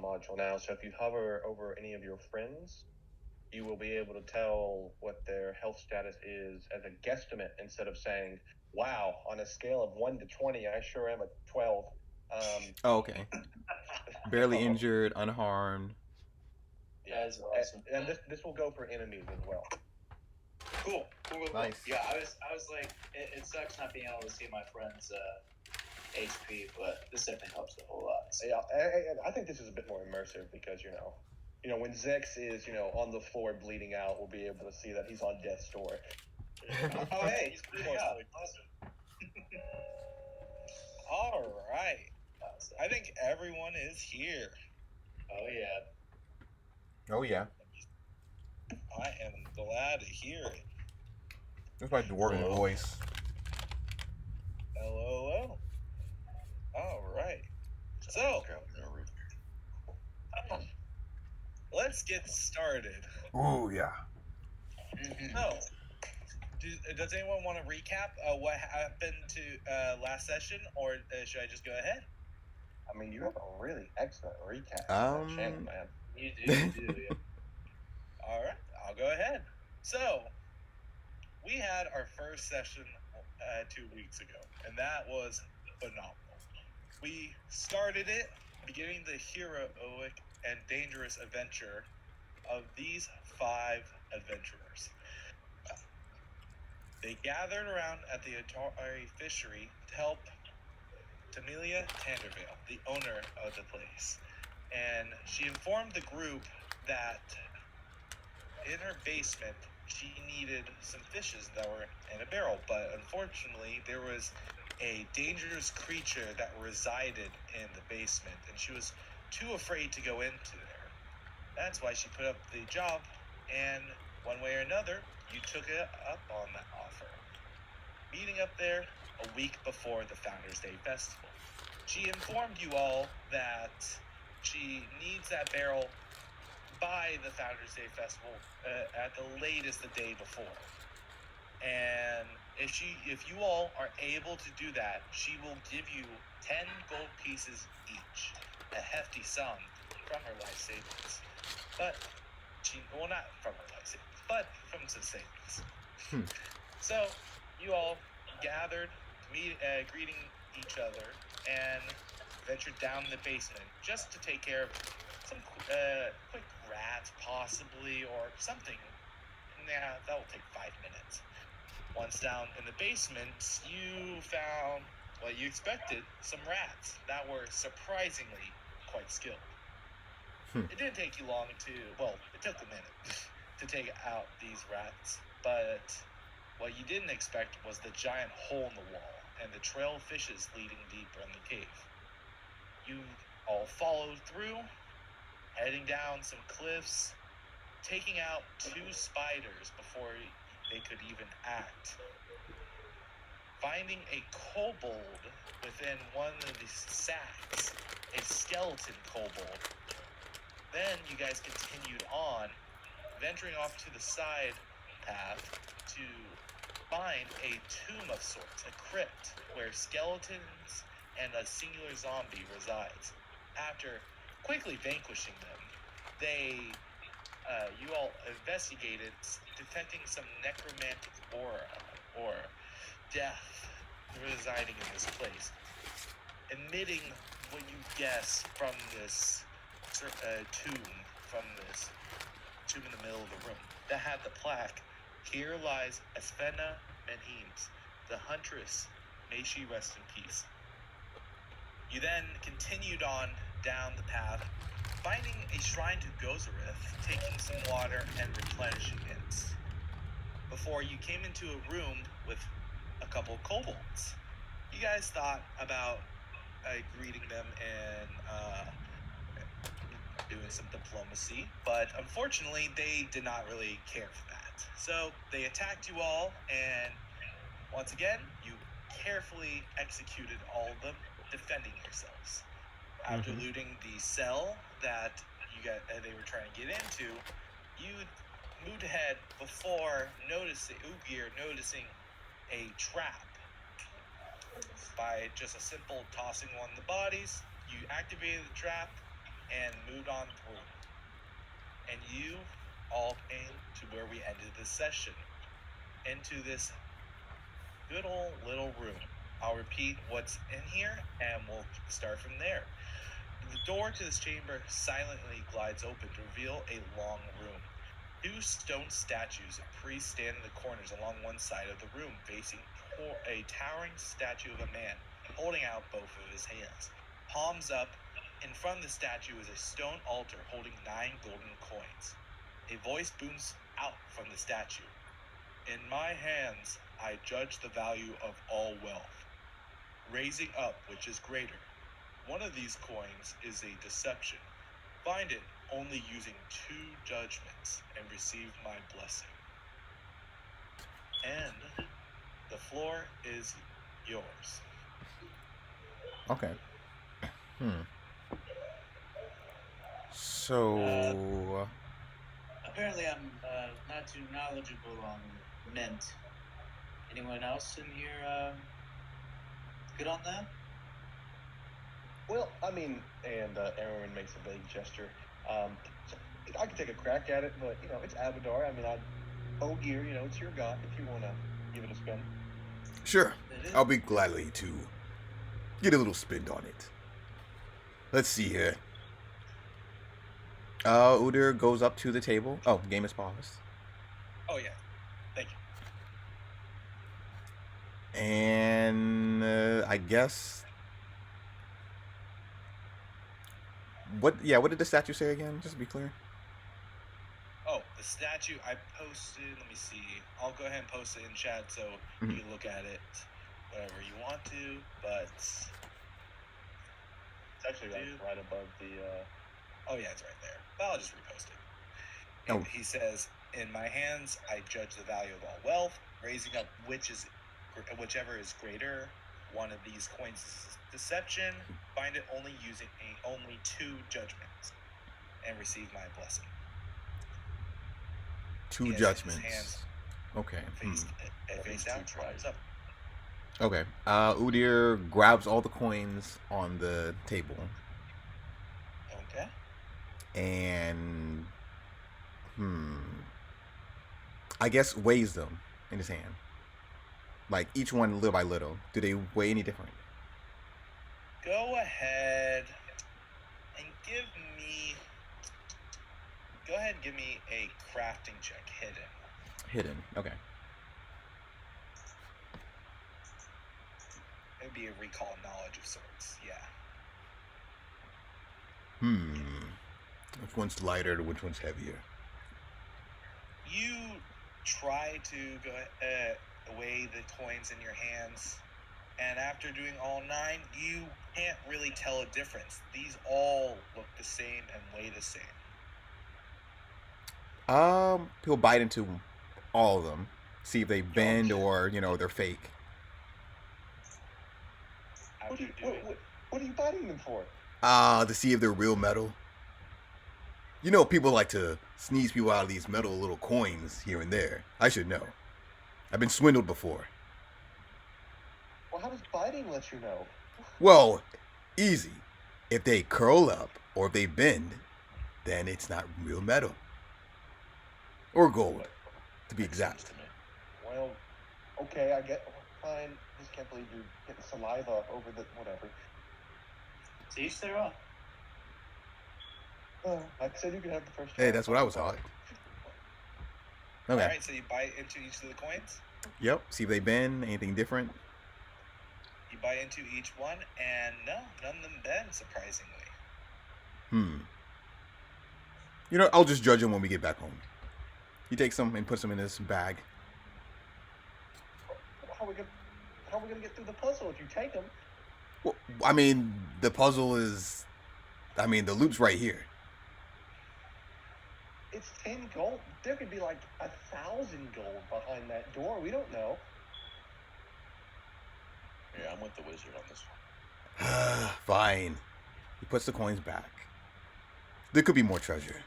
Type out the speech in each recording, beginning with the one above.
module now, so if you hover over any of your friends, you will be able to tell what their health status is as a guesstimate instead of saying, wow, on a scale of 1 to 20, I sure am a 12. Oh, okay. Barely injured, unharmed. Yeah, That's awesome. and this will go for enemies as well. Cool. Nice. Yeah, I was like, it sucks not being able to see my friend's HP, but this definitely helps a whole lot. So. Yeah, I think this is a bit more immersive because when Zex is on the floor bleeding out, we'll be able to see that he's on death's door. Oh, hey, he's bleeding out. Awesome. All right. I think everyone is here. Oh yeah. Oh yeah. I am glad to hear it. That's my dwarven voice. Hello. All right. So, let's get started. Oh yeah. So, does anyone want to recap what happened to last session, or should I just go ahead? I mean, you have a really excellent recap Um, on that channel, man. You do. Yeah. All right, I'll go ahead. So, we had our first session 2 weeks ago, and that was phenomenal. We started it beginning the heroic and dangerous adventure of these 5 adventurers. They gathered around at the Atari fishery to help Tamelia Tandervale, the owner of the place. And she informed the group that in her basement she needed some fishes that were in a barrel, but unfortunately there was a dangerous creature that resided in the basement, and she was too afraid to go into there. That's why she put up the job, and one way or another, you took it up on that offer. Meeting up there a week before the Founders Day Festival. She informed you all that she needs that barrel by the Founders Day Festival at the latest the day before. And if you all are able to do that, she will give you 10 gold pieces each, a hefty sum from her life savings. But not from her life savings, but from some savings. So you all gathered, greeting each other, and ventured down the basement just to take care of some quick rats, possibly, or something. Nah, that will take 5 minutes. Once down in the basement, you found what you expected, some rats that were surprisingly quite skilled. It didn't take you long it took a minute to take out these rats, but what you didn't expect was the giant hole in the wall and the trail of fishes leading deeper in the cave. You all followed through, heading down some cliffs, taking out 2 spiders before they could even act. Finding a kobold within one of the sacks, a skeleton kobold. Then you guys continued on, venturing off to the side path to find a tomb of sorts, a crypt, where skeletons and a singular zombie resides. After quickly vanquishing them, you all investigated, detecting some necromantic aura or death residing in this place, emitting what you guess from this tomb in the middle of the room that had the plaque, "Here lies Esfena Menhims, the huntress, may she rest in peace." You then continued on down the path, finding a shrine to Gozarith, taking some water and replenishing it, before you came into a room with a couple of kobolds. You guys thought about greeting them and doing some diplomacy, but unfortunately they did not really care for that. So they attacked you all, and once again, you carefully executed all of them, defending yourselves. After looting the cell that they were trying to get into, you moved ahead before noticing a trap. By just a simple tossing one of the bodies, you activated the trap, and moved on through. And you all came to where we ended this session, into this good old little room. I'll repeat what's in here, and we'll start from there. The door to this chamber silently glides open to reveal a long room. 2 stone statues of priests stand in the corners along one side of the room, facing a towering statue of a man, holding out both of his hands. Palms up, in front of the statue is a stone altar holding 9 golden coins. A voice booms out from the statue. In my hands, I judge the value of all wealth, raising up which is greater. One of these coins is a deception. Find it only using 2 judgments and receive my blessing. And the floor is yours. Okay. So. Apparently, I'm not too knowledgeable on mint. Anyone else in here good on that? Well, I mean, and Aaron makes a vague gesture. I could take a crack at it, but, it's Abadar. I mean, Gear, it's your god if you want to give it a spin. Sure. I'll be gladly to get a little spin on it. Let's see here. Udir goes up to the table. Oh, game is paused. Oh, yeah. Thank you. And I guess... What did the statue say again? Just to be clear. Oh, the statue I posted, let me see. I'll go ahead and post it in chat so you can look at it whenever you want to, but... It's actually right above the... Oh, yeah, it's right there. But I'll just repost it. And he says, in my hands, I judge the value of all wealth, raising up whichever is greater. One of these coins is deception. Find it only using only 2 judgments and receive my blessing. 2 judgments. Okay. Face down, tries up. Okay. Udir grabs all the coins on the table. Okay. And I guess weighs them in his hand. Like each one little by little. Do they weigh any different? Go ahead and give me a crafting check. Hidden. Okay. It would be a recall knowledge of sorts. Yeah. Which one's lighter? Which one's heavier? You try to weigh the coins in your hands, and after doing all 9, you can't really tell a difference. These all look the same and weigh the same. He'll bite into all of them, see if they bend or they're fake. What are you biting them for? To see if they're real metal. People like to sneeze people out of these metal little coins here and there. I should know. I've been swindled before. Well, how does biting let you know? Well, easy. If they curl up or if they bend, then it's not real metal. Or gold, to be exact. Well, okay, I get... Fine. I just can't believe you're getting saliva over the... whatever. To each their own. Oh, I said you could have the first Hey, that's what I was taught. Okay. Alright, so you bite into each of the coins? Yep. See if they bend, anything different. You bite into each one, and no, none of them bend, surprisingly. I'll just judge him when we get back home. He takes them and puts them in his bag. How are we gonna get through the puzzle if you take them? Well, I mean, the puzzle is... the loot's right here. It's 10 gold. There could be like 1,000 gold behind that door. We don't know. Yeah, I'm with the wizard on this one. Fine. He puts the coins back. There could be more treasure.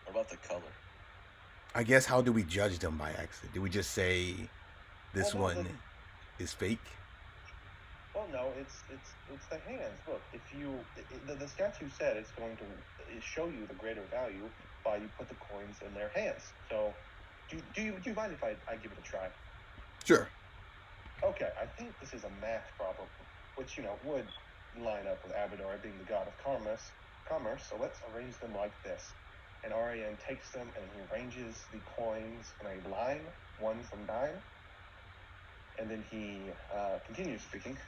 What about the color? I guess how do we judge them by accident? Do we just say this one is fake? Well, Well, no, it's the hands. Look, if you the statue said it's going to show you the greater value by you put the coins in their hands. So, do you mind if I give it a try? Sure. Okay, I think this is a math problem, which would line up with Abadar being the god of commerce. So let's arrange them like this. And Arian takes them and he arranges the coins in a line, 1 from 9. And then he continues speaking.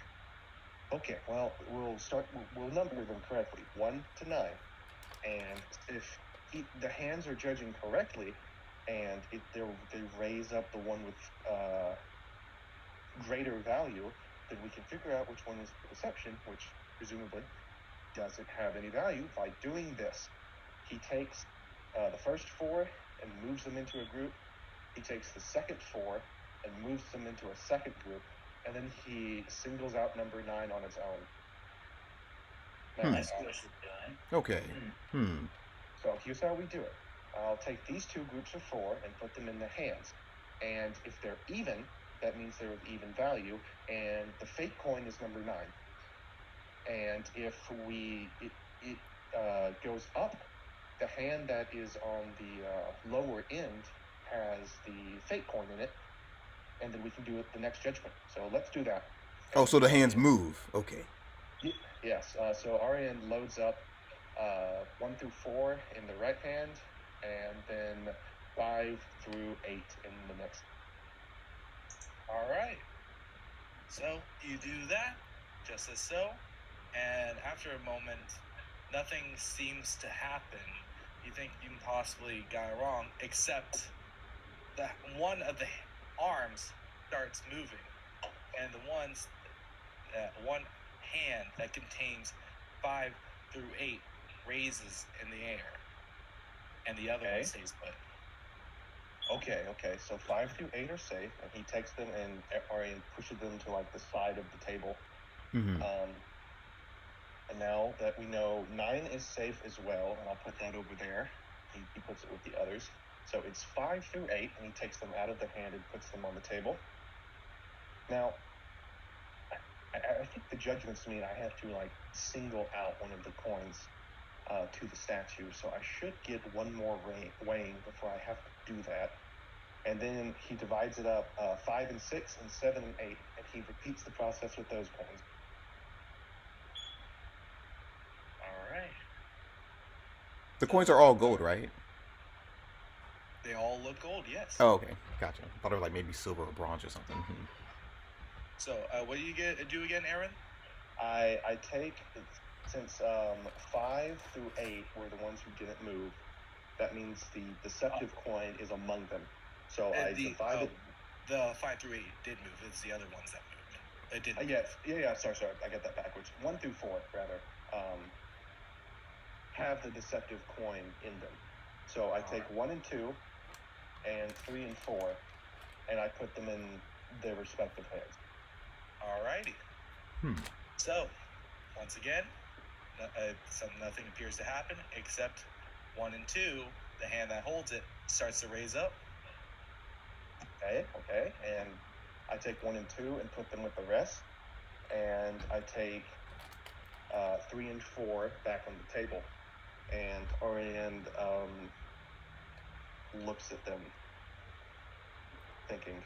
Okay, well, we'll number them correctly, 1 to 9. And if the hands are judging correctly, and they raise up the one with greater value, then we can figure out which one is deception, which presumably doesn't have any value. By doing this, he takes the first 4 and moves them into a group. He takes the second 4 and moves them into a second group, and then he singles out number 9 on its own. Now, I see what you're doing. Okay. So here's how we do it. I'll take these 2 groups of 4 and put them in the hands. And if they're even, that means they're of even value, and the fake coin is number 9. And if it goes up, the hand that is on the lower end has the fake coin in it, and then we can do it the next judgment. So let's do that. Oh, so the hands move. Okay. Yes. So Arian loads up 1 through 4 in the right hand, and then 5 through 8 in the next. All right. So you do that, just as so, and after a moment, nothing seems to happen. You think you possibly got it wrong, except that one of the arms starts moving, and one hand that contains 5 through 8 raises in the air, and the other one stays put. Okay. So 5 through 8 are safe, and he takes them and Arian pushes them to like the side of the table. Mm-hmm. And now that we know 9 is safe as well, and I'll put that over there. He puts it with the others. So it's 5 through 8, and he takes them out of the hand and puts them on the table. Now, I think the judgments mean I have to like single out one of the coins to the statue. So I should get one more weighing before I have to do that. And then he divides it up 5 and 6 and 7 and 8, and he repeats the process with those coins. All right. The coins are all gold, right? They all look gold, yes. Oh, okay. Gotcha. I thought it was like maybe silver or bronze or something. So, what do you do again, Aaron? I take, since 5 through 8 were the ones who didn't move, that means the deceptive coin is among them. So I divided. The 5 through 8 did move. It's the other ones that moved. It didn't. Yeah. Sorry. I got that backwards. 1 through 4, rather, have the deceptive coin in them. So I take 1 and 2, and 3 and 4, and I put them in their respective hands. Alrighty. So, once again, nothing appears to happen except 1 and 2. The hand that holds it starts to raise up. Okay. And I take 1 and 2 and put them with the rest. And I take 3 and 4 back on the table. And Arian looks at them, thinking,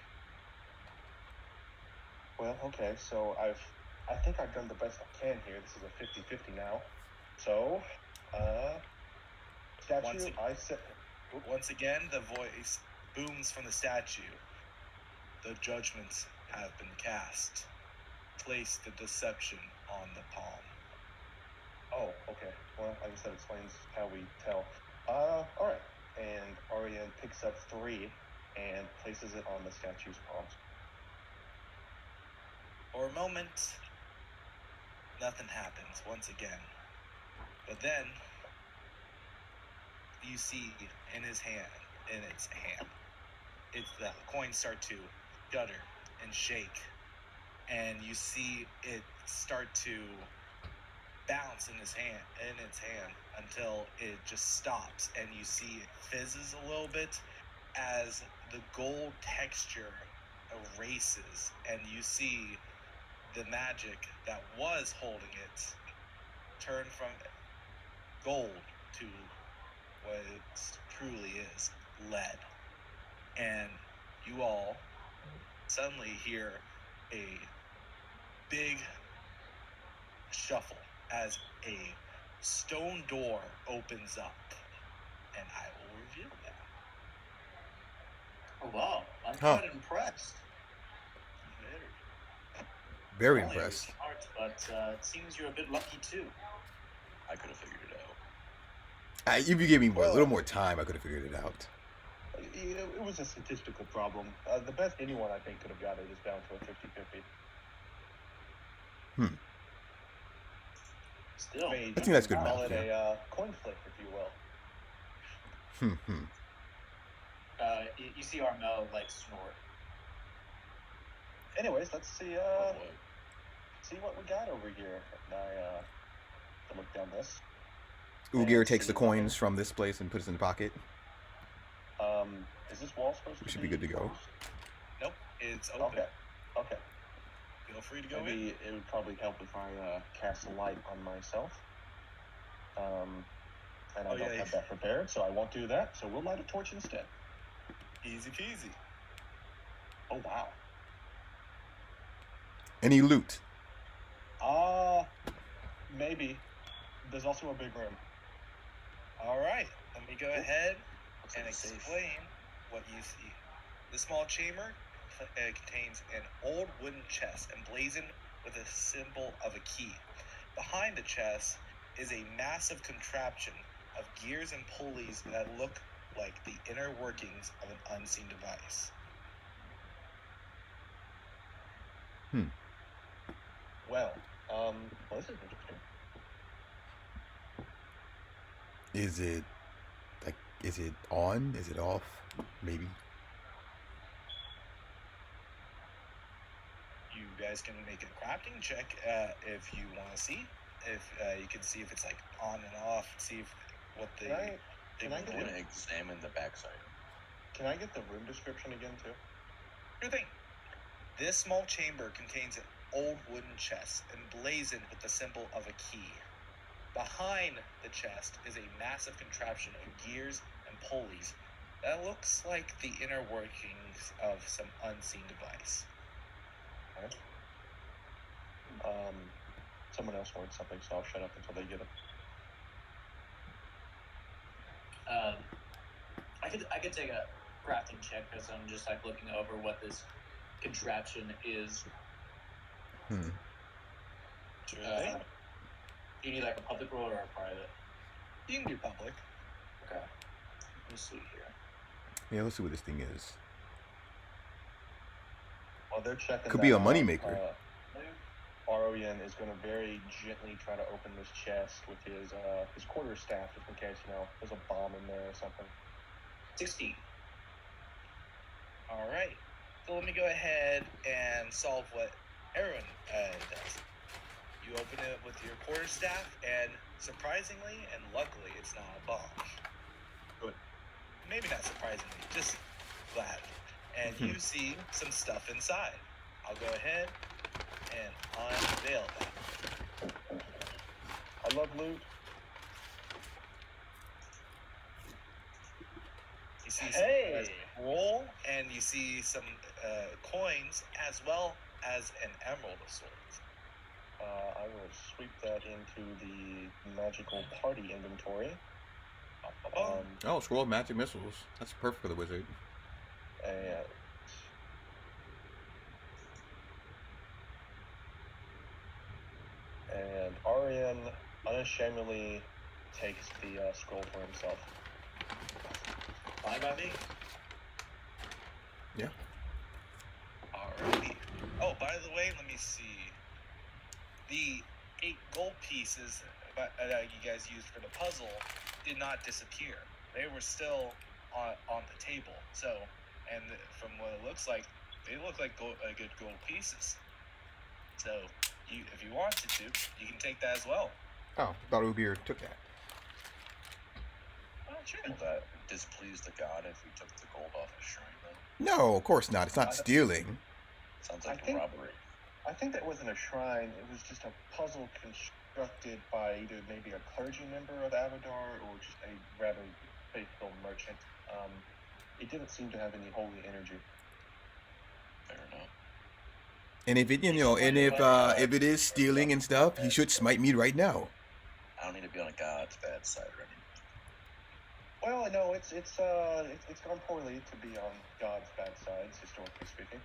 well, okay, so I think I've done the best I can here. This is a 50-50 now. So, statue, Once again, the voice booms from the statue. The judgments have been cast. Place the deception on the palm. Oh, okay. Well, I guess that explains how we tell. All right. And Arian picks up 3 and places it on the statue's palms. For a moment, nothing happens once again. But then, you see in its hand, the coins start to shudder and shake. And you see it start to bounce in its hand until it just stops, and you see it fizzes a little bit as the gold texture erases, and you see the magic that was holding it turn from gold to what it truly is, lead. And you all suddenly hear a big shuffle as a stone door opens up. And I will reveal that. Oh, wow. I'm Huh. quite impressed. Very Only impressed. Smart, but it seems you're a bit lucky too. I could have figured it out. If you gave me a little more time, I could have figured it out. It was a statistical problem. The best anyone, I think, could have got it is down to a 50-50. Still. I mean, I think that's good call math, it yeah. a coin flip, if you will. You see Armel like snort. Anyways, let's see Oh, boy. see what we got over here. And I look down this. Ugir takes the coins from this place and puts it in the pocket. Is this wall supposed to We should be good to go. closed? Nope, it's open. Okay. Feel free to go in. Maybe it would probably help if I cast a light on myself. And I don't have that prepared, so I won't do that. So we'll light a torch instead. Easy peasy. Oh, wow. Any loot? Maybe. There's also a big room. All right, let me go ahead Looks and like a safe. explain what you see. The small chamber contains an old wooden chest emblazoned with a symbol of a key. Behind the chest is a massive contraption of gears and pulleys that look like the inner workings of an unseen device. Well, this is interesting. Is it on? Is it off? Maybe. You guys can make a crafting check if you want to see. If you can see if it's like on and off, see if what the Can I I get want to examine the backside. Can I get the room description again, too? Sure thing. This small chamber contains an old wooden chest emblazoned with the symbol of a key. Behind the chest is a massive contraption of gears and pulleys that looks like the inner workings of some unseen device. Okay. Someone else wants something, so I'll shut up until they get it. I could take a crafting check because I'm just like looking over what this contraption is. Sure Do thing. you need like a public roll or a private? You can do public. Okay. Let me see here. Yeah, let's see what this thing is. While they're checking Could that be a out, moneymaker. Arian is going to very gently try to open this chest with his quarterstaff, just in case, there's a bomb in there or something. 16. All right. So let me go ahead and solve what everyone does. You open it with your quarterstaff, and surprisingly and luckily, it's not a bomb. Good. Maybe not surprisingly, just glad. And you see some stuff inside. I'll go ahead and unveil that. I love loot. You see some roll, and you see some coins, as well as an emerald of sorts. I will sweep that into the magical party inventory. Oh, scroll of magic missiles. That's perfect for the wizard. And Arian unashamedly takes the scroll for himself. Fine by me. Yeah. Alrighty. Oh, by the way, let me see. The 8 gold pieces that you guys used for the puzzle did not disappear. They were still on the table. So, and from what it looks like, they look like good gold pieces. So, if you wanted to, you can take that as well. Oh, thought Ugir took that. Oh, sure. Will that displease the god if we took the gold off his shrine, though? No, of course not. It's not stealing. Sounds like I think- robbery. I think that wasn't a shrine. It was just a puzzle constructed by either maybe a clergy member of Avadar or just a rather faithful merchant. It didn't seem to have any holy energy. Fair enough. And if it, if it is stealing and stuff, he should smite me right now. I don't need to be on God's bad side or anything. Well, no, it's gone poorly to be on God's bad sides, historically speaking.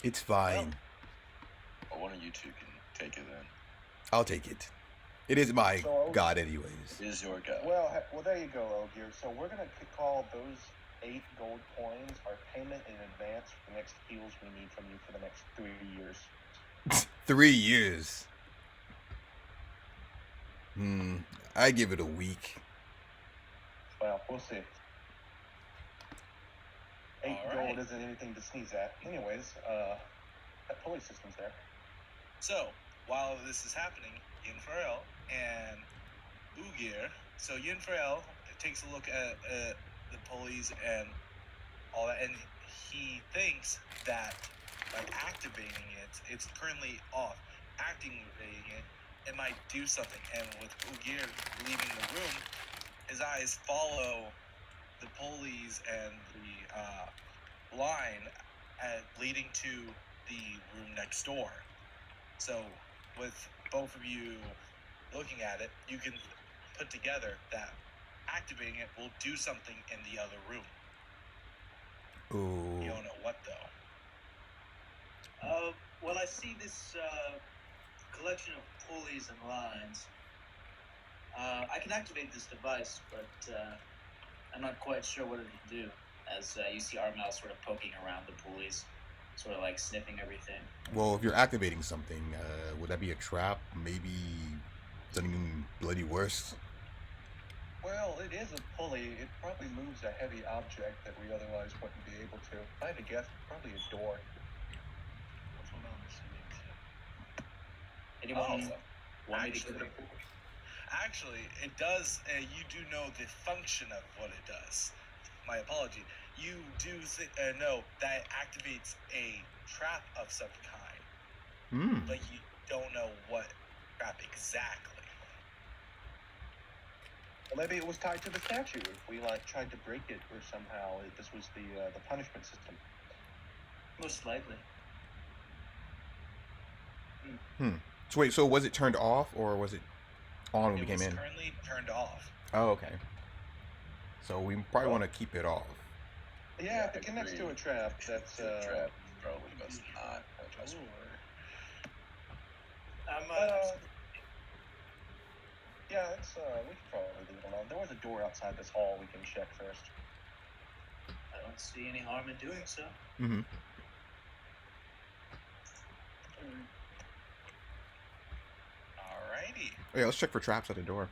It's fine. Well, one of you two can take it then. I'll take it. It is my god, anyways. It is your god. Well, there you go, Ogier. So we're gonna call those 8 gold coins our payment in advance for the next heals we need from you for the next 3 years. 3 years. I give it a week. Well, we'll see. 8 All gold right. isn't anything to sneeze at. Anyways, that pulley system's there. So, while this is happening, Yinfarel and Ugir, so Yinfarel takes a look at the pulleys and all that, and he thinks that by activating it, it's currently off. Activating it might do something. And with Ugir leaving the room, his eyes follow the pulleys and the line leading to the room next door. So, with both of you looking at it, you can put together that activating it will do something in the other room. Ooh. You don't know what, though. Well, I see this collection of pulleys and lines. I can activate this device, but I'm not quite sure what it'll do. As you see Armel sort of poking around the pulleys, sort of like sniffing everything. Well, if you're activating something, would that be a trap? Maybe something bloody worse? Well, it is a pulley. It probably moves a heavy object that we otherwise wouldn't be able to. If I had to guess, probably a door. That's what I'm assuming, too. Anyone want me to give it a pull? Actually, it does. You do know the function of what it does. My apology. You do know that it activates a trap of some kind, but you don't know what trap exactly. Well, maybe it was tied to the statue. If we tried to break it, or somehow this was the punishment system. Most likely. So wait, so was it turned off or was it on when we came in? It was currently turned off. Oh, okay. So we probably want to keep it off. Yeah, if it connects to a trap, that's trap. Probably best not. That's yeah, it's we can probably leave it alone. There was a door outside this hall we can check first. I don't see any harm in doing so. Alrighty. Oh, yeah, let's check for traps at the door.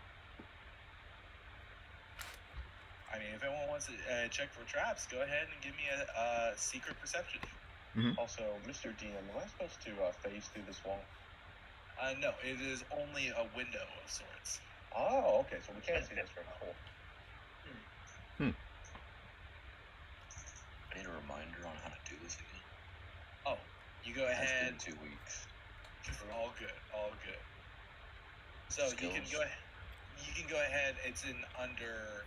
I mean, if anyone wants to check for traps, go ahead and give me a secret perception. Also, Mr. DM, am I supposed to phase through this wall? No, it is only a window of sorts. Oh, okay, so we can see this from cool. I need a reminder on how to do this again. Oh, you go ahead. It's been 2 weeks. All good, all good. So Skills. you can go ahead. It's in under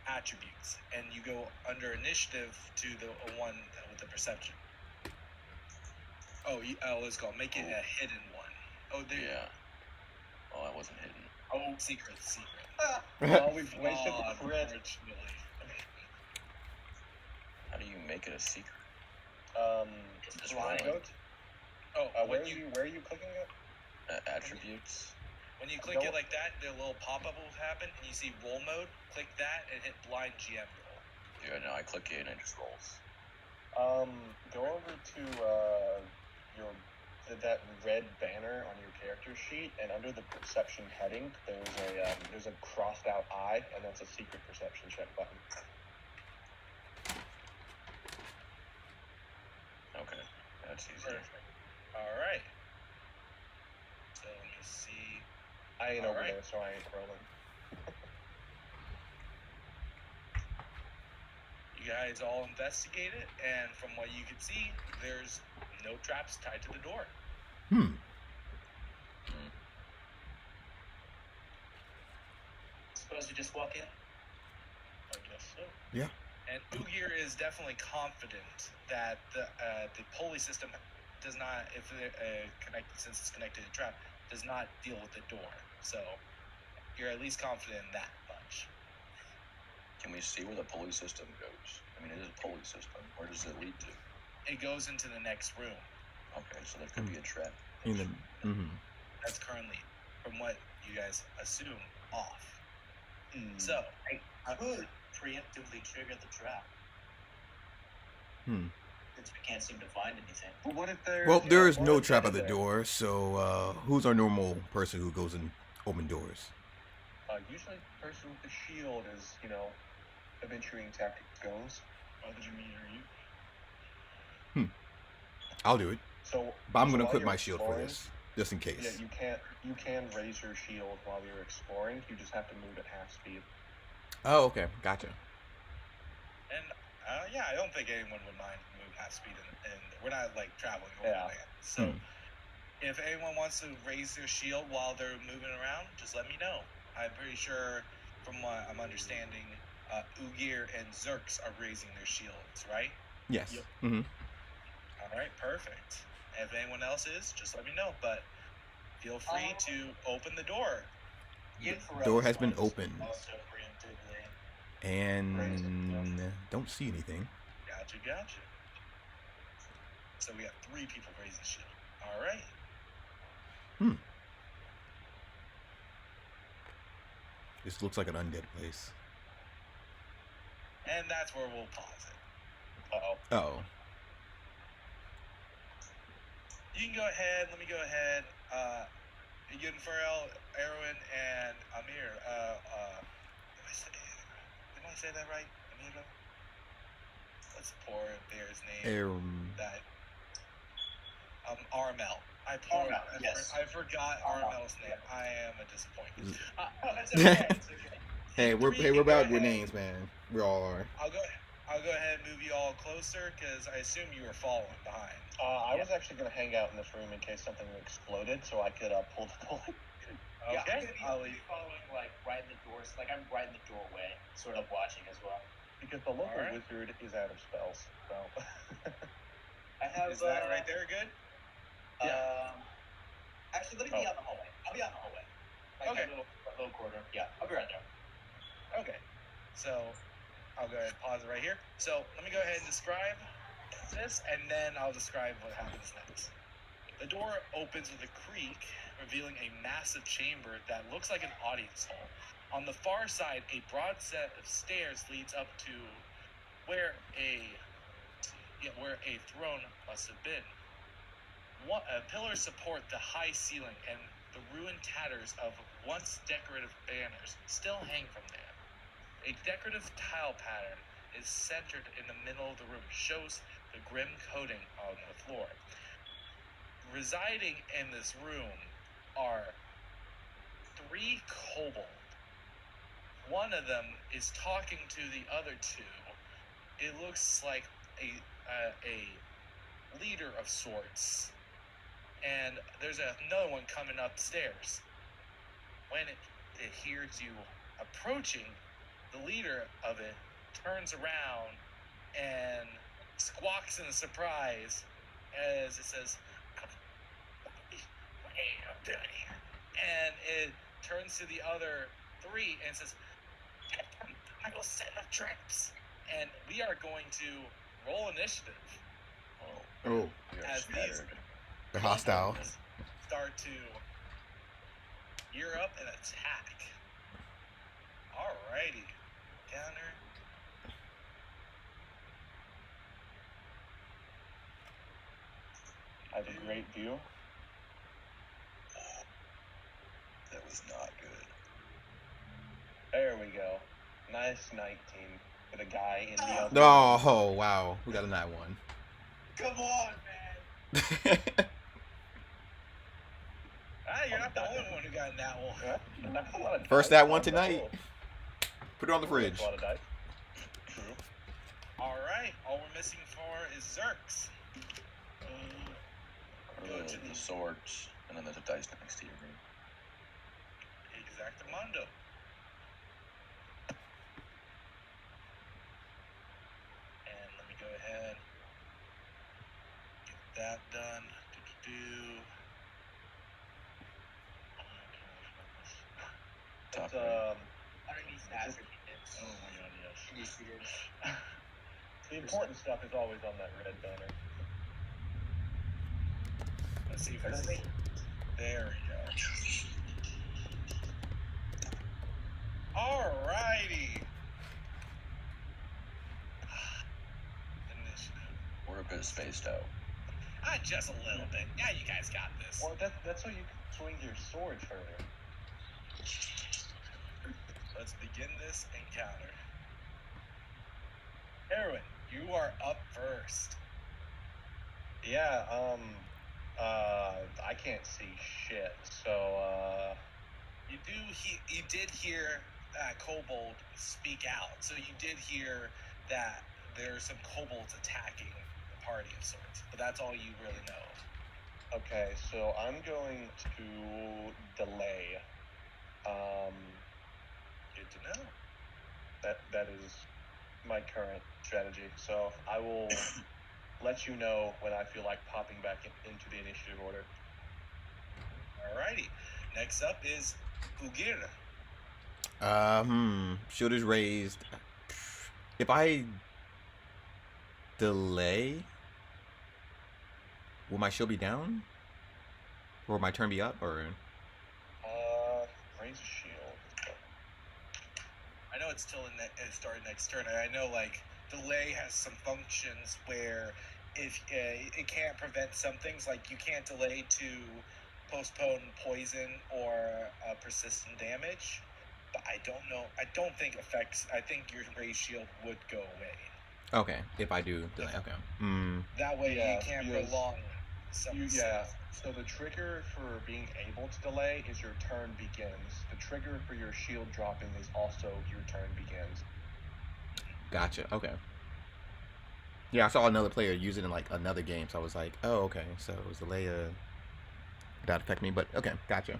attributes, and you go under initiative to the one with the perception. Oh, let's go. Make it a hidden one. Oh, there. Yeah. Oh, that wasn't hidden. Oh, secret. Oh, we've wasted the crit. Unfortunately. How do you make it a secret? Just rolling. where are you clicking it? Attributes. When you click it like that, the little pop-up will happen, and you see roll mode. Click that and hit blind GM roll. Yeah, no, I click it and it just rolls. Go over to that red banner on your character sheet, and under the perception heading, there's a crossed out eye, and that's a secret perception check button. Okay, that's easier. All right. So let me see. I ain't over there, so I ain't rolling. You guys all investigate it, and from what you can see, there's no traps tied to the door. Suppose we just walk in? I guess so. Yeah. And Ugir is definitely confident that the pulley system does not, if since it's connected to the trap, does not deal with the door. So you're at least confident in that much. Can we see where the pulley system goes? I mean, it is a pulley system. Where does it lead to? It goes into the next room. Okay, so there could be a trap. That's currently, from what you guys assume, off. So I could preemptively trigger the trap. Since we can't seem to find anything. But what if there's... Well, there is no trap at the door, so who's our normal person who goes and open doors? Usually the person with the shield is, a venturing tactic goes. What did you mean, are you? I'll do it. So, but I'm gonna while quit you're my shield for this, just in case. Yeah, you can raise your shield while you're exploring. You just have to move at half speed. Oh, okay, gotcha. And yeah, I don't think anyone would mind moving half speed, and we're not like traveling overland. So if anyone wants to raise their shield while they're moving around, just let me know. I'm pretty sure, from what I'm understanding, Ugir and Zerks are raising their shields, right? Yes. Yep. Mm-hmm. All right, perfect. If anyone else is, just let me know. But feel free to open the door. The door has been opened. And don't see anything. Gotcha. So we have 3 people raising shield. All right. This looks like an undead place. And that's where we'll pause it. Uh-oh. You can go ahead. Let me go ahead. Yunfarel, Erwin, and Amir. Did I say that right? Amir? What's the poor bear's name? That. Armel. I forgot Armel's name. I am a disappointment. That's okay. It's okay. Hey, we're bad with names, man. We all are. I'll go ahead and move you all closer because I assume you were following behind. I was actually going to hang out in this room in case something exploded, so I could pull the pulley. Okay. I'll be following right in the doors. I'm right in the doorway, sort of watching as well. Because the local wizard is out of spells, so. I have. Is that right there good? Actually, let me be out in the hallway. I'll be out in the hallway. Okay. A little corridor. Yeah, I'll be right there. Okay. So I'll go ahead and pause it right here. So let me go ahead and describe this, and then I'll describe what happens next. The door opens with a creak, revealing a massive chamber that looks like an audience hall. On the far side, a broad set of stairs leads up to where a throne must have been. Pillars support the high ceiling, and the ruined tatters of once decorative banners still hang from there. A decorative tile pattern is centered in the middle of the room, shows the grim coating on the floor. Residing in this room are 3 kobolds. One of them is talking to the other 2. It looks like a leader of sorts. And there's another one coming upstairs. When it hears you approaching, the leader of it turns around and squawks in surprise as it says, "What are you doing here?" And it turns to the other 3 and says, "I will set up traps." And we are going to roll initiative. Oh. As these they're hostile. Start to gear up and attack. Alrighty. Counter. I have a great view. That was not good. There we go. Nice 19 for the guy in the other. Oh, wow. We got a nat 1. Come on, man. You're not the only one who got that one. First that one tonight. Put it on the fridge. A lot of dice. True. All right. All we're missing for is Zerks. the swords, and then there's a dice next to your name. Exactamundo. And let me go ahead. Get that done. Top It's, right. Underneath attributes. oh my god, yes. Initiatives. The important stuff is always on that red banner. Let's see if it's... There we go. Alrighty. Initiative. We're a bit spaced out. Just a little bit. Yeah, you guys got this. Well, that's so you can swing your sword further. Let's begin this encounter. Erwin, you are up first. Yeah, I can't see shit, so, You did hear Kobold speak out, so you did hear that there's some kobolds attacking the party of sorts, but that's all you really know. okay, so I'm going to delay. Good to know. That is my current strategy, so I will let you know when I feel like popping back into the initiative order. Alrighty. Next up is Ugir. Shield is raised. If I delay, will my shield be down? Or will my turn be up? Or Raise a shield. I know it's still starting next turn, and I know like delay has some functions where if it can't prevent some things, like you can't delay to postpone poison or persistent damage. But I don't know. I don't think affects. I think your raise shield would go away. okay, if I do delay, okay. That way Yeah, you can't because prolong some. Yeah. So the trigger for being able to delay is your turn begins. The trigger for your shield dropping is also your turn begins. Gotcha. Okay. Yeah, I saw another player use it in like another game, so I was like, oh, okay. So it was delay. That affect me, but okay, gotcha.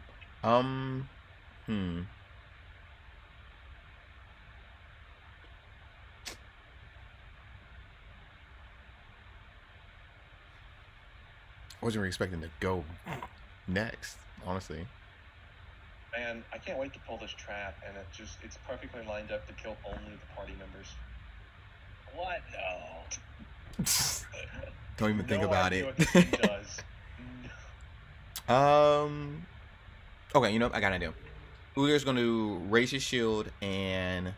Wasn't really expecting to go next, honestly. Man, I can't wait to pull this trap, and it's perfectly lined up to kill only the party members. What? No. Don't even think No about idea it. what this thing does. Okay, you know what? I got an idea. Udir's going to raise his shield and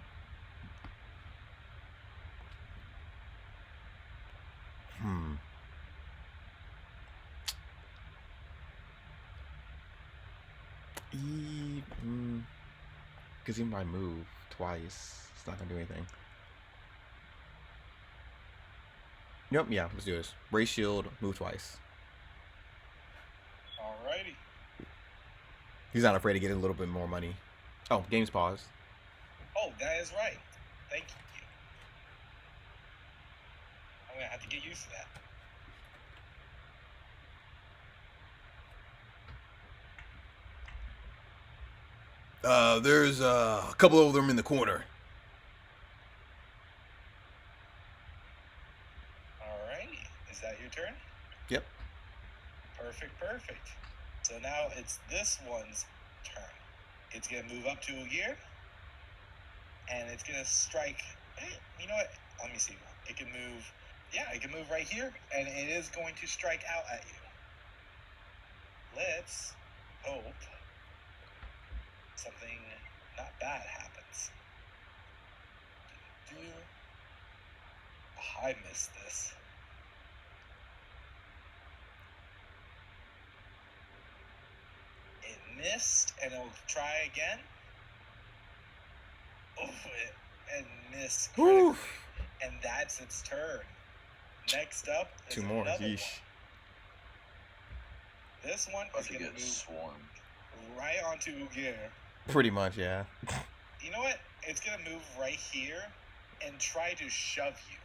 because even if I move twice, it's not gonna do anything. Yep, yeah, let's do this. Raise shield, move twice. Alrighty. He's not afraid to get a little bit more money. Oh, game's paused. Oh, that is right. Thank you. I'm gonna have to get used to that. There's a couple of them in the corner. Alrighty. Is that your turn? Yep. Perfect. So now it's this one's turn. It's gonna move up to a gear, and it's gonna strike. Hey, you know what? Let me see. It can move. Yeah, it can move right here, and it is going to strike out at you. Let's hope something not bad happens. I missed this. It missed, and it'll try again. Oh, and missed critically. Oof. And that's its turn. Next up is Two more. another Yeesh. one. This one About is to going to get move swarmed. right onto Ugir. Pretty much, yeah. You know what? It's going to move right here and try to shove you.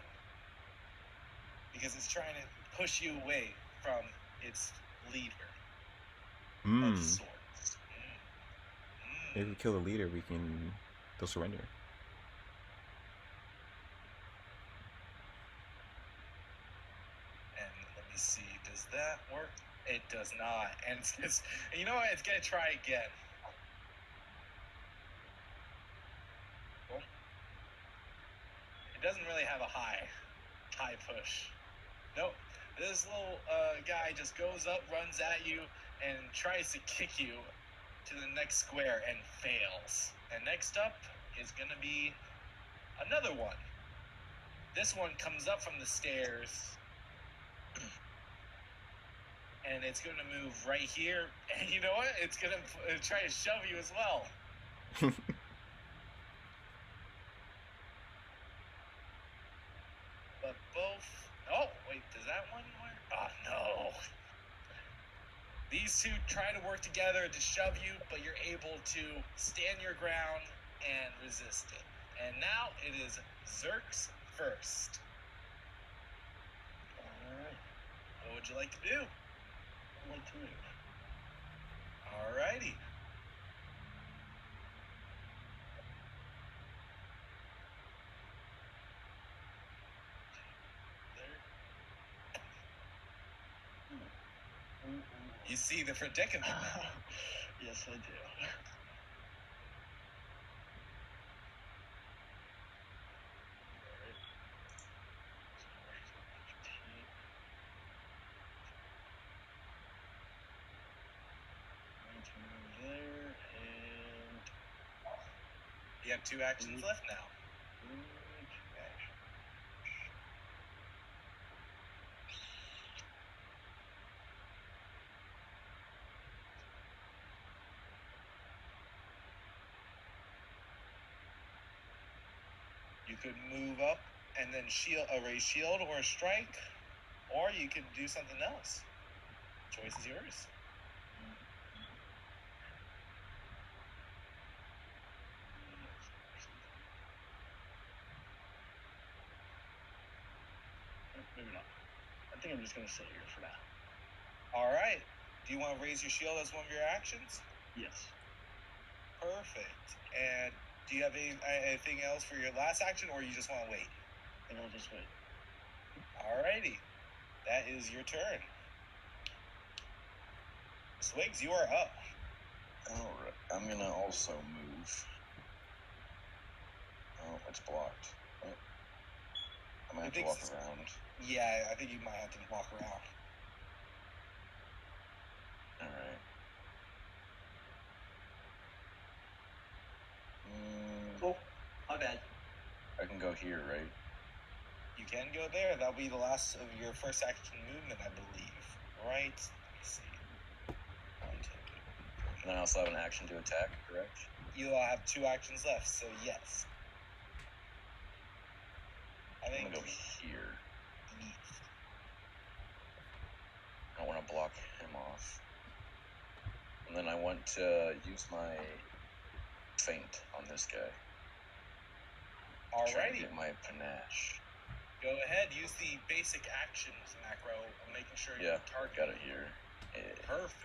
Because it's trying to push you away from its leader of Mm. sorts. If we kill the leader, they'll surrender. And let me see, does that work? It does not. And you know what? It's gonna try again. It doesn't really have a high push. Nope. This little guy just goes up, runs at you, and tries to kick you to the next square and fails. And next up is gonna be another one. This one comes up from the stairs, and it's gonna move right here. And you know what? It's gonna try to shove you as well. But both. Oh wait, does that one work? Oh no. These two try to work together to shove you, but you're able to stand your ground and resist it. And now it is Zerk's first. Alright. What would you like to do? I'd like to move. Alrighty. You see the predicament now. Yes, I do. There, and You have 2 actions left now. You could move up and then raise shield or strike, or you could do something else. Choice is yours. maybe not. I think I'm just going to sit here for now. Alright. Do you want to raise your shield as one of your actions? Yes. Perfect. And do you have anything else for your last action, or you just want to wait? I think I'll just wait. Alrighty. That is your turn. Swigs, you are up. Alright, I'm gonna also move. Oh, it's blocked. Oh. I'm gonna have to walk around. Yeah, I think you might have to walk around. Alright. Oh, my bad. I can go here, right? You can go there. That'll be the last of your first action movement, I believe. Right? Let me see. 1, 2, 3. And then I also have an action to attack, correct? You'll have 2 actions left, so yes. I'm gonna go here. I want to block him off. And then I want to use my feint on this guy. Try to Alrighty. get my panache. Go ahead. Use the basic actions macro of making sure Yeah, you target. got it here. Perfect.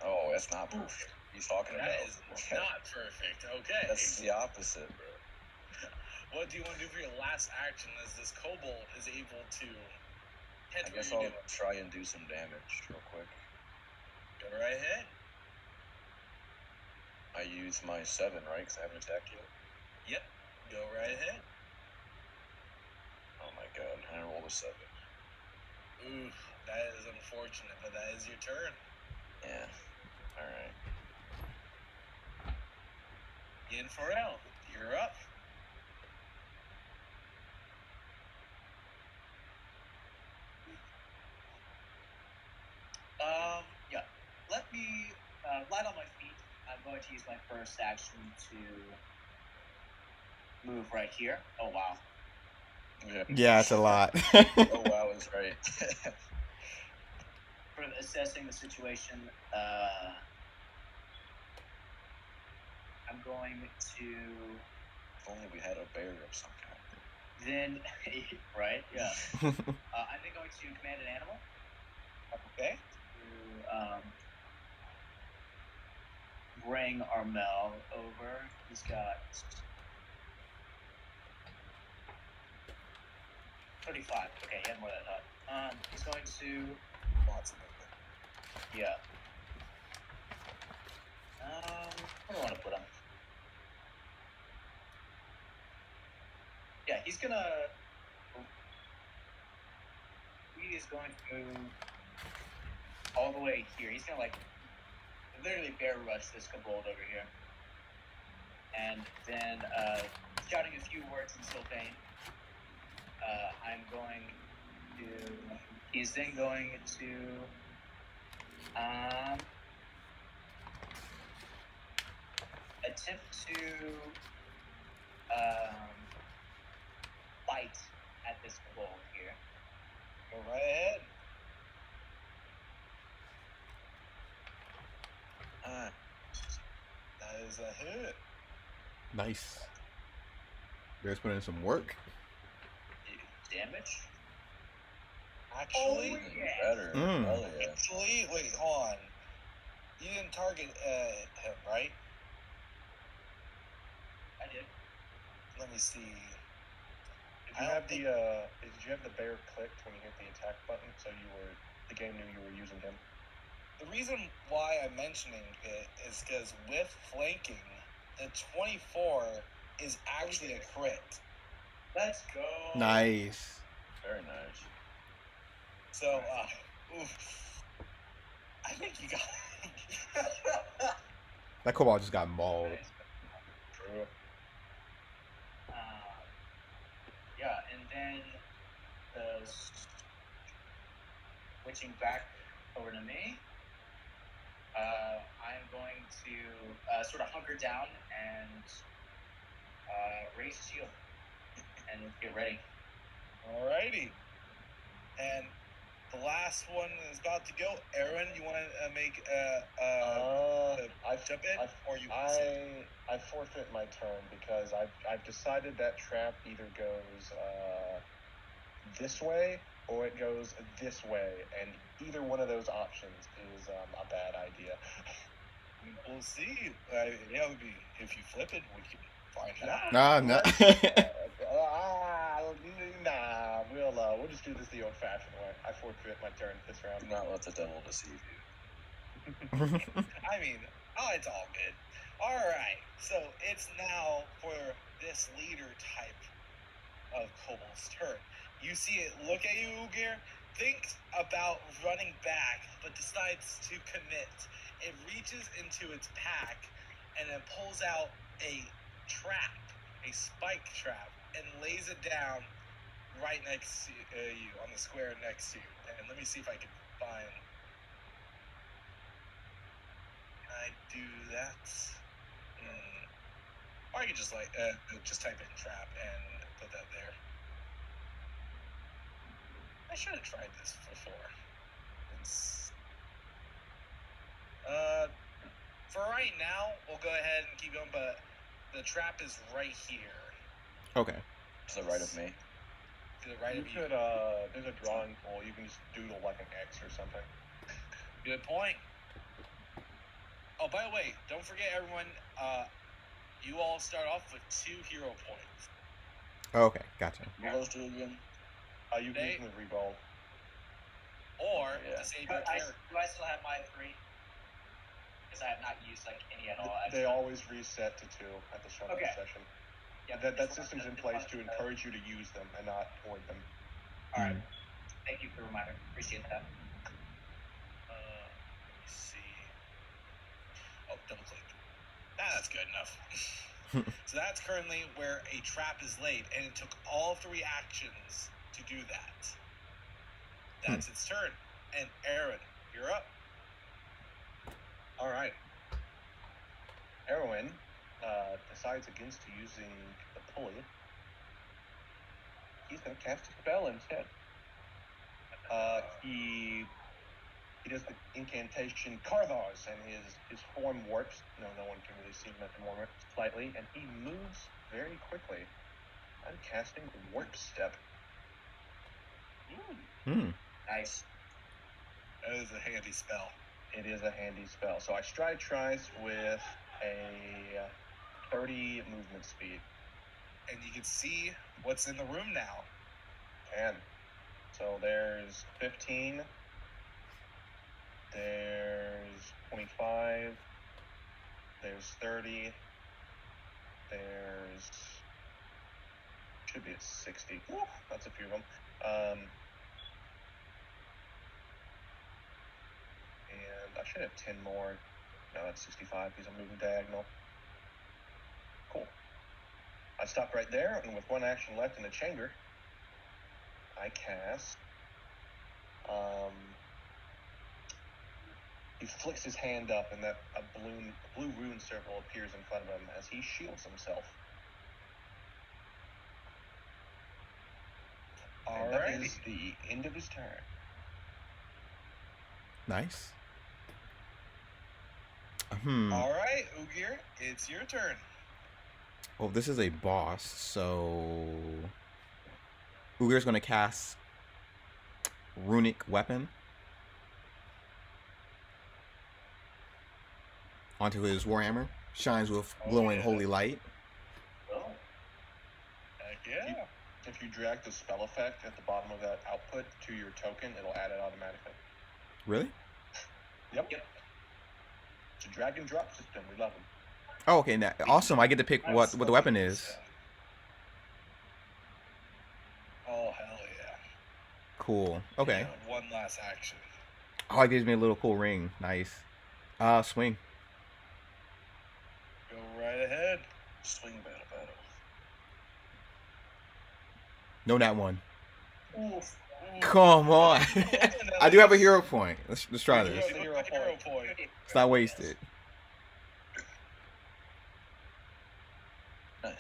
Oh, that's not perfect. He's talking about. That is not perfect. Okay. That's the opposite, bro. What do you want to do for your last action as this kobold is able to head I to guess where I'll you're doing? try and do some damage real quick. Go right ahead. I use my 7, right? Because I haven't attacked yet. Yep. Go right ahead. Oh my god, and I rolled a 7. Ooh, that is unfortunate, but that is your turn. Yeah. Alright. Yin Forel, you're up. Yeah. Let me light on my feet. I'm going to use my first action to move right here. Oh, wow. Yeah, it's a lot. Oh wow is right. For assessing the situation, I'm going to... If only we had a bear of some kind. Then, right, yeah. I'm then going to command an animal. Okay. To bring Armel over. He's got 35. Okay, he had more than that. He's going to. Lots of movement. Yeah. Where do I want to put him? Yeah, he's gonna. He is going to move all the way here. He's gonna literally bear rush this kobold over here, and then shouting a few words in Sylvain. I'm going to. He's then going to. Attempt to bite at this kobold here. Go right ahead. That is a hit. Nice. Bear's putting in some work. Damage? Actually, better. Oh yeah. Actually, wait, hold on. You didn't target him, right? I did. Let me see. Did you have the bear clicked when you hit the attack button, so the game knew you were using him? The reason why I'm mentioning it is because with flanking, the 24 is actually a crit. Let's go. Nice. Very nice. So, oof. I think you got That kobold just got mauled. True. Yeah, and then switching back over to me, I'm going to sort of hunker down and raise shield and get ready. Alrighty. And the last one is about to go. Aaron, you want to make I jump in, or you? I forfeit my turn because I've decided that trap either goes this way or it goes this way, and either one of those options is a bad idea. We'll see. Yeah, it would be if you flip it, we can find out. No. We'll just do this the old-fashioned way. I forfeit my turn this round. Do not let the devil deceive you. I mean, it's all good. All right, so it's now for this leader type of kobold's turn. You see it look at you, Ugir, thinks about running back, but decides to commit. It reaches into its pack and then pulls out a trap, a spike trap, and lays it down right next to you, on the square next to you. And let me see if I can find... Can I do that? Or I could just just type in trap and put that there. I should have tried this before. For right now, we'll go ahead and keep going, but the trap is right here. Okay. To the right of me. To the right of you. There's a drawing tool. You can just doodle like an X or something. Good point. Oh, by the way, don't forget, everyone, you all start off with 2 hero points. Okay, gotcha. What those do again? You can use them to re-roll. Or disable character. Do I still have my 3? Because I have not used any at all. They always reset to 2 at the start of the session. Yeah, that system's in place to encourage you to use them and not hoard them. All right. Thank you for the reminder. Appreciate that. Let me see. Oh, double click. That's good enough. So that's currently where a trap is laid, and it took all 3 actions to do that. That's its turn. And Aaron, you're up. All right. Erwin decides against using the pulley. He's going to cast a spell instead. He does the incantation Karthars, and his form warps. No one can really see him at the moment. Slightly, and he moves very quickly. I'm casting Warp Step. Nice. That is a handy spell. It is a handy spell. So I stride tries with a 30 movement speed. And you can see what's in the room now. And so there's 15. There's 25. There's 30. There's should be at 60. Woo, that's a few of them. And I should have 10 more. No, that's 65 because I'm moving diagonal. Cool. I stop right there, and with one action left in the chamber, I cast. He flicks his hand up, and that a blue rune circle appears in front of him as he shields himself. And that is the end of his turn. Nice. All right, Ugir, it's your turn. Well, this is a boss, so Ugir's gonna cast Runic Weapon onto his Warhammer. Shines with glowing holy light. Oh, Heck yeah. If you drag the spell effect at the bottom of that output to your token, it'll add it automatically. Really? Yep. It's a drag and drop system. We love them. Oh, okay. Now, awesome. I get to pick what the weapon is. Oh, hell yeah. Cool. Okay. Yeah, one last action. Oh, it gives me a little cool ring. Nice. Swing. Go right ahead. Swing battle. No, that one. oof. Come on. I do have a hero point. Let's try You this. have a hero point. It's not wasted. Nice.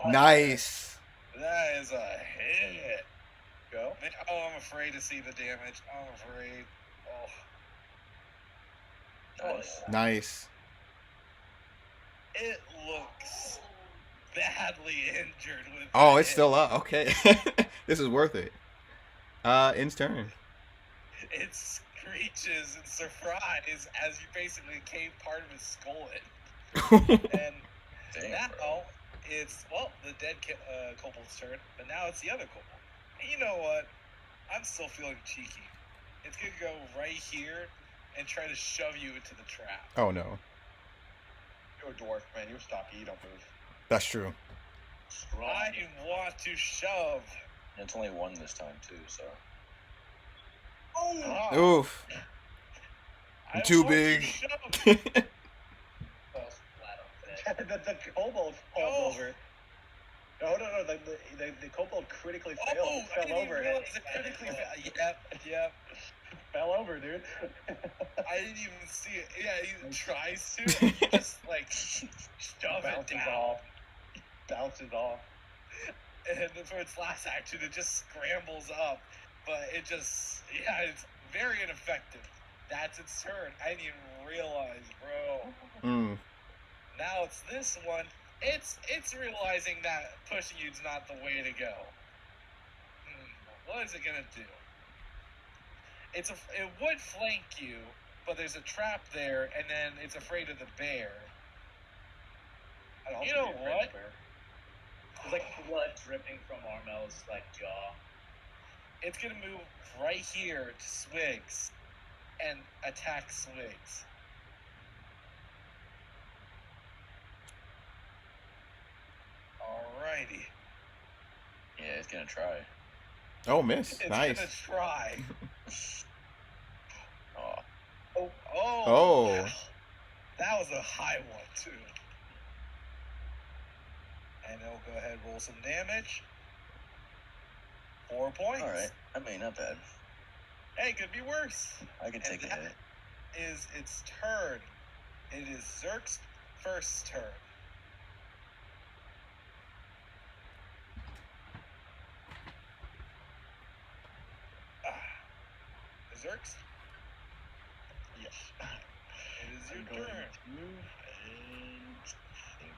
Nice. That is a hit. Go. Oh, I'm afraid to see the damage. I'm afraid. Oh. Nice. Nice. It looks badly injured with Oh, that it's hit. still up. Okay. This is worth it. End's turn. It screeches in surprise as you basically caved part of his skull in. And Damn, now bro. it's, the dead kobold's turn, but now it's the other kobold. And you know what? I'm still feeling cheeky. It's going to go right here and try to shove you into the trap. Oh, no. You're a dwarf, man. You're stocky. You don't move. That's true. I want to shove. And it's only one this time, too, so. Oh! Oof. I Too want to big. shove. Falls flat on the bed. the kobold falls over. No. The kobold critically failed. Oh, I fell didn't even over. realize it critically failed. Yep. Fell over, dude. I didn't even see it. Yeah, he tries to, and he just, shove it down. Bounces off. And then for its last action, it just scrambles up. But it just, it's very ineffective. That's its turn. I didn't even realize, bro. Now it's this one. It's realizing that pushing you's not the way to go. What is it gonna do? It would flank you, but there's a trap there, and then it's afraid of the bear. You know what? There's blood dripping from Armel's jaw. It's gonna move right here to Swigs and attack Swigs. Alrighty. Yeah, it's gonna try. Oh, miss. It's Nice. gonna try. Oh. Oh. Wow. That was a high one, too. And it'll go ahead and roll some damage. 4 points. Alright. I mean, not bad. Hey, could be worse. I could take a hit. Is its turn. It is Zerk's first turn. Zerk's? Yes. It is your turn. Move and think.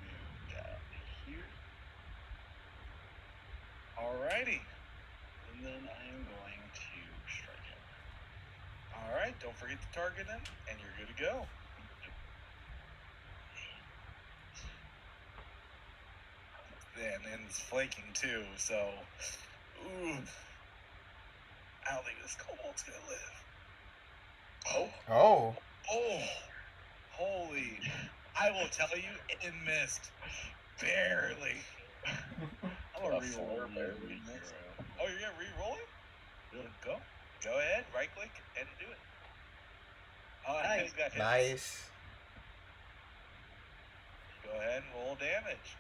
Move down here. Alrighty. And then I am going to strike him. Alright, don't forget to target him, and you're good to go. And it's flanking too, so. Ooh. I don't think this kobold's gonna live. Oh. Oh! Holy. I will tell you, it missed. Barely. I'm gonna re-roll Four it. barely missed. Oh, you're gonna re-roll it? Yeah. Go ahead, right click, and do it. Oh, Nice. he's got hits. Nice. Go ahead and roll damage.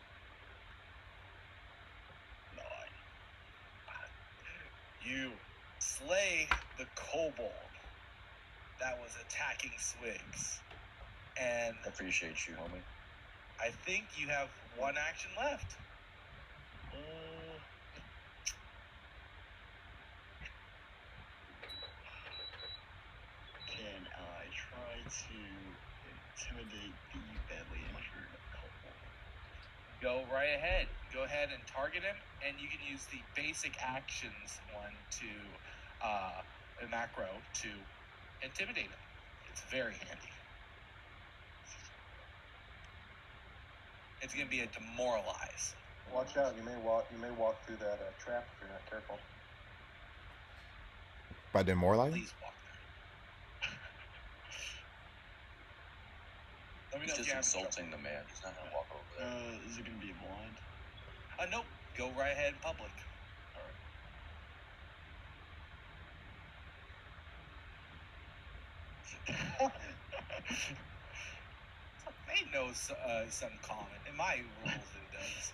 You slay the kobold that was attacking Swigs. And I appreciate you, homie. I think you have one action left. Can I try to intimidate the badly injured kobold? Go right ahead. Go ahead and target him, and you can use the basic actions one to a macro to intimidate him. It's very handy. It's gonna be a demoralize. Watch out! You may walk through that trap if you're not careful. By demoralize? Please walk there. Let me He's know if just you have trouble. insulting the man. He's not gonna walk over there. Is it gonna be blind? Nope. Go right ahead in public. It knows some common. In my rules, it does.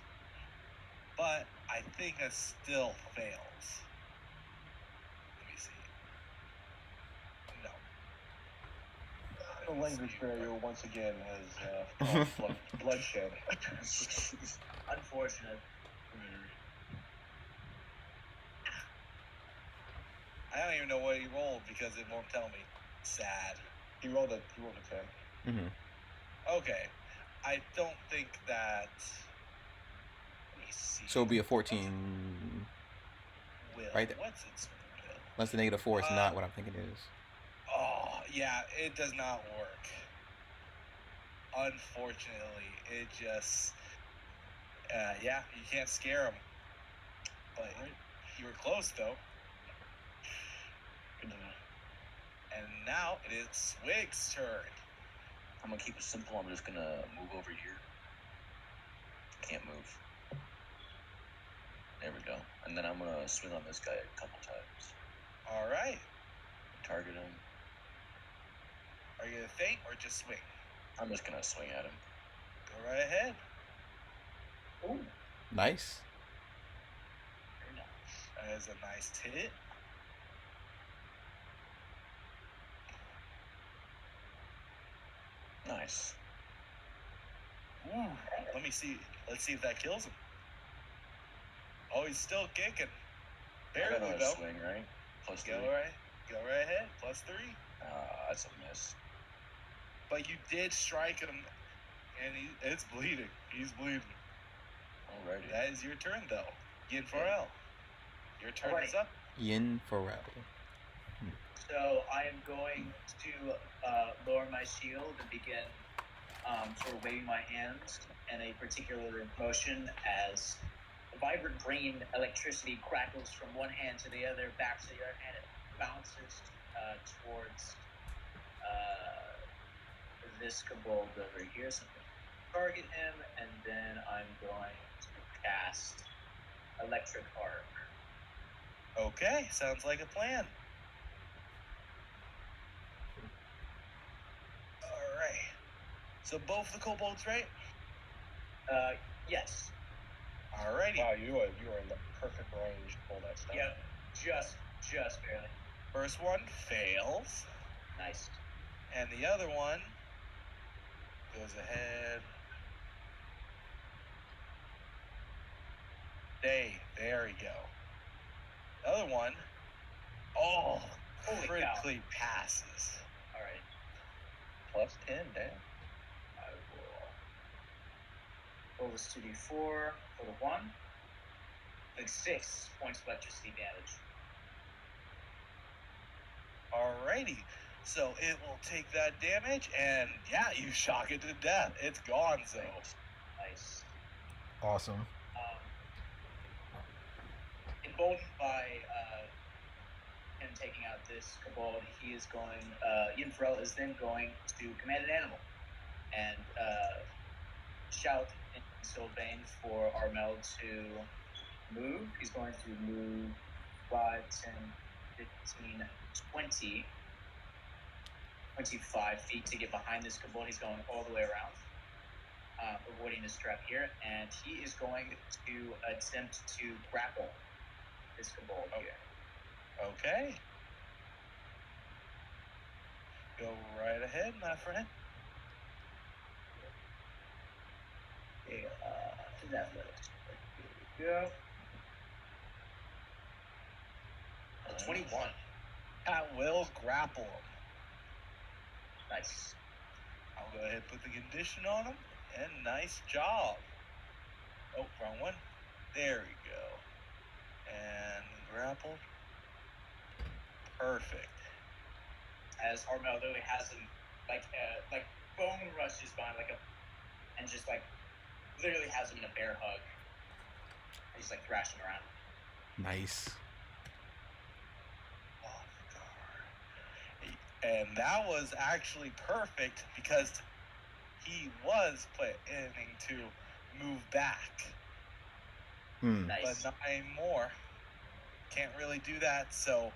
But I think it still fails. Let me see. No. The language barrier once again has caused bloodshed. Unfortunate. I don't even know what he rolled because it won't tell me. Sad. He rolled a 10. Mm-hmm. Okay. I don't think that. Let me see. So it'll be a 14. Will. Right there. What's its will? Unless the -4 is not what I'm thinking it is. Oh, yeah, it does not work. Unfortunately, it just. Yeah, you can't scare him. But you were close, though. Good enough. And now it is Swig's turn. I'm gonna keep it simple. I'm just gonna move over here. Can't move. There we go. And then I'm gonna swing on this guy a couple times. All right. Target him. Are you gonna feint or just swing? I'm just gonna swing at him. Go right ahead. Ooh. Nice. Very nice. That is a nice hit. Nice. Ooh. Let me see. Let's see if that kills him. Oh, he's still kicking. I got Barely, another though. swing, right? Plus 3. Go right ahead. +3. That's a miss. But you did strike him, and it's bleeding. He's bleeding. Alrighty. That is your turn, though. Yin Farrell. Your turn is up. Yin Farrell. So I am going to lower my shield and begin sort of waving my hands in a particular motion as a vibrant green electricity crackles from one hand to the other, back to the other hand. It bounces towards this kobold over here. So I'm going to target him, and then I'm going to cast Electric Arc. Okay, sounds like a plan. All right. So both the kobolds, right? Yes. Alrighty. Wow, you are in the perfect range to pull that stuff. Yep. Just barely. First one fails, Nice. and the other one goes ahead. There we go. The other one, Holy cow. critically passes. All right. +10, damn. I will roll this 2d4 for the one. Like 6 points of electricity damage. Alrighty. So it will take that damage, and yeah, you shock it to death. It's gone, so. Nice. Awesome. Emboldened by him taking out this kobold, he is going. Ian Farrell is then going to command an animal and shout in Sylvain for Armel to move. He's going to move 5, 10, 15, 20, 25 feet to get behind this kobold. He's going all the way around, avoiding this trap here, and he is going to attempt to grapple this kobold here. Okay. Go right ahead, my friend. Okay, that looks. Yeah. 21. At will grapple him. Nice. I'll go ahead and put the condition on him, and nice job. Oh, wrong one. There we go. And grapple. Perfect. As Armel literally has him like bone rushes by and just like literally has him in a bear hug. He's like thrashing around. Nice. And that was actually perfect because he was planning to move back. Nice. But not anymore. Can't really do that, so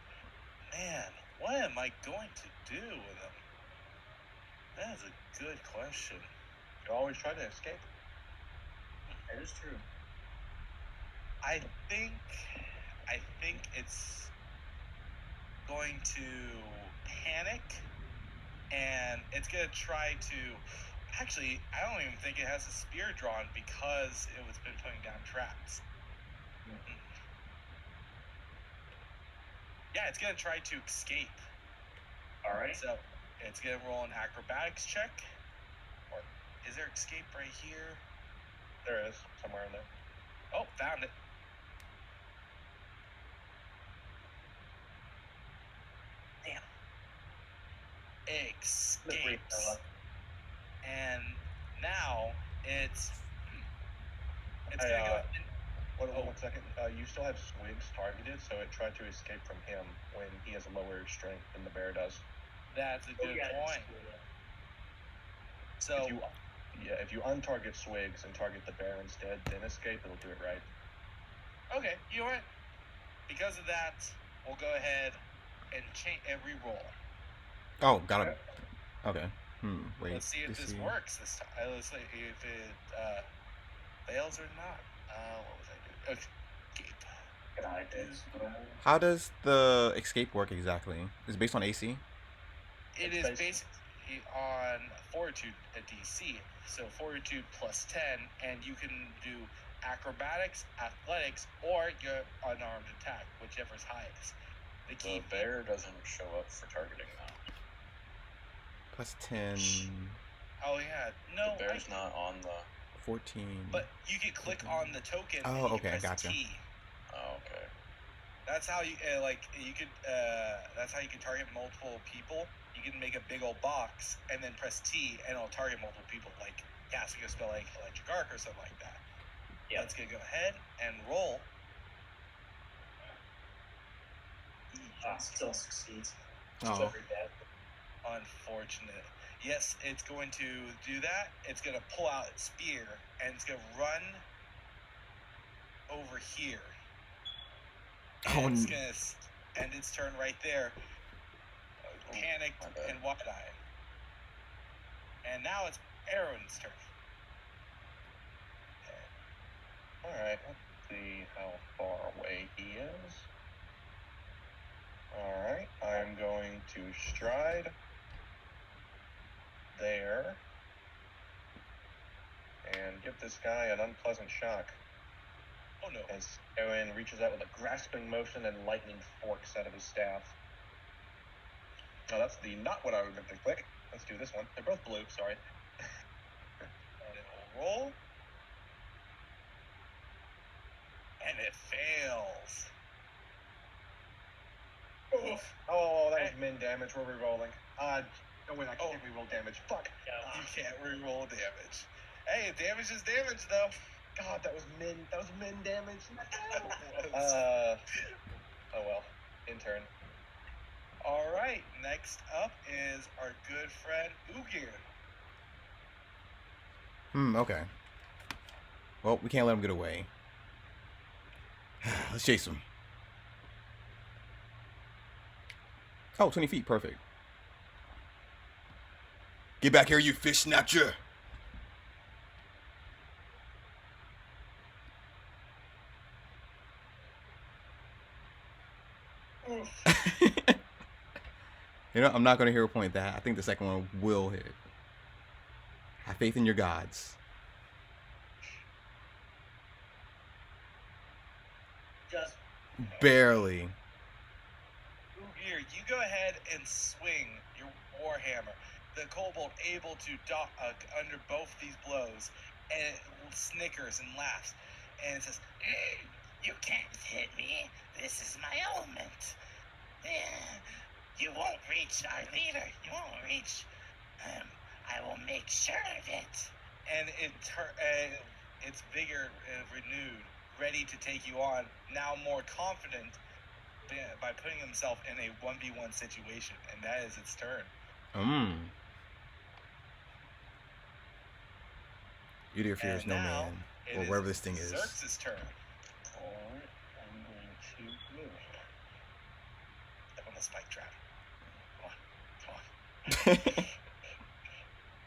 man, what am I going to do with him? That is a good question. You always try to escape. That is true. I think it's going to panic, and it's going to try to. Actually, I don't even think it has a spear drawn because it was been putting down traps. Yeah, it's going to try to escape. All right. So it's going to roll an acrobatics check. Or is there escape right here? There is, somewhere in there. Oh, found it. Damn. Escapes. And now it's Hey, going to go. One second. You still have Swigs targeted, so it tried to escape from him when he has a lower strength than the bear does. That's a good point. So if you untarget Swigs and target the bear instead, then escape, it'll do it right. Okay, you know what? Because of that, we'll go ahead and re-roll. Oh, got it. Okay. Wait. Let's see if this works this time. Let's see if it fails or not. What was I doing? Escape. How does the escape work exactly? Is it based on AC? It is based on Fortitude at DC. So Fortitude plus 10, and you can do acrobatics, athletics, or your unarmed attack, whichever's highest. The bear doesn't show up for targeting though. Plus 10. Oh yeah, no. The bear's not on the 14. But you can click on the token. Oh, and you okay, can press gotcha. T. Oh, okay. That's how you you could. That's how you can target multiple people. You can make a big old box and then press T, and it'll target multiple people. Like casting a spell like Electric Arc or something like that. Yeah. Let's go ahead and roll. Still succeeds. Oh. Very bad. Unfortunate. Yes, it's going to do that. It's going to pull out its spear, and it's going to run over here. And it's going to end its turn right there. Panicked and wide-eyed. And now it's Aaron's turn. Alright, let's see how far away he is. Alright, I'm going to stride there and give this guy an unpleasant shock. Oh no. As Aaron reaches out with a grasping motion and lightning forks out of his staff. Oh, that's not what I was going to click. Let's do this one. They're both blue, sorry. And it will roll. And it fails. Oof. Oh, that was min damage. We're rerolling. No, wait, I can't reroll damage. Fuck. You can't reroll damage. Hey, damage is damage, though. God, that was min damage. Was. Oh well. Intern. All right, next up is our good friend Ugir. Okay. Well, we can't let him get away. Let's chase him. Oh, 20 feet. Perfect. Get back here, you fish snatcher! You know, I'm not going to hero point that. I think the second one will hit. Have faith in your gods. Just Barely. Ugir, you go ahead and swing your warhammer. The kobold able to duck under both these blows, and it snickers and laughs, and it says, You can't hit me. This is my element. You won't reach our leader. You won't reach. I will make sure of it. and its vigor renewed, ready to take you on, now more confident by putting himself in a 1v1 situation, and that is its turn. Udyr fears And no now man. it Or is wherever this thing is. Xerxes' turn. Alright, I'm going to move. Step on the spike trap.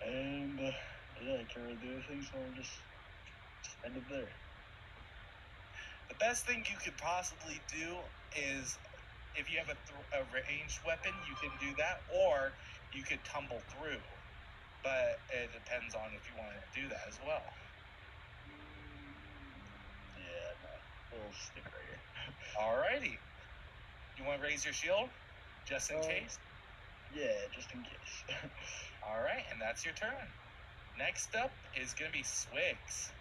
And, yeah, I can't really do anything, so I'll just end it there. The best thing you could possibly do is, if you have a ranged weapon, you can do that, or you could tumble through. But it depends on if you want to do that as well. Yeah, no, we'll stick right here. Alrighty. You want to raise your shield? Just in case? Yeah, just in case. Alright, and that's your turn. Next up is going to be Swigs.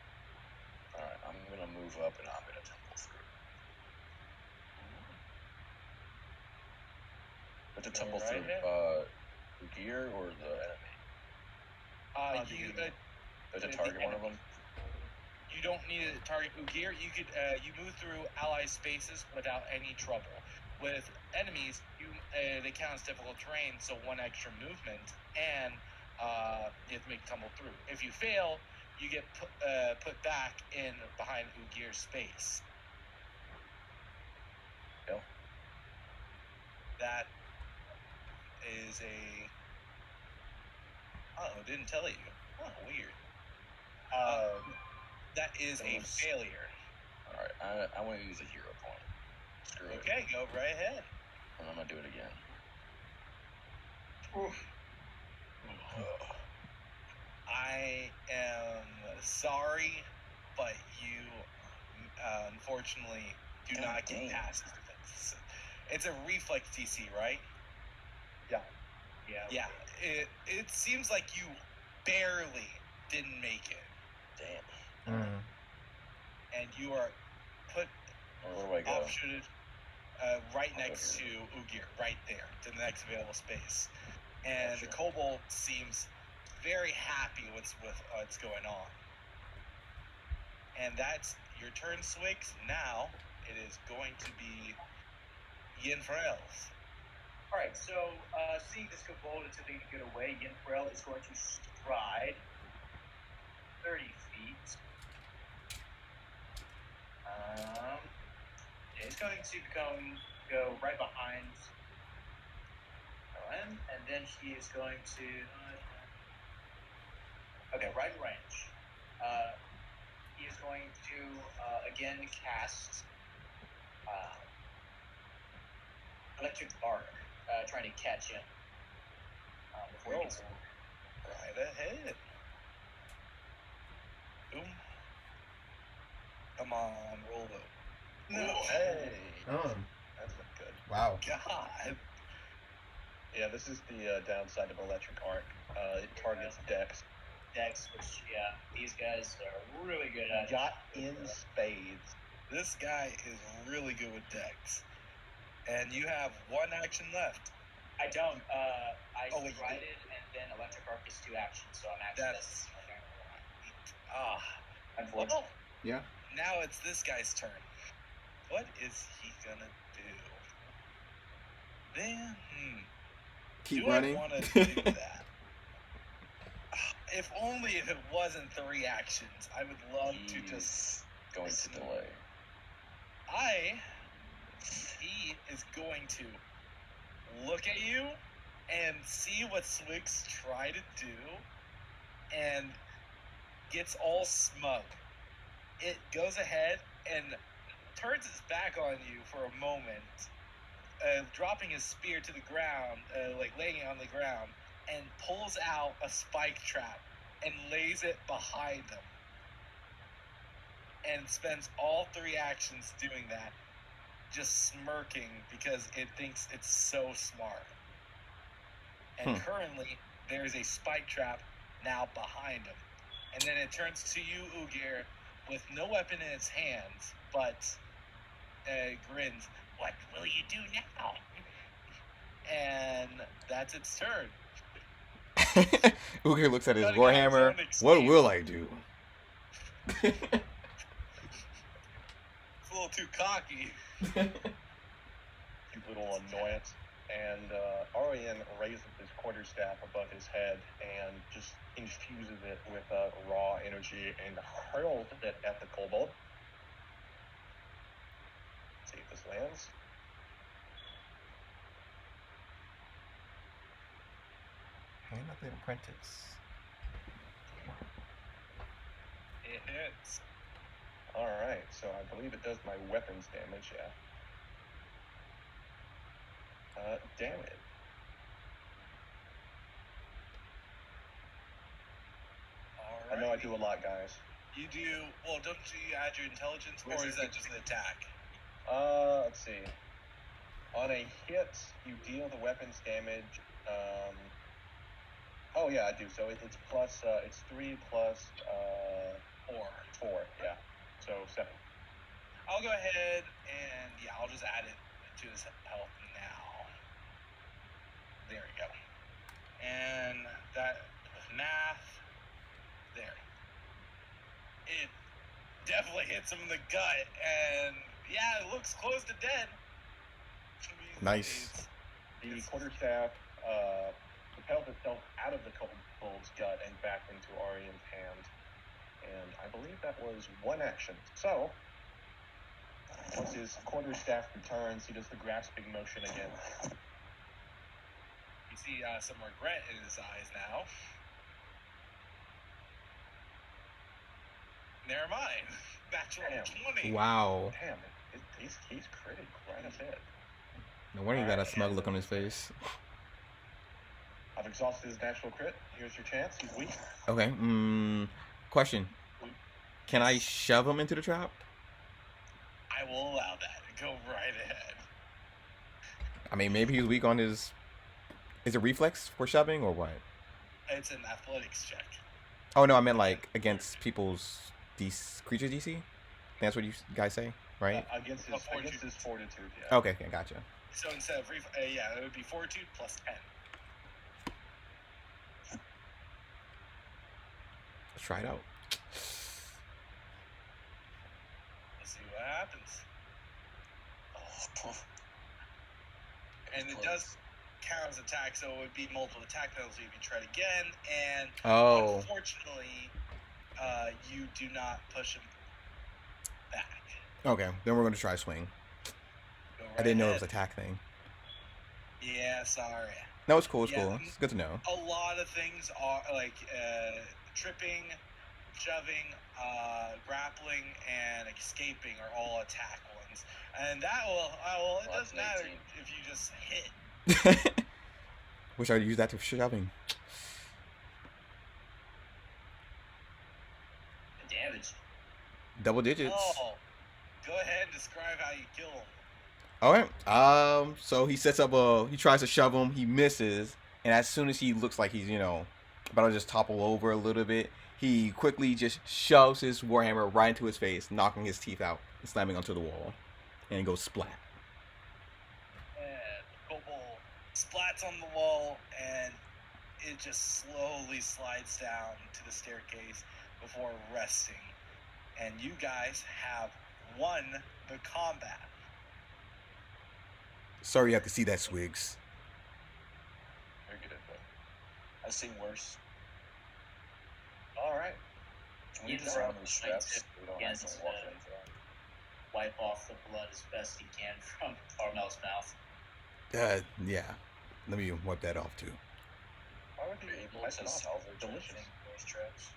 Alright, I'm gonna move up and I'm gonna tumble through. But to tumble right through ahead. the gear or the enemy? To target one of them? You don't need to target Ugir. You could you move through ally spaces without any trouble. With enemies, they count as difficult terrain, so one extra movement, and you have to make tumble through. If you fail, you get put back in behind Ugir's space. Yep. That is a. Oh, didn't tell you. Oh, weird. That is a failure. Alright, I want to use a hero point. Screw it. Okay, go right ahead. And I'm gonna do it again. I am sorry, but you unfortunately do not get past it. It's a reflex DC, right? Yeah. Yeah. It seems like you barely didn't make it. Damn. And you are put Where do I go? offshooted right next to Ugir, right there, to the next available space. And the kobold seems very happy with what's going on. And that's your turn, Swigs. Now it is going to be Yinfrel's. Alright, so seeing this kobold attempting to get away, Yinfrel is going to stride 30 feet. He's going to go right behind Owen, and then he is going to right in range. He is going to again cast electric arc, trying to catch him before he gets right ahead. Boom. Come on, roll though. No. Hey. Oh. That's not good. Wow. God. Yeah, this is the downside of electric arc. It targets Dex. Dex, which these guys are really good at. Got in spades. This guy is really good with decks. And you have one action left. I don't. I Oh, wait, you tried do? it, and then Electric Arc is 2 actions, so I'm actually That's- okay. Well, Yeah. now it's this guy's turn. What is he gonna do? Then, Keep do running. I want to do that? If only if it wasn't 3 actions. I would love to just... going to delay. He is going to look at you and see what Swig's try to do and gets all smug. It goes ahead and turns its back on you for a moment, dropping his spear to the ground, like laying it on the ground, and pulls out a spike trap and lays it behind him. And spends all 3 actions doing that, just smirking because it thinks it's so smart. And currently, there's a spike trap now behind him. And then it turns to you, Ugir, with no weapon in its hands, but grins. What will you do now? And that's its turn. Ugir looks at his Gotta go his warhammer. own What extreme. will I do? It's a little too cocky. Cute little annoyance. And Arian raises his quarterstaff above his head and just infuses it with raw energy and hurls it at the kobold. Let's see if this lands. I'm not the apprentice. It hits. Alright, so I believe it does my weapons damage, yeah. Damn it. I know I do a lot, guys. You do... Well, don't you add your intelligence, or is that just an attack? Let's see. On a hit, you deal the weapons damage. Oh yeah, I do. So it's plus. It's 3 plus 4. Yeah. So 7. I'll go ahead and I'll just add it to his health now. There we go. And that math. There. It definitely hits him in the gut, and it looks close to dead. Nice. The quarterstaff propels itself out of the kobold's gut and back into Arian's hand. And I believe that was 1 action. So, once his quarterstaff returns, he does the grasping motion again. You see some regret in his eyes now. Never mind. Natural 20. Wow. Damn, he's critted right ahead. No wonder he got a smug look on his face. I've exhausted his natural crit. Here's your chance. He's weak. Okay. Question. Can I shove him into the trap? I will allow that. Go right ahead. I mean, maybe he's weak on his... Is it reflex for shoving or what? It's an athletics check. Oh, no, I meant like against people's creature DC? That's what you guys say, right? Against his fortitude, yeah. Okay, gotcha. So instead of it would be fortitude plus 10. Let's try it out. Let's see what happens. And it does count as attack, so it would be multiple attack penalty if you tried again. And unfortunately, you do not push him back. Okay, then we're going to try swing. I didn't know it was an attack thing. Yeah, sorry. No, it's cool. It's cool. It's good to know. A lot of things are like tripping, shoving, grappling, and escaping are all attack ones. And that will, it doesn't matter if you just hit. Wish I'd use that for shoving. The damage. Double digits. Oh, go ahead and describe how you kill him. Alright. So he sets up he tries to shove him, he misses, and as soon as he looks like he's, about to just topple over a little bit, he quickly just shoves his warhammer right into his face, knocking his teeth out and slamming onto the wall, and it goes splat. And Kobold splats on the wall, and it just slowly slides down to the staircase before resting. And you guys have won the combat. Sorry you have to see that, Swigs. You're good, but I've seen worse. All right. Can we You disarm just these straps? We don't have to against, walk into them. wipe off the blood as best he can from Armel's mouth. Yeah. Let me wipe that off too. Why would Are you you able wipe to it off? salvage Delicious. anything from these traps?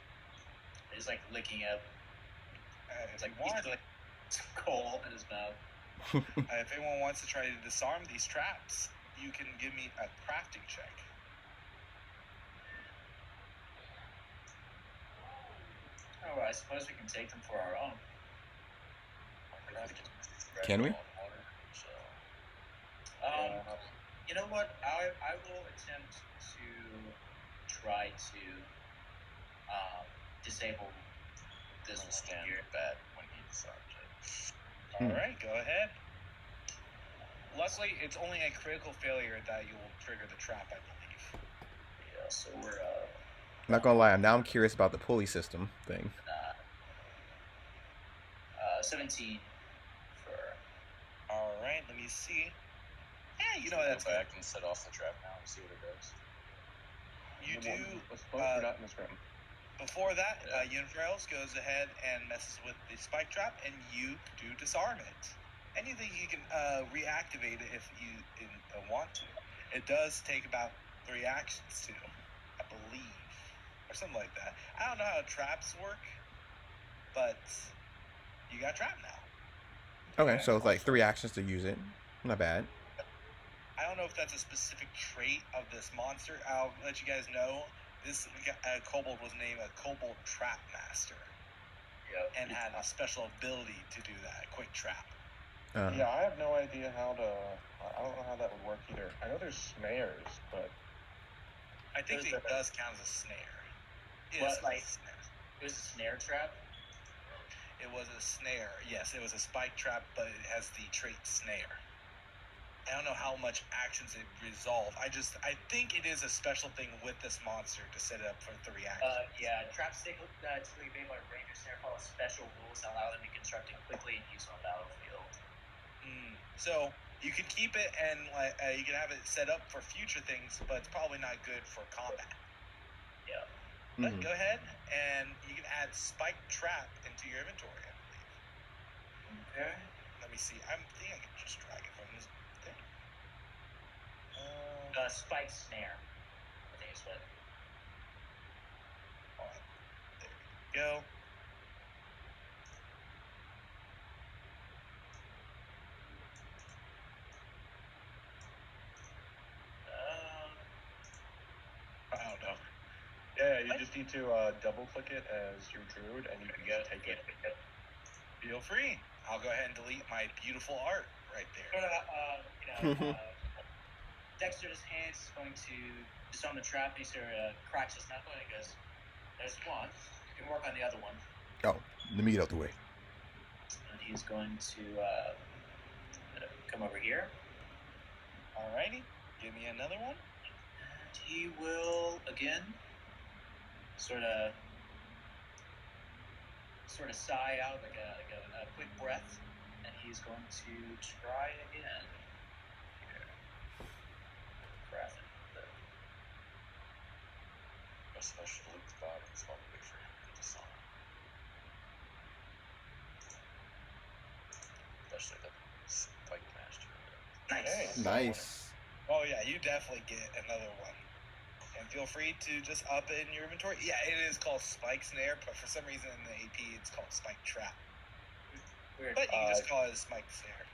He's like licking up. If It's like you want, he's like coal in his mouth. if anyone wants to try to disarm these traps, you can give me a crafting check. Oh, well, I suppose we can take them for our own. Can we? Water, so. You know what? I will attempt to try to disable this I'll one stand here. bad when he disarms it. All right, go ahead. Luckily, it's only a critical failure that you will trigger the trap, I believe. Yeah, so we're Not gonna lie, now I'm curious about the pulley system thing. 17 for. All right, let me see. Yeah, you know Should we that's go good. back and set off the trap now and see what it does. You The one do. was close or not in this room? Before that, Yeah. Unifrails goes ahead and messes with the spike trap, and you do disarm it. Anything you can reactivate it if you want to. It does take about 3 actions to, I believe, or something like that. I don't know how traps work, but you got trapped now. Okay, so it's like 3 actions to use it. Not bad. I don't know if that's a specific trait of this monster. I'll let you guys know. This kobold was named a Kobold Trap Master. Yep. And had a special ability to do that, quick trap. Yeah, I have no idea how to. I don't know how that would work either. I know there's snares, but I think it does count as a snare. What, like- a snare. It was a snare trap. It was a snare. Yes, it was a spike trap, but it has the trait snare. I don't know how much actions it resolve. I think it is a special thing with this monster to set it up for 3 actions. Yeah, traps typically made by Rangers snare follow special rules that allow them to be constructed quickly and used on the battlefield. So you can keep it and you can have it set up for future things, but it's probably not good for combat. Yeah. But go ahead and you can add spike trap into your inventory, I believe. Okay. Let me see. I think I can just drag it from this thing. Spike snare. I think it's what. There we go. I don't know. yeah, you just need to double click it as your druid, and you can just take it. Feel free. I'll go ahead and delete my beautiful art right there. Dexter, his hands is going to disarm the trap. He sort of cracks his knuckle and he goes, "There's one. You can work on the other one." Oh, let me get out the way. And he's going to come over here. Alrighty. Give me another one. And he will, again, sort of sigh out like a quick breath. And he's going to try again. Guess I should loot the bodies while we wait for him to disarm. Especially the spike master. Nice. Nice. Oh yeah, you definitely get another one. And feel free to just up it in your inventory. Yeah, it is called spike snare, but for some reason in the AP it's called spike trap. Weird. But you can just call it a spike snare.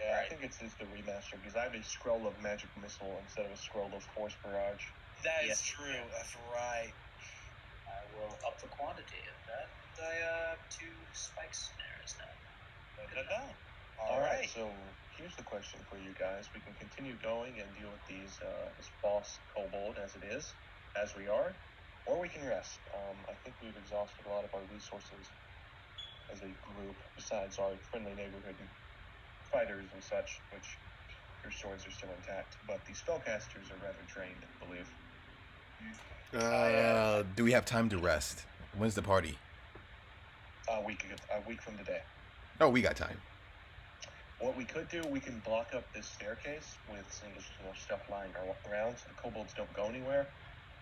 Yeah, Right. I think it's the remaster because I have a scroll of magic missile instead of a scroll of force barrage. That is Yeah. true. That's right. I will up the quantity of that. I have 2 spike snares now. All right, so here's the question for you guys. We can continue going and deal with this boss kobold as it is, as we are, or we can rest. I think we've exhausted a lot of our resources as a group, besides our friendly neighborhood fighters and such, which their swords are still intact. But the spellcasters are rather drained, I believe. Do we have time to rest? When's the party? A week from today. Oh, we got time. What we could do, we can block up this staircase with some stuff lying around so the kobolds don't go anywhere.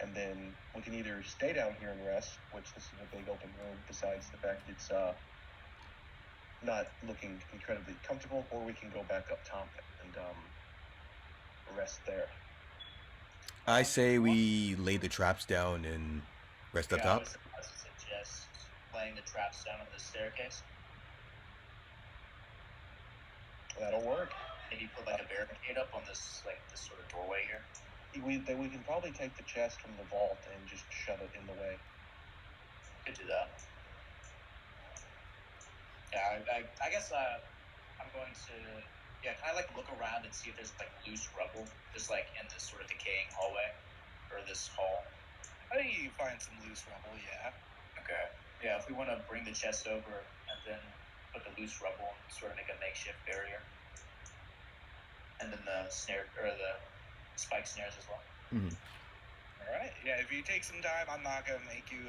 And then we can either stay down here and rest, which this is a big open room, besides the fact it's not looking incredibly comfortable, or we can go back up top and rest there. I say we lay the traps down and rest up top. I was about to suggest laying the traps down on the staircase. That'll work. Maybe put like a barricade up on this sort of doorway here. We can probably take the chest from the vault and just shove it in the way. Could do that. Yeah, I guess I'm going to kind of like look around and see if there's like loose rubble just like in this sort of decaying hallway or this hall. I think you can find some loose rubble, yeah. Okay. Yeah, if we want to bring the chest over and then put the loose rubble and sort of make a makeshift barrier. And then the snare or the spike snares as well. Mm-hmm. All right. Yeah, if you take some time, I'm not going to make you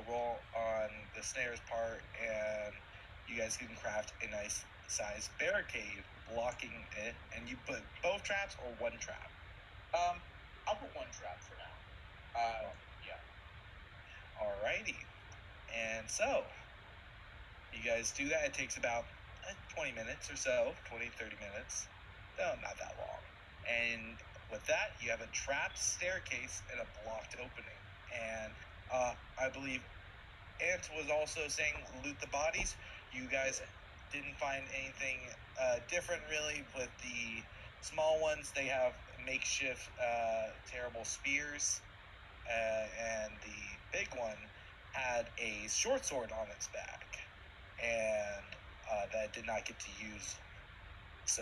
roll on the snares part, and you guys can craft a nice size barricade blocking it. And you put both traps or one trap? I'll put one trap for now. Yeah. Alrighty. And so, you guys do that. It takes about 20 minutes or so, 20, 30 minutes. No, not that long. And with that, you have a trapped staircase and a blocked opening. And I believe Ant was also saying loot the bodies. You guys didn't find anything different really with the small ones. They have makeshift terrible spears. And the big one had a short sword on its back. And that did not get to use. So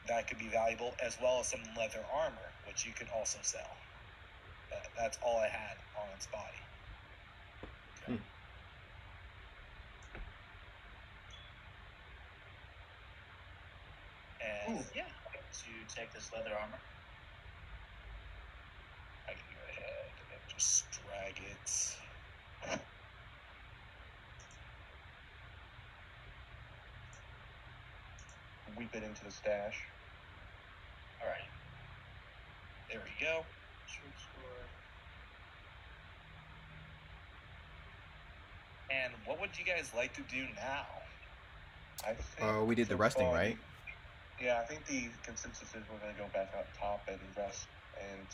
that could be valuable, as well as some leather armor, which you could also sell. That's all I had on its body. Okay. And yeah, I'd like to take this leather armor. I can go ahead and just drag it. Weep it into the stash. All right. There we go. Short sword. And what would you guys like to do now? I think we did the resting, right? Yeah, I think the consensus is we're going to go back up top and rest and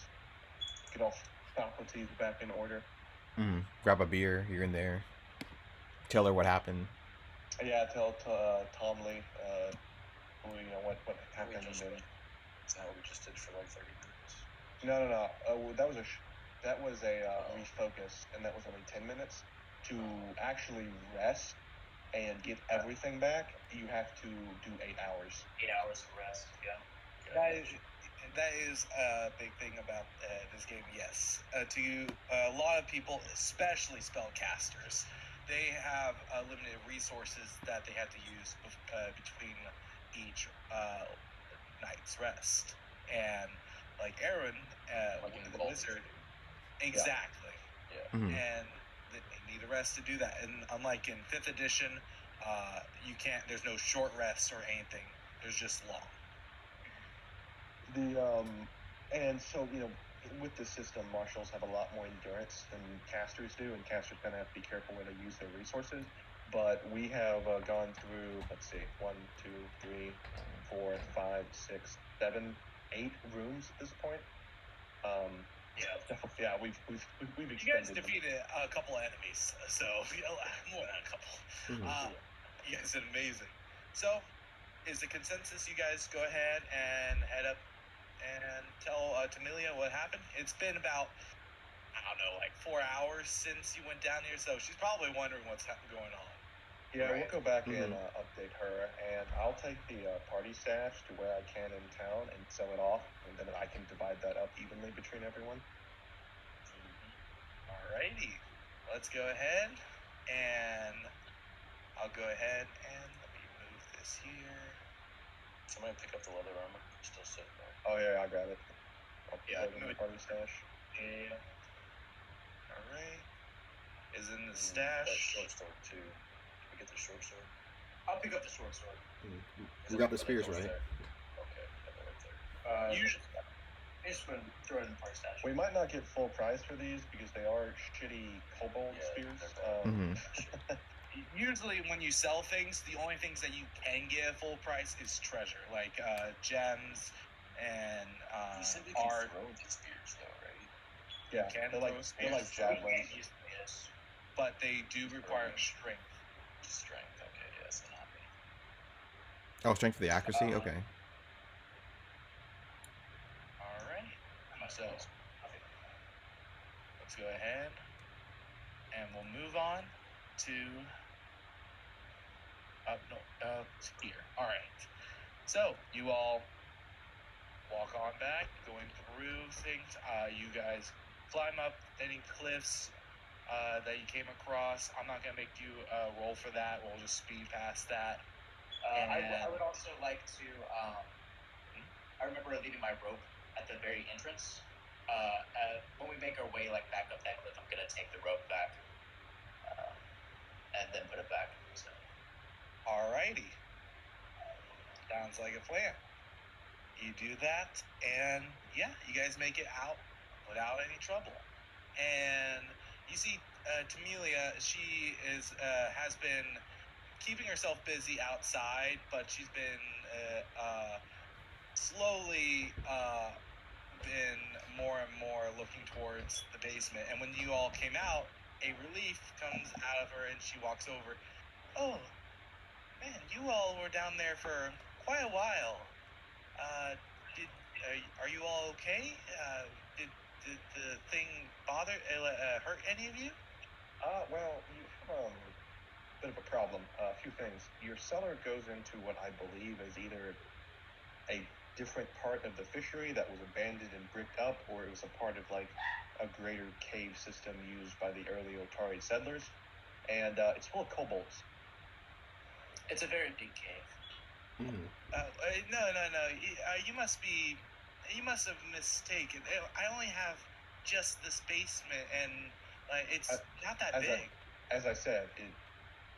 get all faculties back in order. Mm-hmm. Grab a beer here and there. Tell her what happened. Yeah, tell Tom Lee, what happened. Is that what we just did for like 30 minutes? No. That was a refocus, and that was only 10 minutes. To actually rest and get everything back, you have to do 8 hours. 8 hours of rest. Yeah. That is a big thing about this game. Yes, to a lot of people, especially spellcasters, they have limited resources that they have to use between each night's rest. And like Aaron, Like in the Vault. wizard, exactly. Yeah. Mm-hmm. And they need a rest to do that. And unlike in 5th edition, you can't. There's no short rests or anything. There's just long. And so with this system, marshals have a lot more endurance than casters do, and casters kind of have to be careful where they use their resources. But we have gone through, 1, 2, 3, 4, 5, 6, 7, 8 rooms at this point. Yeah, we've extended. You guys defeated a couple of enemies, so more than a couple. Mm-hmm. You guys did amazing. So, is the consensus you guys go ahead and head up and tell Tamilia what happened? It's been about, I don't know, like 4 hours since you went down here, so she's probably wondering what's going on. Yeah, Right. We'll go back and update her, and I'll take the party stash to where I can in town and sell it off, and then I can divide that up evenly between everyone. Alrighty, let's go ahead and I'll go ahead and let me move this here. Somebody pick up the leather armor. Still sitting there. Oh yeah, I grab it. Yeah, Put it in the party stash. Yeah. Alright. Is in the That stash. short sword too. Can we get the short sword? I'll pick up the short sword. We got the spears, right? There. Okay, got that right there. Usually, Just throw it in the party stash. We might not get full price for these because they are shitty kobold Yeah, spears. they're usually when you sell things, the only things that you can get full price is treasure, like gems and You said we can art. throw the spears though, right? Yeah, Can they're throw like spears. javelins. Yes. But they do require strength. Strength. Okay, yes, not me. Oh, strength for the accuracy. Okay. All right. So let's go ahead and we'll move on to here. All right. So you all walk on back, going through things. You guys climb up any cliffs that you came across. I'm not gonna make you roll for that. We'll just speed past that. I would also like to. I remember leaving my rope at the very entrance. When we make our way back up that cliff, I'm gonna take the rope back and then put it back. So. Alrighty. Sounds like a plan. You do that, and yeah, you guys make it out without any trouble. And you see Tamelia, she has been keeping herself busy outside, but she's been slowly been more and more looking towards the basement. And when you all came out, a relief comes out of her, and she walks over. Oh, man, you all were down there for quite a while. Are you all okay? Did the thing hurt any of you? Well, you have a bit of a problem. A few things. Your cellar goes into what I believe is either a different part of the fishery that was abandoned and bricked up, or it was a part of like a greater cave system used by the early Otari settlers, and it's full of kobolds. It's a very big cave. No. You must have mistaken. I only have just this basement, and it's not that big. As I said,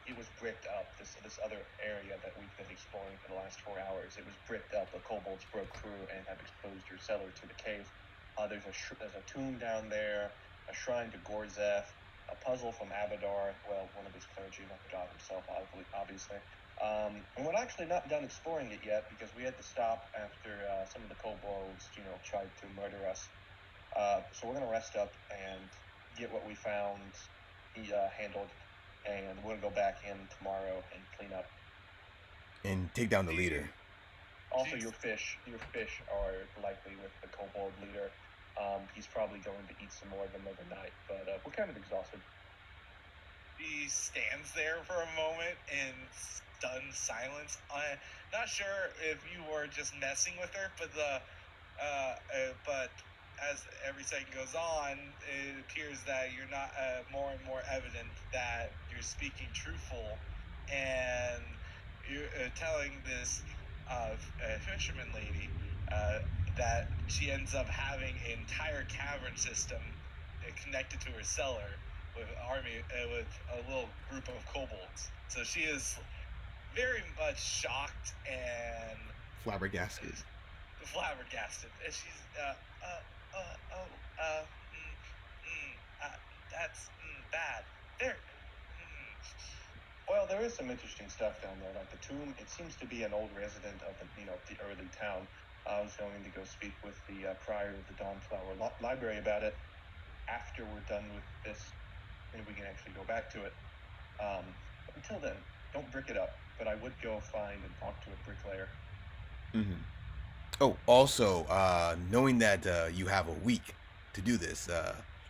it was bricked up. This other area that we've been exploring for the last 4 hours, it was bricked up. The kobolds broke through and have exposed your cellar to the cave. There's a tomb down there, a shrine to Gorzeth, a puzzle from Abadar. Well, one of his clergy, not the god himself, obviously. And we're actually not done exploring it yet because we had to stop after some of the kobolds, tried to murder us. So we're gonna rest up and get what we found handled, and we're gonna go back in tomorrow and clean up. And take down the leader. Also, your fish are likely with the kobold leader. He's probably going to eat some more of them overnight, but we're kind of exhausted. He stands there for a moment in stunned silence. I'm not sure if you were just messing with her, but as every second goes on, it appears that you're not more and more evident that you're speaking truthful, and you're telling this fisherman lady that she ends up having an entire cavern system connected to her cellar with with a little group of kobolds. So she is very much shocked and Flabbergasted. And she's that's bad. There. Well, there is some interesting stuff down there. Like the tomb, it seems to be an old resident of the early town. I was going to go speak with the prior of the Dawnflower Library about it after we're done with this, and we can actually go back to it. But until then, don't brick it up. But I would go find and talk to a bricklayer. Oh, also, knowing that you have a week to do this,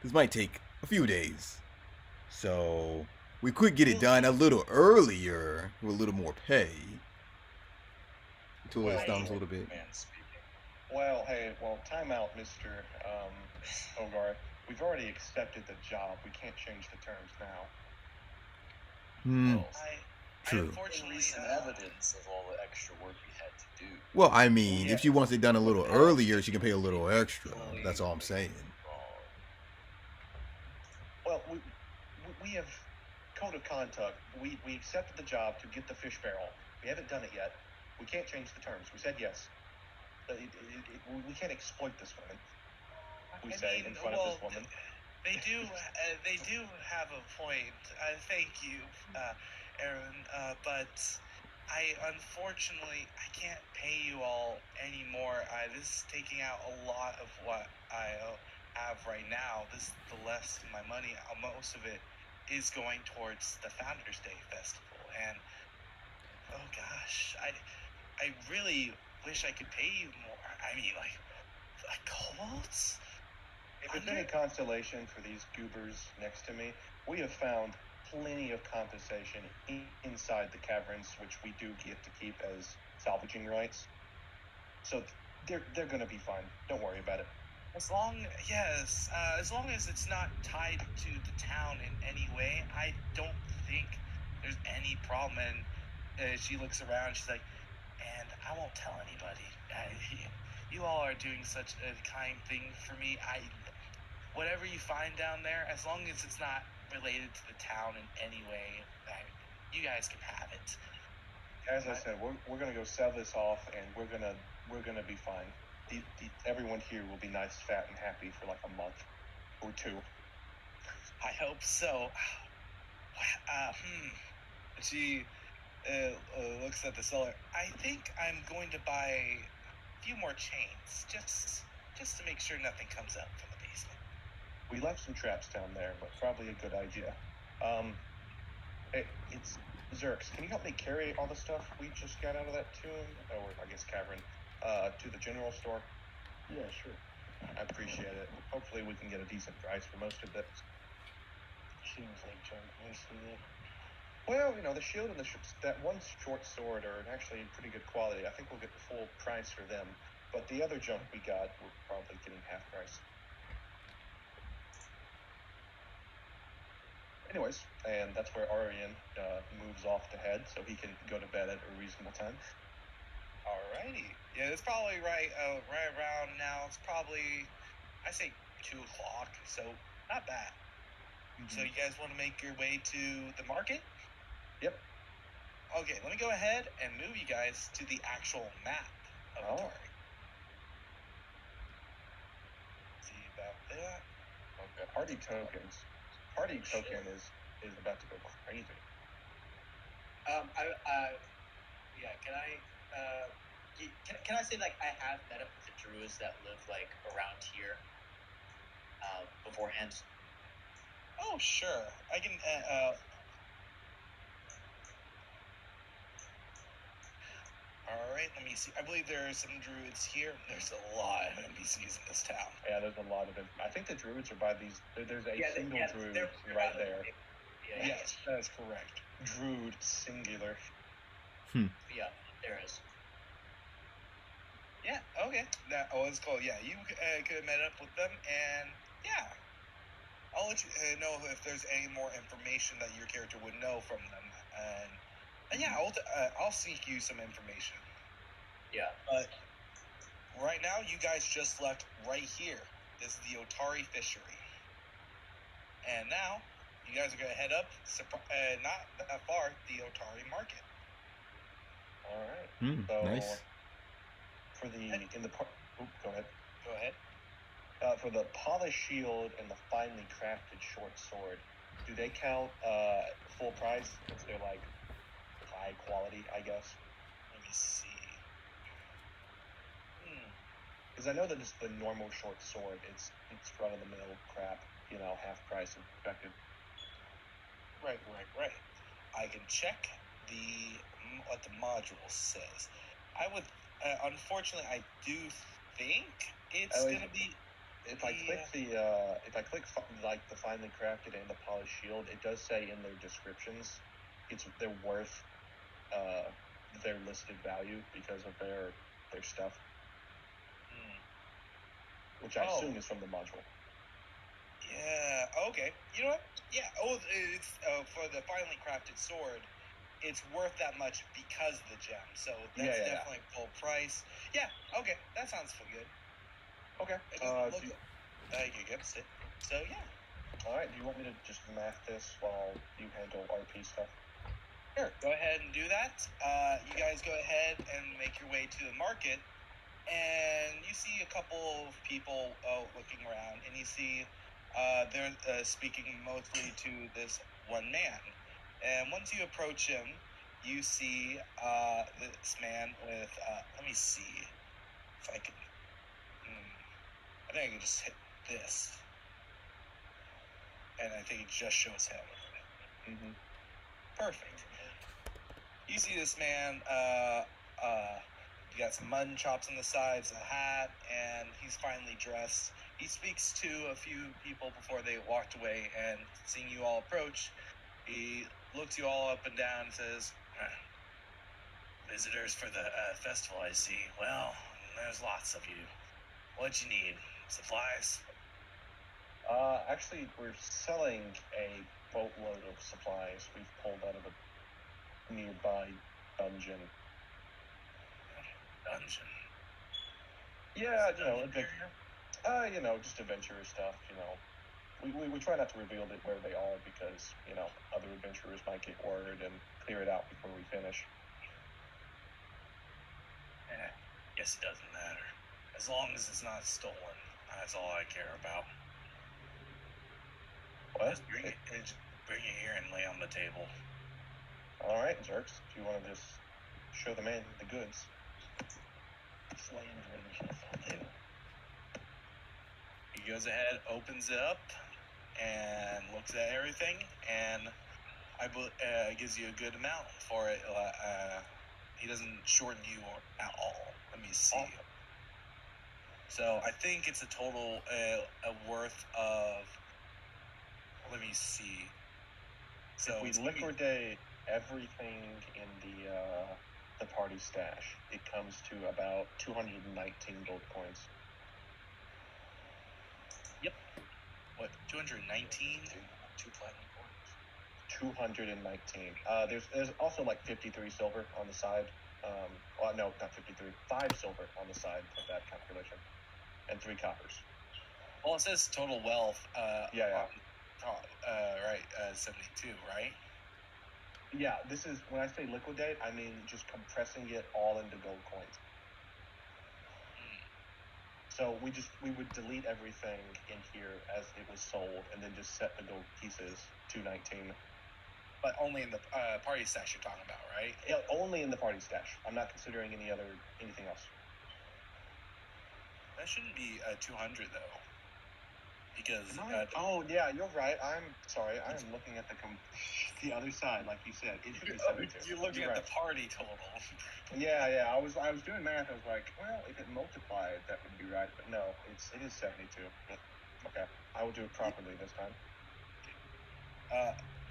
this might take a few days. So we could get it done a little earlier with a little more pay. Twiddle his thumbs a little bit. Man speaking. Well, hey, time out, Mr. Hogarth. We've already accepted the job. We can't change the terms now. Well, I True. unfortunately recent evidence of all the extra work we had to do. Well, I mean, Yeah. if she wants it done a little earlier, she can pay a little extra. That's all I'm saying. Wrong. Well, we have code of conduct. We accepted the job to get the fish barrel. We haven't done it yet. We can't change the terms. We said yes. We can't exploit this woman. We say in front of this woman. They do have a point. Thank you, Aaron. But unfortunately, I can't pay you all anymore. This is taking out a lot of what I have right now. This is the less of my money. Most of it is going towards the Founders Day Festival. And oh gosh, I really wish I could pay you more. I mean, like cobalt. If it's any consolation for these goobers next to me, we have found plenty of compensation inside the caverns, which we do get to keep as salvaging rights. So they're going to be fine. Don't worry about it. As long as it's not tied to the town in any way, I don't think there's any problem. And she looks around. She's like, and I won't tell anybody. You all are doing such a kind thing for me. Whatever you find down there, as long as it's not related to the town in any way, you guys can have it. As I said, we're gonna go sell this off, and we're gonna be fine. Everyone here will be nice, fat, and happy for like a month or two. I hope so. She looks at the seller. I think I'm going to buy a few more chains, just to make sure nothing comes up from the basement. We left some traps down there, but probably a good idea. It's Zerx. Can you help me carry all the stuff we just got out of that tomb, or I guess cavern, to the general store? Yeah, sure. I appreciate it. Hopefully we can get a decent price for most of it. Seems like junk most of it. Well, the shield and that one short sword are actually in pretty good quality. I think we'll get the full price for them. But the other junk we got, we're probably getting half price. Anyways, and that's where Arian moves off to head, so he can go to bed at a reasonable time. Alrighty. Yeah, it's probably right around now. It's probably, I say 2 o'clock, so not bad. So you guys want to make your way to the market? Yep. Okay, let me go ahead and move you guys to the actual map of Atari. See about that. Okay. Party token is about to go crazy. Can I say, like, I have met up with the druids that live, like, around here beforehand? Oh, sure. I can, alright, let me see. I believe there are some druids here. There's a lot of NPCs in this town. Yeah, there's a lot of it. I think the druids are by these. There's a single druid they're right there. Yeah. Yes, that is correct. Druid singular. Yeah, there is. Yeah, okay. That was cool. Yeah, you could have met up with them, and yeah. I'll let you know if there's any more information that your character would know from them. And yeah, I'll seek you some information. Yeah. But right now, you guys just left right here. This is the Otari Fishery. And now, you guys are going to head up, not that far, the Otari Market. All right. So Nice. For the go ahead. Go ahead. For the polished shield and the finely crafted short sword, do they count full price since they're like high quality? I guess. Let me see. Because I know that it's the normal short sword. It's run of the mill crap. Half price expected. Right. I can check what the module says. I would, unfortunately, I do think it's gonna be. If I click the finely crafted and the polished shield, it does say in their descriptions, they're worth their listed value because of their stuff. which I assume is from the module. Yeah. Okay. You know what? Yeah. Oh, it's for the finely crafted sword. It's worth that much because of the gem. So that's definitely full price. Yeah. Okay. That sounds good. Okay. You get it. So yeah. All right. Do you want me to just math this while you handle RP stuff? Sure. Go ahead and do that. You guys go ahead and make your way to the market, and you see a couple of people looking around, and you see they're speaking mostly to this one man. And once you approach him, you see this man with, let me see if I can, I think I can just hit this. And I think it just shows him. Mm-hmm. Perfect. You see this man, he got some mutton chops on the sides, a hat, and he's finely dressed. He speaks to a few people before they walked away, and seeing you all approach, he looks you all up and down and says, visitors for the festival, I see. Well, there's lots of you. What'd you need? Supplies? Actually, we're selling a boatload of supplies we've pulled out of a nearby dungeon. Dungeon? Yeah, just adventurous stuff, We try not to reveal where they are because, other adventurers might get word and clear it out before we finish. Guess it doesn't matter. As long as it's not stolen, that's all I care about. What? Just bring it here and lay on the table. All right, Jerks. If you want to just show the man the goods. Just laying everything on the table. He goes ahead, opens it up, and looks at everything, and gives you a good amount for it. He doesn't shorten you at all. Let me see. Awesome. So I think it's a total worth of. Let me see. So if we liquidate everything in the party stash, it comes to about 219 gold coins. Yep. What? 219? Two platinum coins. 219. There's also like 53 silver on the side. No, not 53. 5 silver on the side of that calculation, and 3 coppers. Well, it says total wealth. Yeah. Right. 72. Right. Yeah. This is when I say liquidate, I mean just compressing it all into gold coins. So we would delete everything in here as it was sold, and then just set the gold pieces 219. But only in the party stash you're talking about, right? Yeah, only in the party stash. I'm not considering anything else. That shouldn't be 200 though, because yeah, you're right. I'm sorry. I am looking at the other side, like you said. It should be 72. You're looking at the party total. Yeah. I was doing math. I was like, well, if it multiplied, that would be right. But no, it is 72. Okay, I will do it properly this time.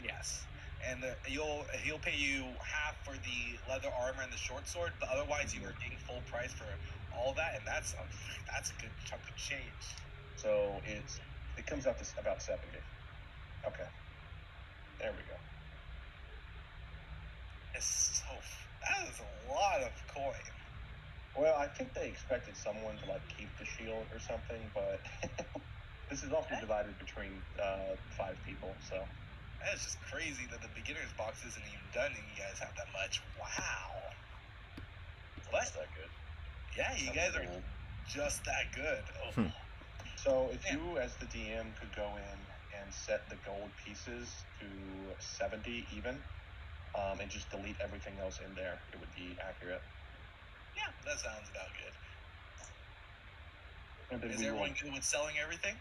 Yes, and he'll pay you half for the leather armor and the short sword, but otherwise you are getting full price for all that, and that's a good chunk of change. So it comes out to about 70. Okay, there we go. That is a lot of coin. Well, I think they expected someone to keep the shield or something, but this is also divided between 5 people, so. That is just crazy that the beginner's box isn't even done and you guys have that much. Wow. That's that good. Yeah, you guys are just that good. Oh. So if you, as the DM, could go in and set the gold pieces to 70 even, and just delete everything else in there, it would be accurate. Yeah, that sounds about good. Is everyone good with selling everything?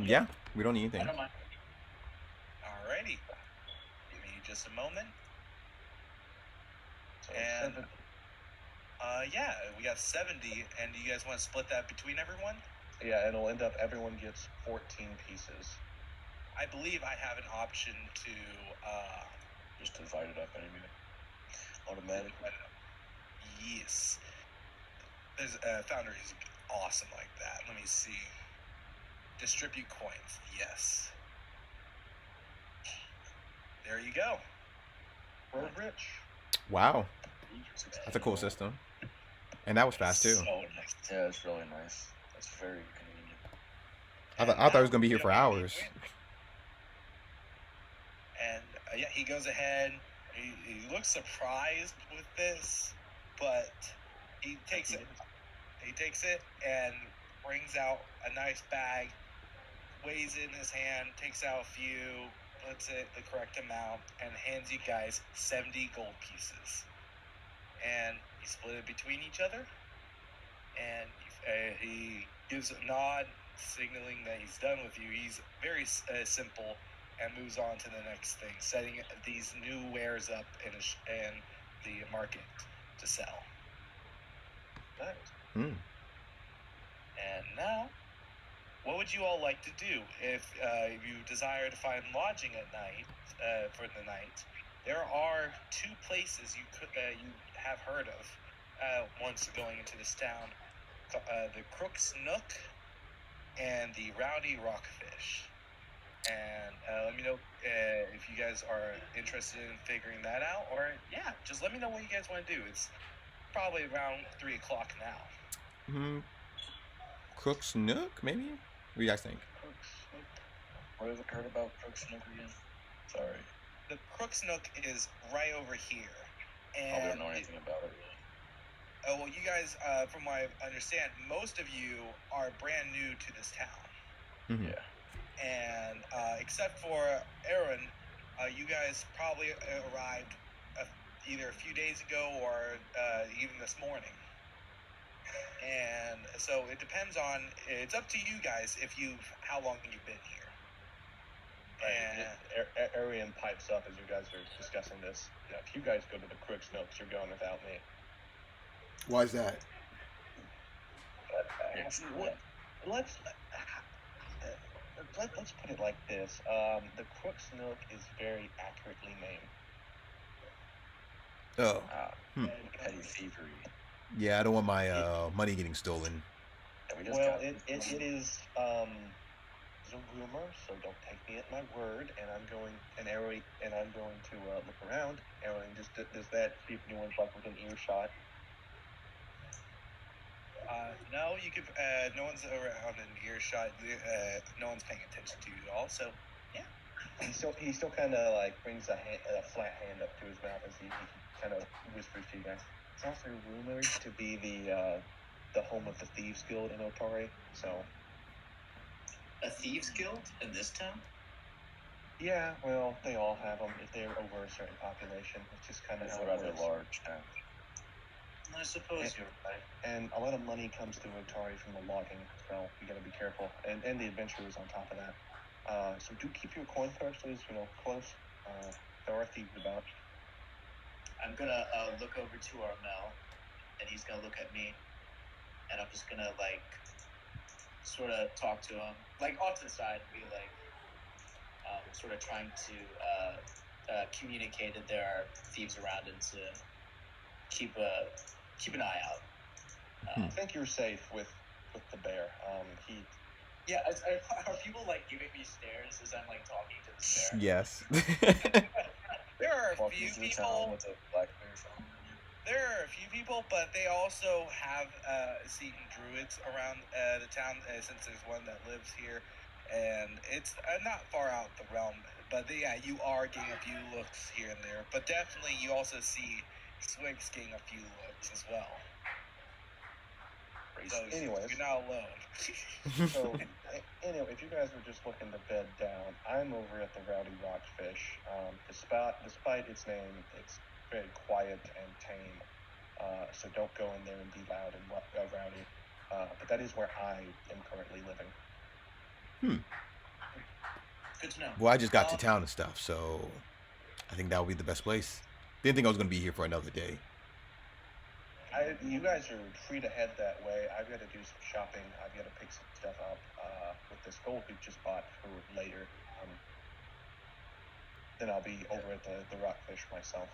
Yeah, we don't need anything. I don't mind. Alrighty. Give me just a moment. So and yeah, we got 70, and do you guys want to split that between everyone? Yeah, it'll end up everyone gets 14 pieces. I believe I have an option to just divide it up anyway. Automatically. Yes. There's Foundry is awesome like that. Let me see. Distribute coins. Yes. There you go. We're rich. Wow, that's a cool system, and that was fast too. So nice. Yeah, it's really nice. It's very convenient. I thought it was gonna be here for hours. And yeah, he goes ahead. He looks surprised with this, but he takes it. He takes it and brings out a nice bag, weighs it in his hand, takes out a few, puts it the correct amount, and hands you guys 70 gold pieces. And he split it between each other. And he gives a nod, signaling that he's done with you. He's very simple and moves on to the next thing, setting these new wares up in the market to sell. Nice. And now, what would you all like to do if you desire to find lodging at night for the night? There are two places you have heard of once going into this town: the Crook's Nook and the Rowdy Rockfish. And let me know if you guys are interested in figuring that out, or just let me know what you guys want to do. It's probably around 3 o'clock now. Crook's Nook, maybe? What do you guys think? What have I heard about Crook's Nook again? Sorry. The Crook's Nook is right over here. And I don't know anything about it really. Oh, well, you guys, from what I understand, most of you are brand new to this town. Mm-hmm. Yeah. And except for Aaron, you guys probably arrived either a few days ago or even this morning. And so it depends on, it's up to you guys how long you've been here. And Arian pipes up as you guys are discussing this. If you guys go to the Crook's Nooks, you're going without me. Why is that? Let's put it like this. The Crook's Nook is very accurately named. Oh. Petty thievery. Yeah, I don't want my money getting stolen. Well, it is a rumor, so don't take me at my word. And I'm going to look around. Aaron, just does that see if anyone's like within earshot? No, you could. No one's around in earshot. No one's paying attention to you at all. So, yeah. He still kind of like brings a flat hand up to his mouth as he kind of whispers to you guys. It's also rumored to be the home of the Thieves Guild in Otari. So, A thieves guild in this town? yeah, well, they all have them if they're over a certain population. It's just kind of It's how a it rather works. large town. I suppose you're right. And a lot of money comes through Otari from the logging, so you got to be careful. And the adventurers on top of that. So do keep your coin purses, close. There are thieves about. I'm gonna look over to Armel, and he's gonna look at me, and I'm just gonna sort of talk to him, off to the side, and be sort of trying to communicate that there are thieves around and to keep an eye out. I think you're safe with the bear. Yeah, are people giving me stares as I'm talking to the bear? Yes. There are a Walk few into a people. town with a black bear following you. There are a few people, but they also have Seton druids around the town, since there's one that lives here, and it's not far out the realm. But yeah, you are getting a few looks here and there. But definitely, you also see Swigs getting a few looks as well. So anyways, you're not alone. So anyway, if you guys were just looking to bed down, I'm over at the Rowdy Rockfish. Despite its name, it's very quiet and tame. So don't go in there and be loud and rowdy. But that is where I am currently living. Good to know. Well, I just got to town and stuff, so I think that would be the best place. Didn't think I was going to be here for another day. You guys are free to head that way. I've got to do some shopping. I've got to pick some stuff up with this gold we just bought for later. Then I'll be over at the Rockfish myself.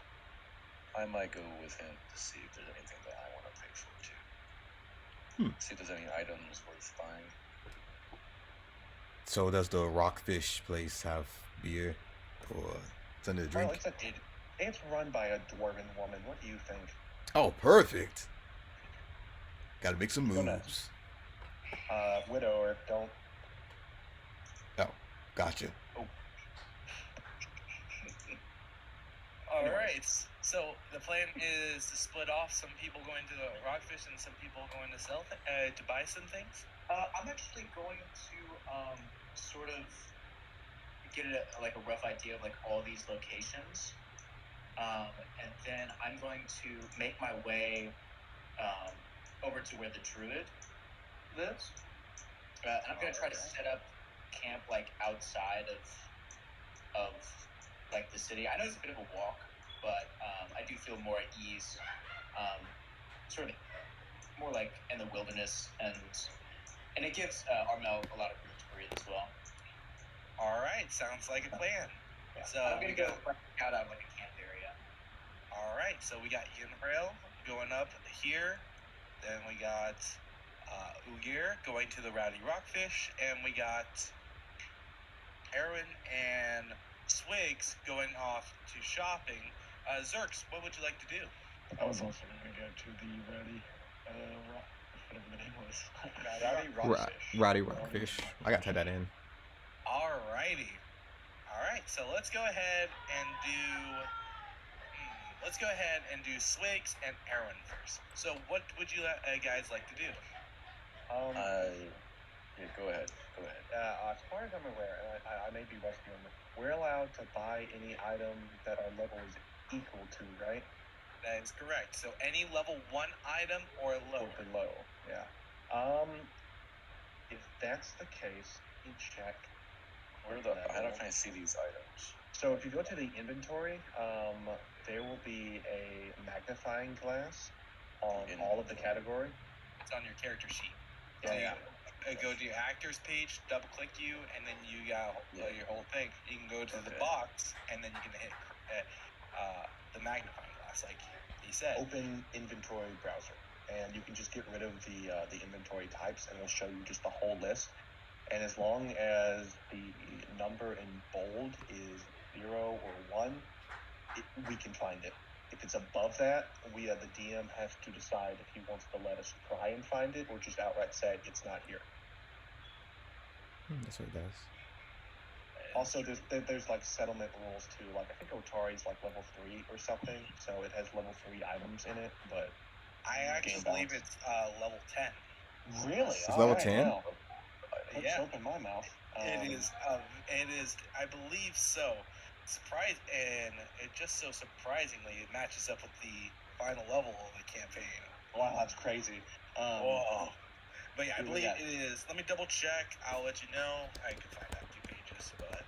I might go with him to see if there's anything that I want to pay for too. See if there's any items worth buying. So does the Rockfish place have beer or something to drink? Oh, it's run by a dwarven woman. What do you think? Oh, perfect. Got to make some Go nuts. moves. Widower, don't. Oh, gotcha. All right. So the plan is to split off. Some people going to the Rockfish and some people going to sell to buy some things. I'm actually going to sort of get a rough idea of like all these locations, and then I'm going to make my way over to where the druid lives, and I'm going to try to set up camp like outside of like the city. I know it's a bit of a walk, but I do feel more at ease, sort of more like in the wilderness, and it gives Armel a lot of room to breathe as well. All right, sounds like a plan. Yeah. So I'm gonna go out of like a camp area. All right, so we got Yunrail going up here, then we got Ugir going to the Rowdy Rockfish, and we got Aaron and Swigs going off to shopping. Zerks, what would you like to do? I was also going to go to the Rowdy, whatever the name was. Rowdy Rockfish. Rowdy Rockfish. I got to type that in. All righty. All right, so let's go ahead and do. Let's go ahead and do Swigs and Aaron first. So, what would you guys like to do? Yeah, go ahead. As far as I'm aware, and I may be rusty on this, we're allowed to buy any item that our level is equal to, right? That is correct. So any level 1 item or lower. Or below, yeah. If that's the case, let me check. How can I see these items? So if you go to the inventory, there will be a magnifying glass on all of the category. It's on your character sheet. Yeah. Go to your actors page, double click you, and then you got your whole thing. You can go to the box, and then you can hit the magnifying glass, like he said. Open inventory browser, and you can just get rid of the inventory types, and it'll show you just the whole list. And as long as the number in bold is 0 or 1, we can find it. If it's above that, the DM has to decide if he wants to let us try and find it or just outright say it's not here. That's what it does. Also, there's like settlement rules too. Like I think Otari's like level 3 or something, so it has level 3 items in it. But I actually believe it's level 10. Really? It's level 10? Wow. Put soap in my mouth. It is. I believe so. And it just so surprisingly it matches up with the final level of the campaign. Wow, that's crazy. Whoa. But yeah, I believe it is. Let me double check. I'll let you know. I can find out 2 pages, but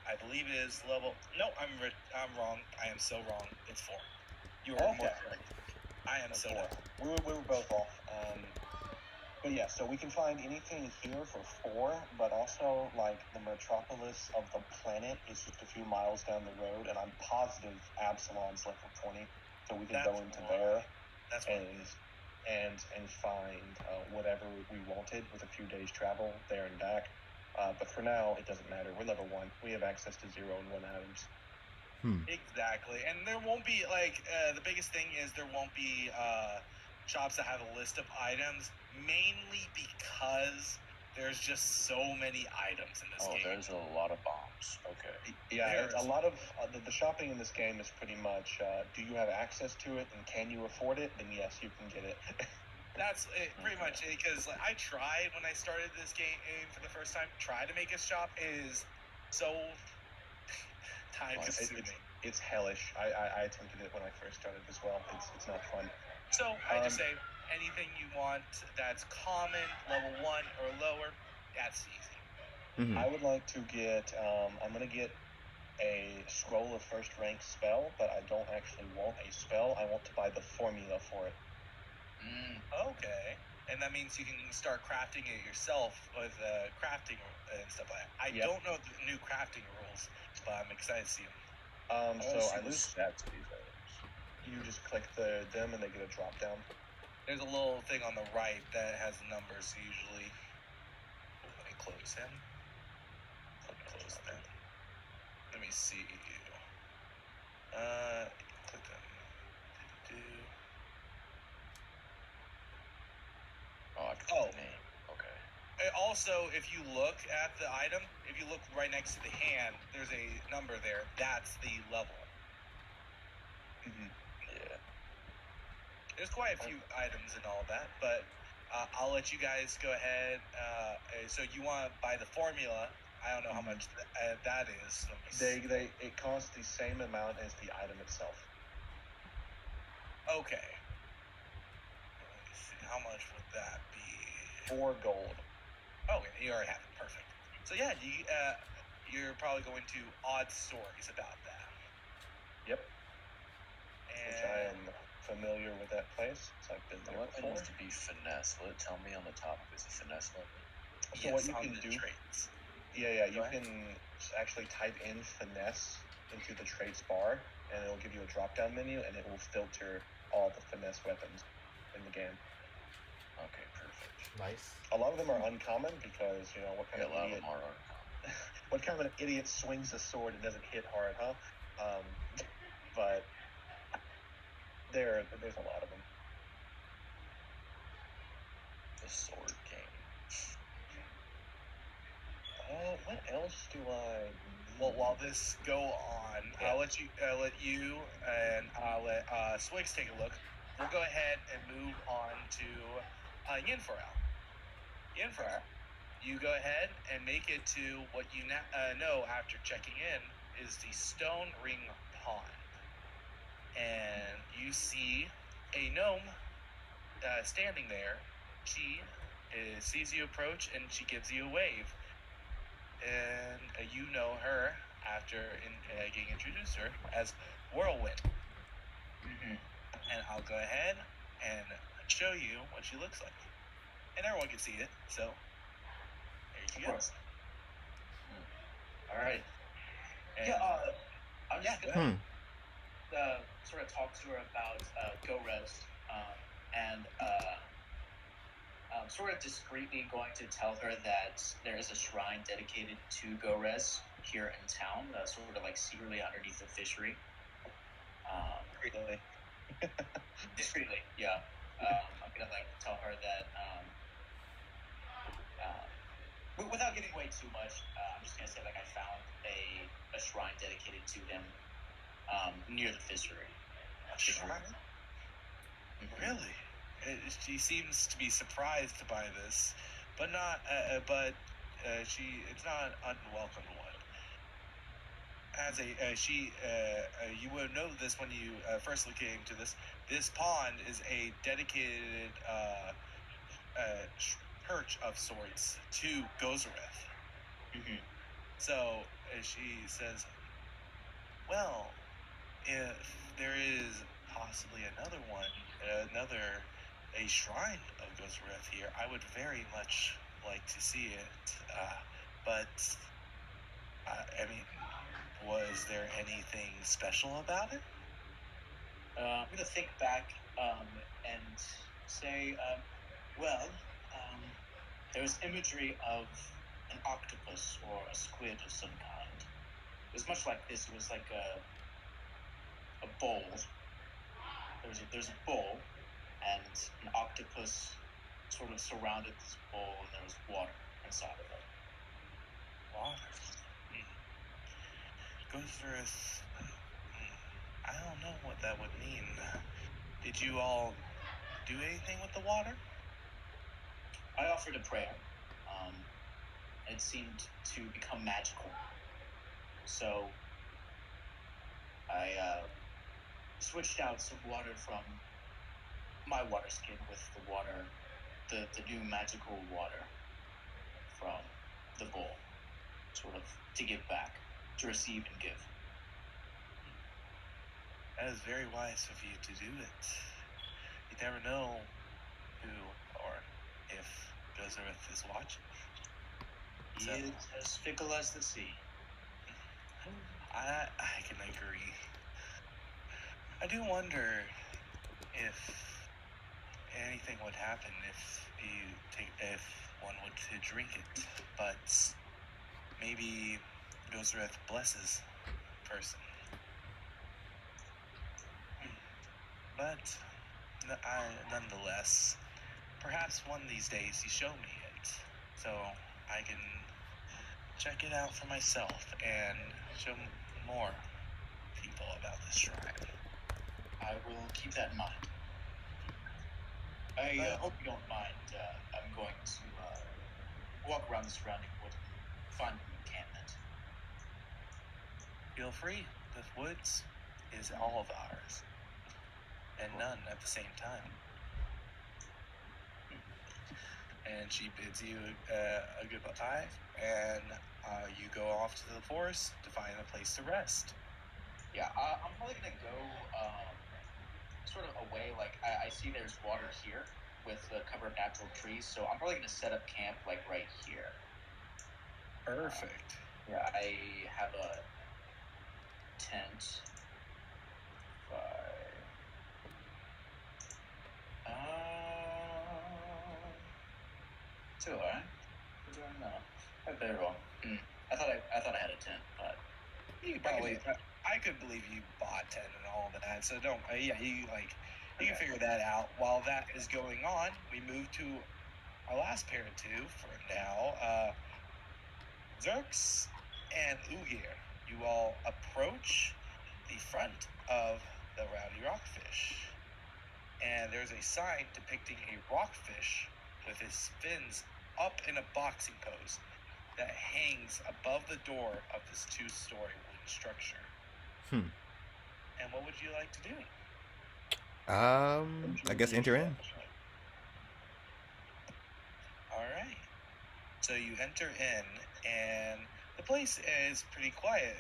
I believe it is level. No, I'm wrong. I am so wrong. It's 4. You are more correct. I am so wrong. We were both off. But yeah, so we can find anything here for 4, but also like the metropolis of the planet is just a few miles down the road, and I'm positive Absalom's level 20, so we can go into there and find whatever we wanted with a few days travel there and back. But for now, it doesn't matter. We're level 1. We have access to 0 and 1 items. Exactly, and there won't be the biggest thing is there won't be shops that have a list of items, mainly because there's just so many items in this game. Oh, there's a lot of bombs. Okay. Yeah, a lot of the shopping in this game is pretty much, do you have access to it and can you afford it? Then yes, you can get it. That's it, pretty much it, because I tried when I started this game for the first time, try to make a shop is so time consuming. It's hellish. I attempted it when I first started as well. It's not fun. So I just say anything you want that's common, level 1 or lower, that's easy. I would like to get. I'm gonna get a scroll of first rank spell, but I don't actually want a spell. I want to buy the formula for it. Okay. And that means you can start crafting it yourself with crafting and stuff like that. I don't know the new crafting rules, but I'm excited to see them. So I lose stats to these items. You just click them and they get a drop down. There's a little thing on the right that has numbers usually. Let me close him. Close that. Let me see. Click on. Oh, I can Oh. name. Okay. Also, if you look at the item, if you look right next to the hand, there's a number there. That's the level. Yeah. There's quite a few items and all that, but I'll let you guys go ahead. So you want to buy the formula? I don't know how much that is. Let me see. It costs the same amount as the item itself. Okay. Let me see. How much would that be? 4 gold. Oh, you already have it. Perfect. So yeah, you're probably going to odd stories about that. Yep. And Which I am familiar with that place. So I've been The there weapon before. needs to be finesse. Will it tell me on the top if it's a finesse weapon? So yes, what you on can the do? traits. Yeah, Go you ahead. can actually type in finesse into the traits bar, and it'll give you a drop-down menu, and it will filter all the finesse weapons in the game. Okay, perfect. Nice. A lot of them are uncommon because, you know, what kind Yeah, a of lot idiot of them are uncommon. what kind of an idiot swings a sword and doesn't hit hard, huh? But there's a lot of them. The sword game. What else do I? Well, while this go on, Yeah. I'll let you and I'll let Swigs take a look. We'll go ahead and move on to Yinfarel. Yinfarel, you go ahead and make it to what you know after checking in is the Stone Ring Pond. And you see a gnome standing there. She sees you approach and she gives you a wave. And you know her after getting introduced to her as Whirlwind. And I'll go ahead and show you what she looks like. And everyone can see it, so there you go. All right. And, Yeah, I'm just go gonna ahead. sort of talk to her about Go Rest, and sort of discreetly going to tell her that there is a shrine dedicated to Go Rest here in town, sort of like secretly underneath the fishery. Really? Discreetly, yeah. I'm gonna like tell her that. Without giving away too much, I'm just gonna say like I found a shrine dedicated to him near the fishery. A shrine? Really? She seems to be surprised by this, but not. It's not an unwelcome one. As you would know this when you first looked into this. This pond is a dedicated church of sorts to Gozareth. So she says, "Well, if there is possibly another one, a shrine of Gozareth here, I would very much like to see it. But I mean, was there anything special about it?" I'm gonna think back and say, there's imagery of an octopus or a squid of some kind. It was much like this. It was like a bowl. There's a bowl, and an octopus sort of surrounded this bowl, and there was water inside of it. Water. Gozareth. I don't know what that would mean. Did you all do anything with the water? I offered a prayer. It seemed to become magical. So I switched out some water from my water skin with the water, the new magical water from the bowl, sort of to give back, to receive and give. That is very wise of you to do it. You never know who or if Gozareth is watching. He is as fickle as the sea. I can agree. I do wonder if anything would happen if one were to drink it, but maybe Ghost Earth blesses a person. But nonetheless, perhaps one of these days you show me it, so I can check it out for myself and show more people about this shrine. I will keep that in mind. I hope you don't mind. I'm going to walk around the surrounding wood and find an encampment. Feel free. The woods is all of ours, and none at the same time. And she bids you a goodbye, and you go off to the forest to find a place to rest. Yeah, I'm probably gonna go sort of away. Like I see there's water here with the cover of natural trees, so I'm probably gonna set up camp like right here. Perfect. Yeah, I have a tent. Do I? Do I know? I very well. I thought I had a tent, but You could probably. I could believe you bought 10 and all of that, so don't. You can figure that out. While that is going on, we move to our last pair of two for now. Zerx and Ugir. You all approach the front of the Rowdy Rockfish, and there's a sign depicting a rockfish with his fins up in a boxing pose that hangs above the door of this 2-story wooden structure. And what would you like to do? I guess enter in. All right. So you enter in, and the place is pretty quiet,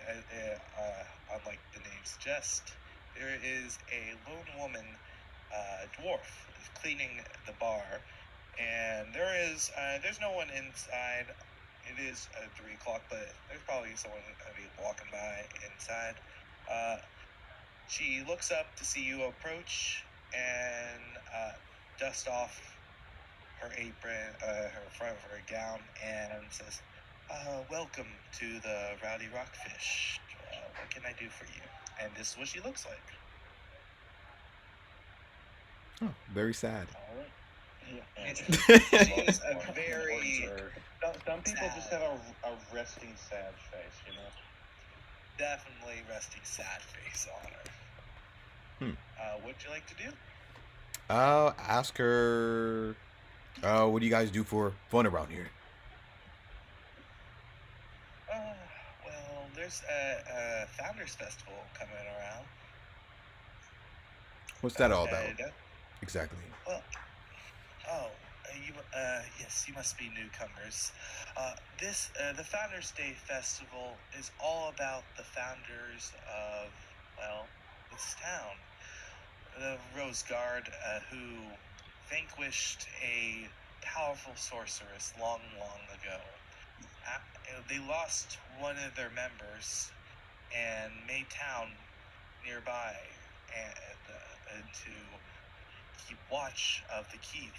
unlike the name suggests. There is a lone woman, dwarf, cleaning the bar, and there's no one inside. It is 3 o'clock, but there's probably someone walking by inside. She looks up to see you approach and dust off her apron, her front of her gown, and says, "Welcome to the Rowdy Rockfish. What can I do for you?" And this is what she looks like. Oh, very sad. All right. Yeah. She's a very. Some people just have a resting sad face, you know. Definitely resting sad face on her. What'd you like to do? Ask her. What do you guys do for fun around here? Well, there's a Founders Festival coming around. What's that all about? Exactly. Well, yes, you must be newcomers. The Founders Day Festival is all about the founders of, well, this town. The Rose Guard, who vanquished a powerful sorceress long, long ago. They lost one of their members and made town nearby and to keep watch of the keep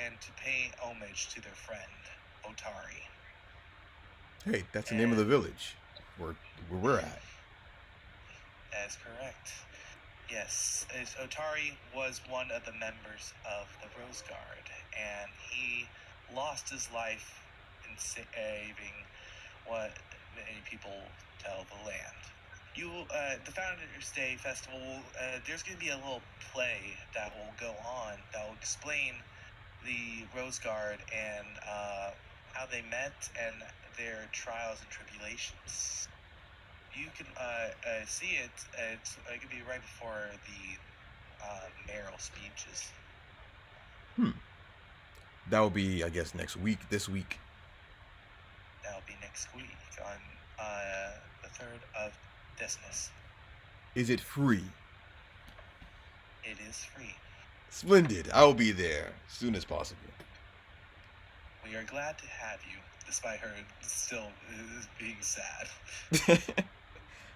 and to pay homage to their friend, Otari. Hey, that's the name of the village where we're at. That is correct. Yes, Otari was one of the members of the Rose Guard, and he lost his life in saving what many people tell the land. The Founders Day Festival, there's going to be a little play that will go on that will explain the Rose Guard and how they met and their trials and tribulations. You can see it. It could be right before the mayoral speeches. That will be, I guess, next week. This week. That'll be next week on the 3rd of Dismas. Is it free? It is free. Splendid. I will be there as soon as possible. We are glad to have you, despite her still being sad.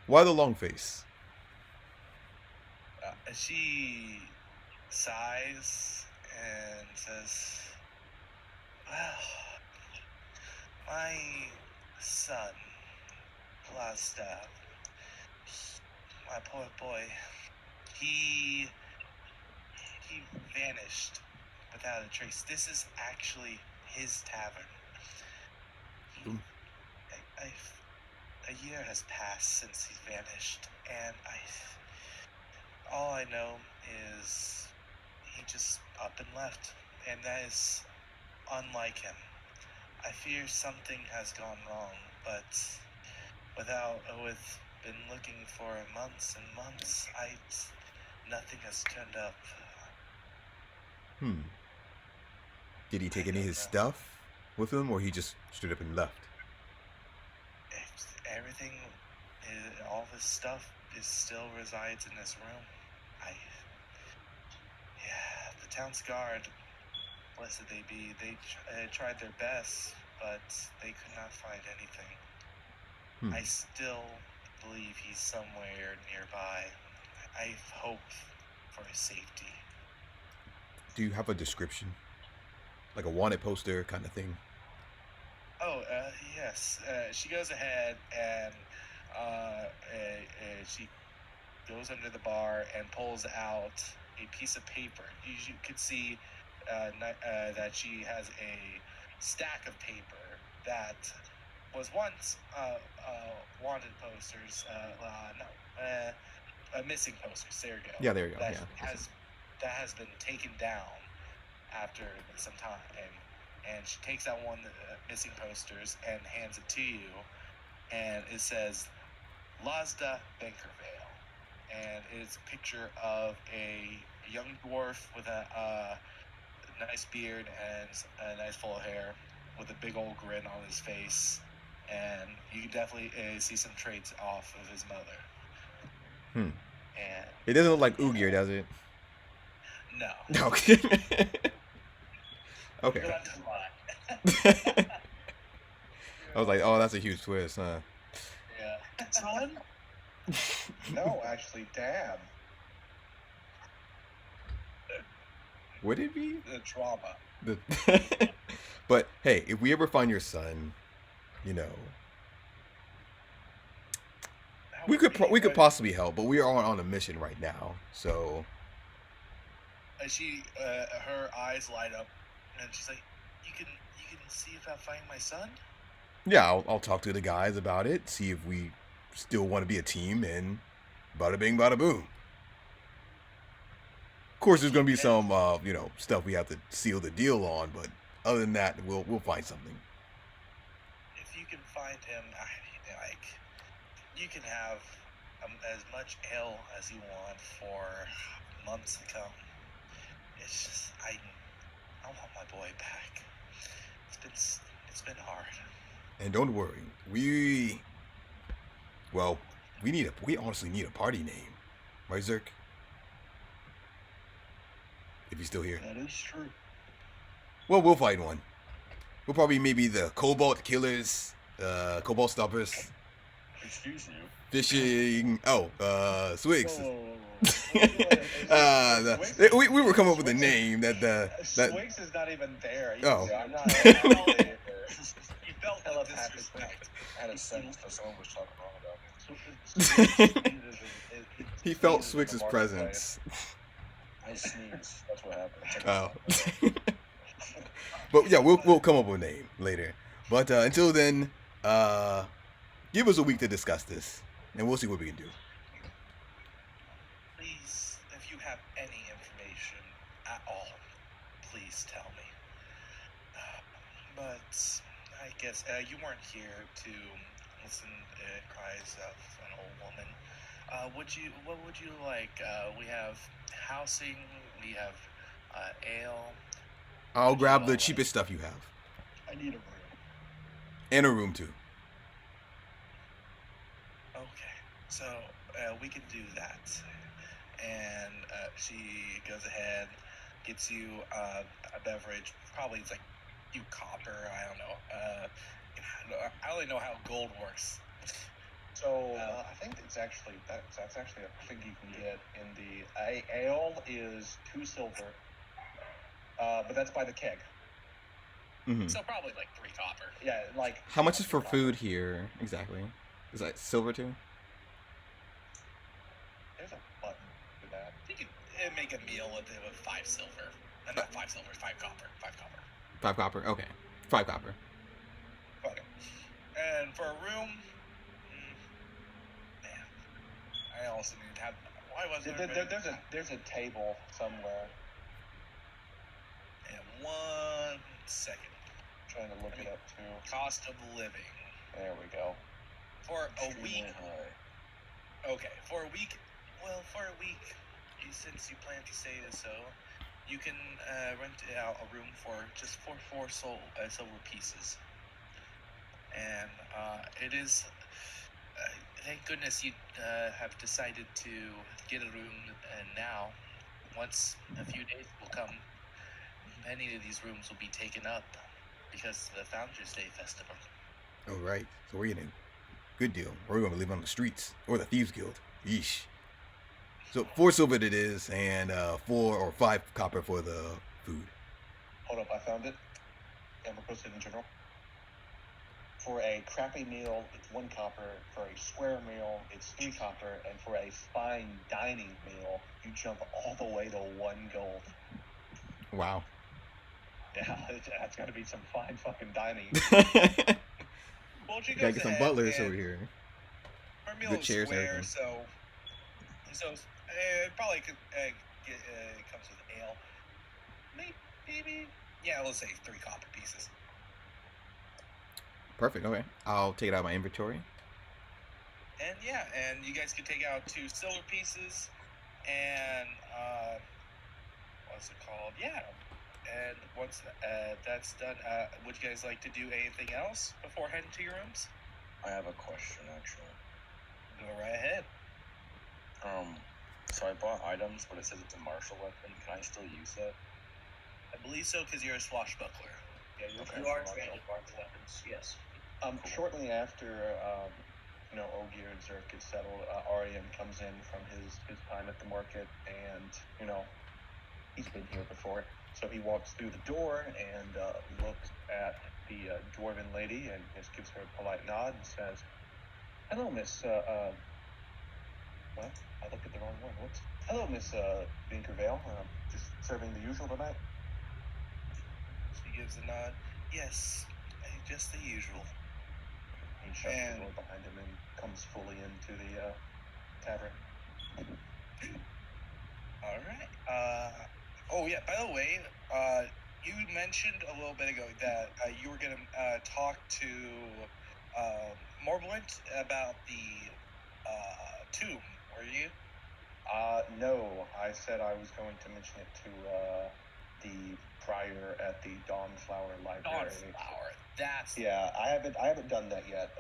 Why the long face? She sighs and says, "Well, my son, Vlasta, my poor boy, he vanished without a trace. This is actually his tavern. A year has passed since he vanished, and all I know is he just up and left, and that is unlike him. I fear something has gone wrong, but with been looking for months and months, nothing has turned up." Did he take any of his stuff with him, or he just stood up and left? Everything, all this stuff still resides in this room. The town's guard, blessed they be, they tried their best, but they could not find anything. I still believe he's somewhere nearby. I hope for his safety. Do you have a description? Like a wanted poster kind of thing? Oh, yes. She goes ahead and she goes under the bar and pulls out a piece of paper. You could see that she has a stack of paper that was once wanted posters. Missing posters. There you go. Yeah, there you go. That Yeah. has been taken down after some time, and she takes out one missing posters and hands it to you, and it says Lazda Bankervale, and it's a picture of a young dwarf with a nice beard and a nice full hair with a big old grin on his face, and you can definitely see some traits off of his mother. And it doesn't look like Ugir, does it? No. Okay. Okay. I was like, oh, that's a huge twist, huh? Yeah. Son? No, actually, Dad. Would it be? The drama. But hey, if we ever find your son, you know, we could possibly help, but we are on a mission right now, so. She, her eyes light up, and she's like, "You can see about finding my son?" Yeah, I'll talk to the guys about it, see if we still want to be a team, and bada bing, bada boom. Of course, there's gonna be some, stuff we have to seal the deal on, but other than that, we'll find something. If you can find him, you can have as much ale as you want for months to come. It's just I want my boy back. It's been hard. And don't worry, we honestly need a party name, right, Zerk? If he's still here. That is true. Well, we'll find one. We'll probably maybe the Cobalt Killers, Cobalt Stoppers. Excuse you. Fishing. Swigs. Swigs? We were coming up with a name that Swigs is not even there. Oh. I'm not. You felt the disrespect. I had a sense that someone was talking wrong about me. He felt Swigs' presence. I sneezed. That's what happened. Oh. But yeah, we'll come up with a name later. But until then, give us a week to discuss this, and we'll see what we can do. Please, if you have any information at all, please tell me. But I guess you weren't here to listen to cries of an old woman. What would you like? We have housing. We have ale. I'll grab the cheapest stuff you have. I need a room. And a room too. Okay, so we can do that. And she goes ahead, gets you a beverage. Probably it's like copper. I don't know. I only know how gold works. So I think that's actually a thing you can get in the ale is 2 silver. But that's by the keg. Mm-hmm. So probably like 3 copper. Yeah, like. How much is for copper. food here exactly? Is that silver too? There's a button for that. You could make a meal with 5 silver. Not 5 silver, 5 copper. 5 copper. 5 copper. Okay, 5 copper. Okay. And for a room, man, I also need to have. Why wasn't There's a table somewhere. Yeah, 1 second. I'm trying to look it up too. Cost of living. There we go. For a Extremely week. high. Okay, for a week. Well, for a week, since you plan to stay so, you can rent out a room for just 4 silver pieces. And it is. Thank goodness you have decided to get a room now. Once a few days will come, many of these rooms will be taken up because of the Founders Day Festival. All right. So we're getting a good deal. Or we're going to live on the streets or the Thieves Guild. Yeesh. So 4 silver it is, and 4 or 5 copper for the food. Hold up, I found it. And we're posted in general. For a crappy meal, it's 1 copper. For a square meal, it's 3 copper. And for a fine dining meal, you jump all the way to 1 gold. Wow. Yeah, that's got to be some fine fucking dining. Well, she Gotta goes get some ahead butlers and over here. her meal Good is chairs and square, everything. so it probably could it comes with ale. Maybe yeah, let's say 3 copper pieces. Perfect. Okay, I'll take it out of my inventory. And yeah, and you guys could take out 2 silver pieces, and what's it called? Yeah. And once that's done, would you guys like to do anything else before heading to your rooms? I have a question, actually. Go right ahead. So I bought items, but it says it's a martial weapon. Can I still use that? I believe so, because you're a swashbuckler. Yeah, you Okay. are trained in martial weapons, yes. Shortly after, Ogier and Zerk get settled, Arian comes in from his time at the market, and, he's been here before. So he walks through the door and looks at the dwarven lady and just gives her a polite nod and says, "Hello, Miss, well, I looked at the wrong one. Whoops. Hello, Miss Vinkervale. Just serving the usual tonight?" She gives a nod. Yes, just the usual. He shuts the door behind him and comes fully into the tavern. All right. Oh yeah. By the way, you mentioned a little bit ago that you were gonna talk to Morblint about the tomb. Were you? No, I said I was going to mention it to the prior at the Dawnflower Library. Dawnflower. That's Yeah, I haven't done that yet.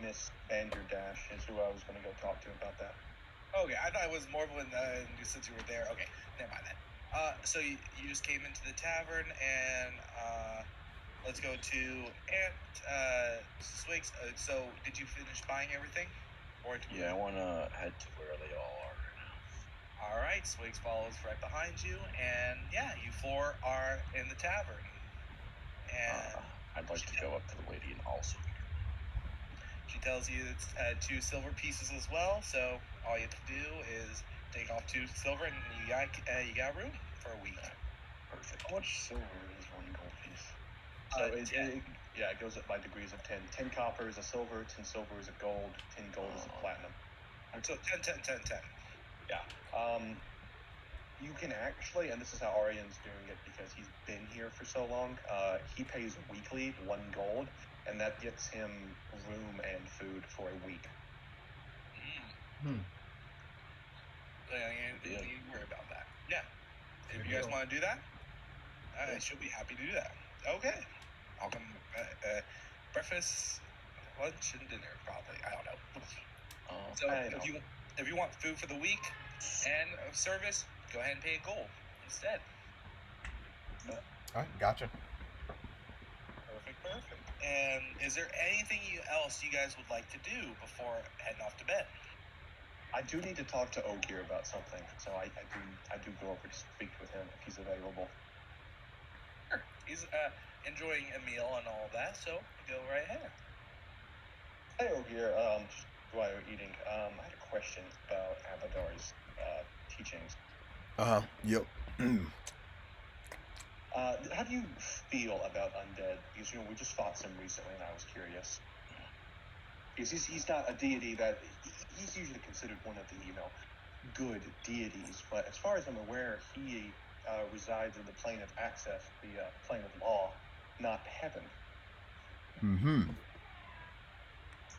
Miss Banderdash is who I was going to go talk to about that. Okay, I thought it was Morblin since you were there. Okay, never mind then. So you just came into the tavern, and let's go to Aunt Swigs. So did you finish buying everything? Yeah, I want to head to where they all are right now. All right, Swigs follows right behind you, and yeah, you 4 are in the tavern. And I'd like to go up to the lady and also get her. She tells you it's 2 silver pieces as well, so all you have to do is take off 2 silver, and you got room for a week. Perfect. How much silver is 1 gold piece? So it goes up by degrees of 10. 10 copper is a silver, 10 silver is a gold, 10 gold is a platinum. So 10. Yeah. You can actually, and this is how Arian's doing it because he's been here for so long, he pays weekly 1 gold, and that gets him room and food for a week. You worry about that. Yeah. If you guys want to do that, I should be happy to do that. Okay. I'll come breakfast, lunch, and dinner probably. I don't know. So if you want food for the week and service, go ahead and pay a gold instead. All right, gotcha. Perfect. And is there anything else you guys would like to do before heading off to bed? I do need to talk to Ogier about something, so I do go over to speak with him if he's available. He's enjoying a meal and all that, so go right ahead. Hey, over here, just while you're eating, I had a question about Abadar's teachings. Yep. How do you feel about undead? Because, we just fought some recently, and I was curious. Because he's not a deity that... He's usually considered one of the, good deities, but as far as I'm aware, he resides in the plane of access, the plane of law, not heaven. Mm-hmm.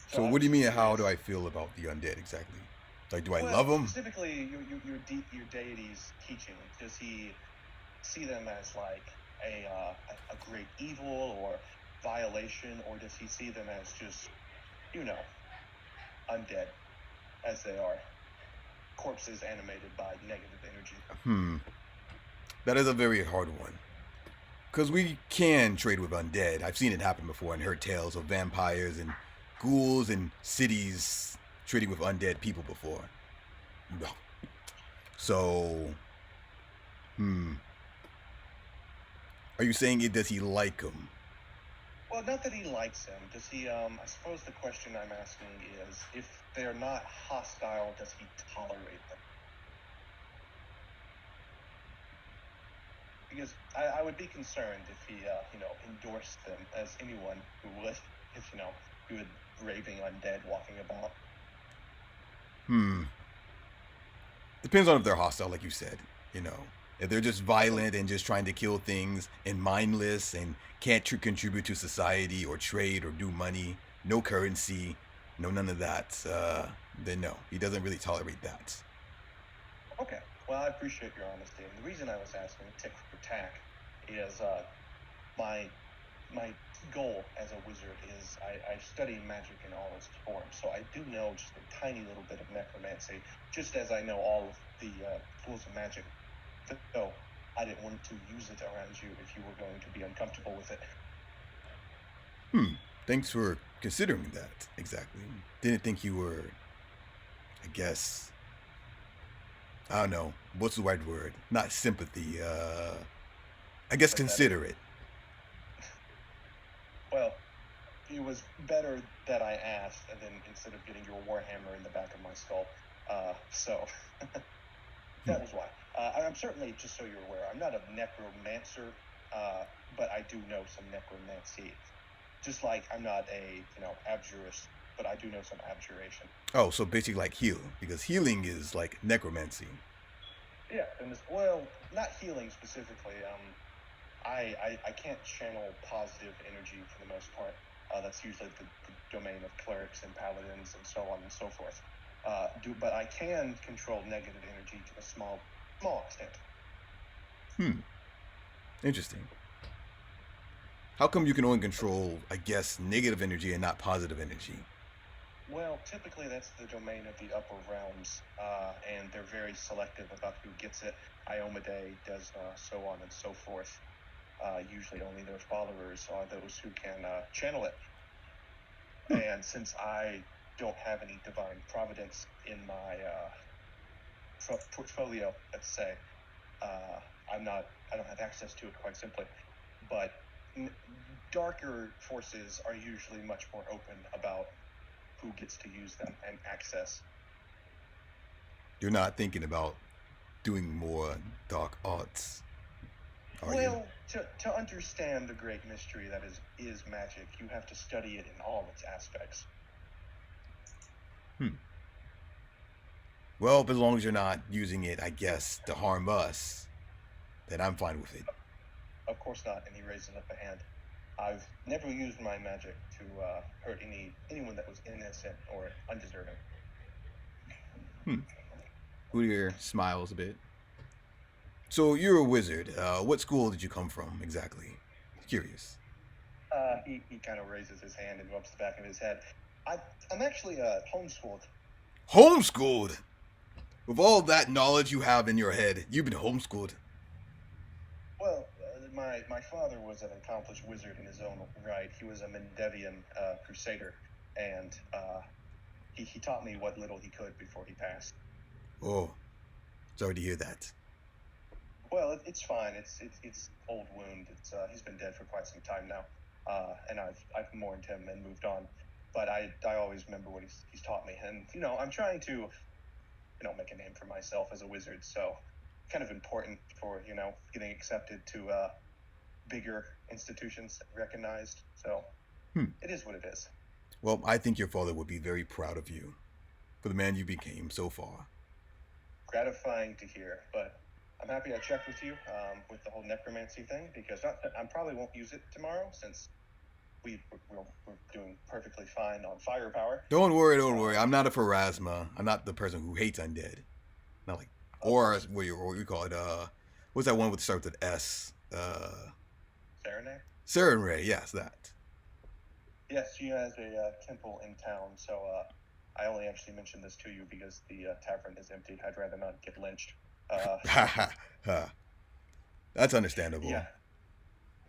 So what do you mean, how do I feel about the undead exactly? Like, do I love them? Specifically, your deity's teaching. Does he see them as like a great evil or violation, or does he see them as just, undead, as they are? Corpses animated by negative energy. That is a very hard one. Because we can trade with undead. I've seen it happen before and heard tales of vampires and ghouls and cities trading with undead people before. So, are you saying does he like them? Well, not that he likes him. Does he, I suppose the question I'm asking is, if they're not hostile, does he tolerate them? Because I would be concerned if he, endorsed them, as anyone who would, if, he would raving undead walking about. Depends on if they're hostile, like you said, If they're just violent and just trying to kill things and mindless and can't contribute to society or trade or do money, no currency, no none of that, then no, he doesn't really tolerate that. Okay. Well, I appreciate your honesty. And the reason I was asking tick for tack is my goal as a wizard is I study magic in all its forms. So I do know just a tiny little bit of necromancy, just as I know all of the tools of magic. So I didn't want to use it around you if you were going to be uncomfortable with it. Thanks for considering that, exactly. Didn't think you were, I guess, I don't know, what's the right word? Not sympathy, I guess considerate. Well, it was better that I asked, and then instead of getting your warhammer in the back of my skull. So that was why. I'm certainly, just so you're aware, I'm not a necromancer, but I do know some necromancy. Just like I'm not a, abjurist, but I do know some abjuration. Oh, so basically like heal, because healing is like necromancy. Yeah, and well, not healing specifically. I can't channel positive energy for the most part. That's usually the domain of clerics and paladins and so on and so forth. But I can control negative energy to a small extent. Interesting. How come you can only control, I guess, negative energy and not positive energy? Well, typically that's the domain of the upper realms, and they're very selective about who gets it. Iomade does so on and so forth. Usually only their followers are those who can channel it. And since I don't have any divine providence in my portfolio, let's say, I don't have access to it, quite simply. But darker forces are usually much more open about who gets to use them and access. You're not thinking about doing more dark arts, are well, you? To understand the great mystery that is magic, you have to study it in all its aspects. Well, as long as you're not using it, I guess, to harm us, then I'm fine with it. Of course not, and he raises up a hand. I've never used my magic to hurt anyone that was innocent or undeserving. Udyr smiles a bit. So you're a wizard. What school did you come from exactly? Curious. He kind of raises his hand and rubs the back of his head. I'm actually homeschooled. Homeschooled? With all that knowledge you have in your head, you've been homeschooled. Well, my father was an accomplished wizard in his own right. He was a Mendevian crusader, and he taught me what little he could before he passed. Oh, sorry to hear that. Well, it's fine. It's old wound. He's been dead for quite some time now, and I've mourned him and moved on. But I always remember what he's taught me, and I'm trying to make a name for myself as a wizard. So kind of important for getting accepted to bigger institutions recognized. So it is what it is. Well, I think your father would be very proud of you for the man you became so far. Gratifying to hear, but I'm happy I checked with you with the whole necromancy thing, because I probably won't use it tomorrow since we're doing perfectly fine on firepower. Don't worry. I'm not a Pharasma. I'm not the person who hates undead. Not like, or what you call it. What's that one with starts with S? Serenade? Serenade, yes, that. Yes, she has a temple in town, so I only actually mentioned this to you because the tavern is empty. I'd rather not get lynched. That's understandable. Yeah.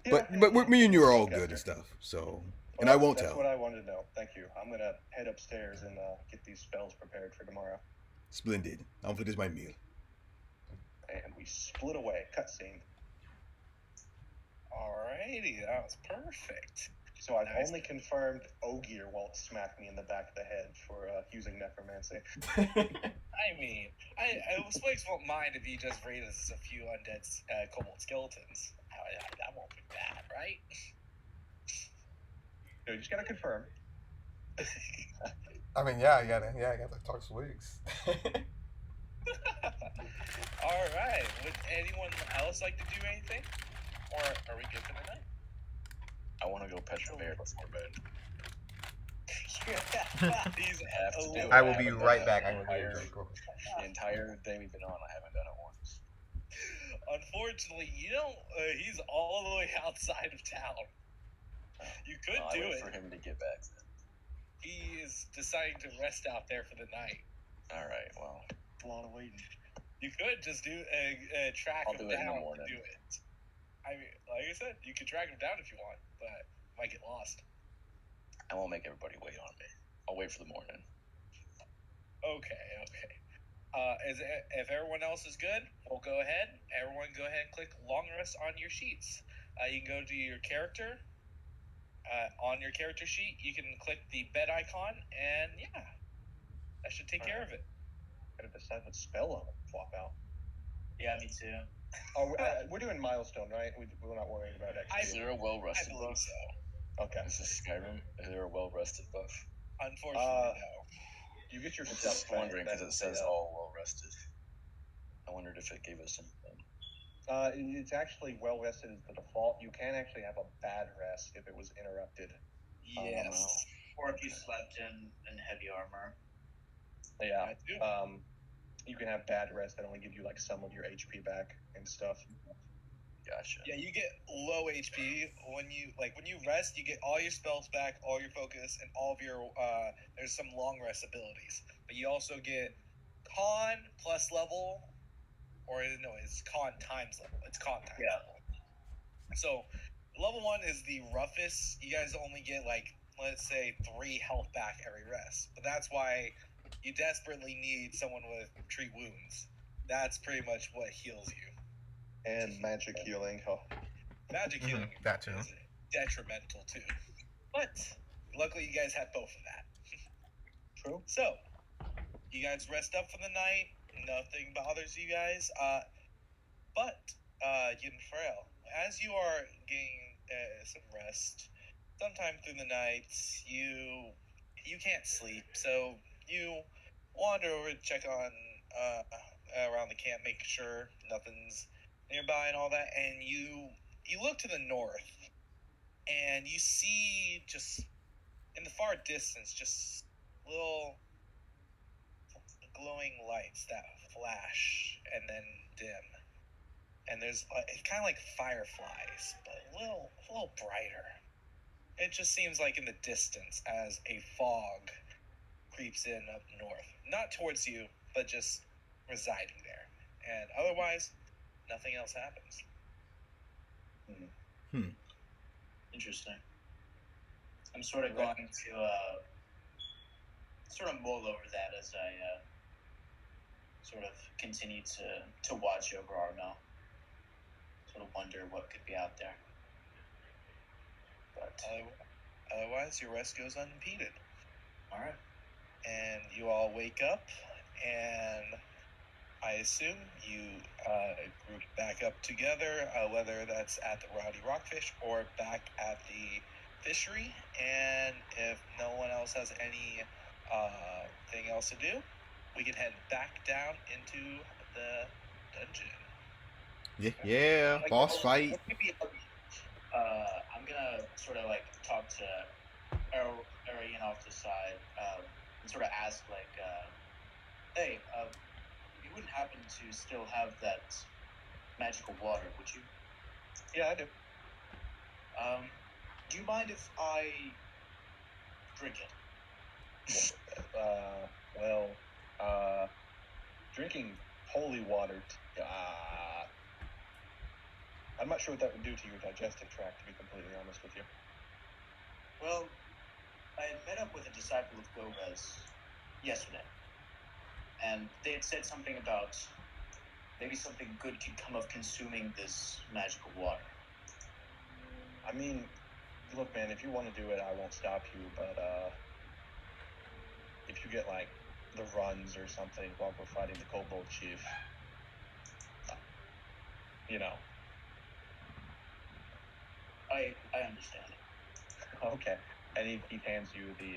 But me and you are all good and stuff. So, and I won't tell. That's what I wanted to know. Thank you. I'm gonna head upstairs and get these spells prepared for tomorrow. Splendid. I'll finish my meal. And we split away. Cutscene. Alrighty, that was perfect. So I've only confirmed Ogier won't smack me in the back of the head for using necromancy. I mean, Spikes won't mind if he just raises a few undead kobold skeletons. That won't be bad, right? So you just gotta confirm. I mean, yeah, I gotta talk Swigs. All right. Would anyone else like to do anything, or are we good for the night? I want to go pet the bear before bed. I will be right back. I'm gonna do the entire day we've been on, I haven't done it once. Unfortunately, he's all the way outside of town. You could do it. For him to get back then. He is deciding to rest out there for the night. All right, well. A lot of waiting. You could just do a track him down to do it. I mean, like I said, you could track him down if you want, but you might get lost. I won't make everybody wait on me. I'll wait for the morning. Okay. If everyone else is good, we'll go ahead. Everyone go ahead and click long rest on your sheets. You can go to your character. On your character sheet, you can click the bed icon, and yeah, that should take care of it. Gotta decide what spell I'm gonna swap out. Yeah, me too. Oh, we're doing milestone, right? We're not worrying about XP. Is there a well-rested buff? So. Okay. Is this Skyrim? Is there a well-rested buff? Unfortunately, no. You get your I'm stuff just wondering because it says all well-rested. I wondered if it gave us anything. It's actually well-rested as the default. You can actually have a bad rest if it was interrupted. Yes. Or if you slept in heavy armor. Yeah. You can have bad rest that only give you like some of your HP back and stuff. Gotcha. Yeah, you get low HP when you rest. You get all your spells back, all your focus, and all of your there's some long rest abilities. But you also get con plus level, or no, it's con times level. It's con times level. So level 1 is the roughest. You guys only get let's say 3 health back every rest. But that's why you desperately need someone with treat wounds. That's pretty much what heals you. And magic healing. Oh. Magic healing that too. is detrimental too. But luckily you guys have both of that. True. So you guys rest up for the night. Nothing bothers you guys. But Yin Frail, as you are getting some rest, sometime through the night you can't sleep, so you wander over to check on around the camp, making sure nothing's nearby and all that, and you look to the north, and you see just in the far distance just little glowing lights that flash and then dim. And there's it's kind of like fireflies, but a little brighter. It just seems like in the distance as a fog creeps in up north, not towards you, but just residing there. And otherwise, nothing else happens. Interesting. I'm sort of going to sort of mull over that as I sort of continue to watch over Arno. sort of wonder what could be out there. But Otherwise, your rest goes unimpeded. all right. And you all wake up, and I assume you group back up together, whether that's at the Rowdy Rockfish or back at the fishery. And if no one else has any thing else to do, we can head back down into the dungeon. Yeah, boss fight. I'm gonna sort of like talk to Arian off the side and sort of ask like, hey, you wouldn't happen to still have that magical water, would you? Yeah, I do. Do you mind if I drink it? Drinking holy water. I'm not sure what that would do to your digestive tract, to be completely honest with you. Well, I had met up with a disciple of Gomez yesterday, and they had said something about maybe something good could come of consuming this magical water. I mean, look, man, if you want to do it, I won't stop you, but if you get, like, the runs or something while we're fighting the Kobold Chief, you know. I understand. Okay. And he hands you the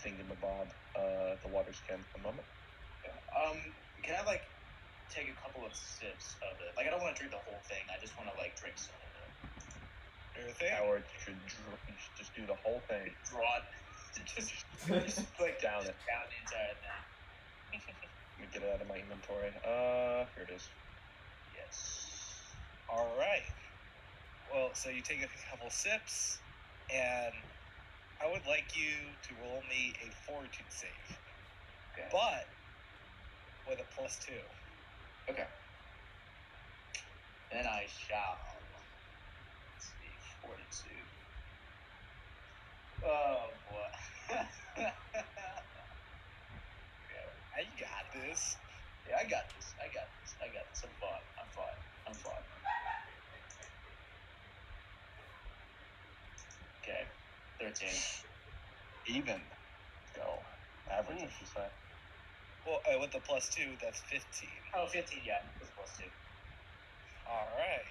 thingamabob, the water skin. A moment. Can I, like, take a couple of sips of it? Like, I don't want to drink the whole thing. I just want to, like, drink some of it. Your thing? Howard, you should just do the whole thing. Draw it. just like, down it. Down the entire thing. Let me get it out of my inventory. Here it is. Yes. All right. Well, so you take a couple sips, and I would like you to roll me a fortitude save. Okay. But with a +2. Okay. Then I shall. Let's see, 42. Oh, boy. I got this. Yeah, I got this. I'm fine. Okay. 13. Even. Go. Average, I should say. Well, with the +2, that's 15. Oh, 15, yeah. That's +2. All right.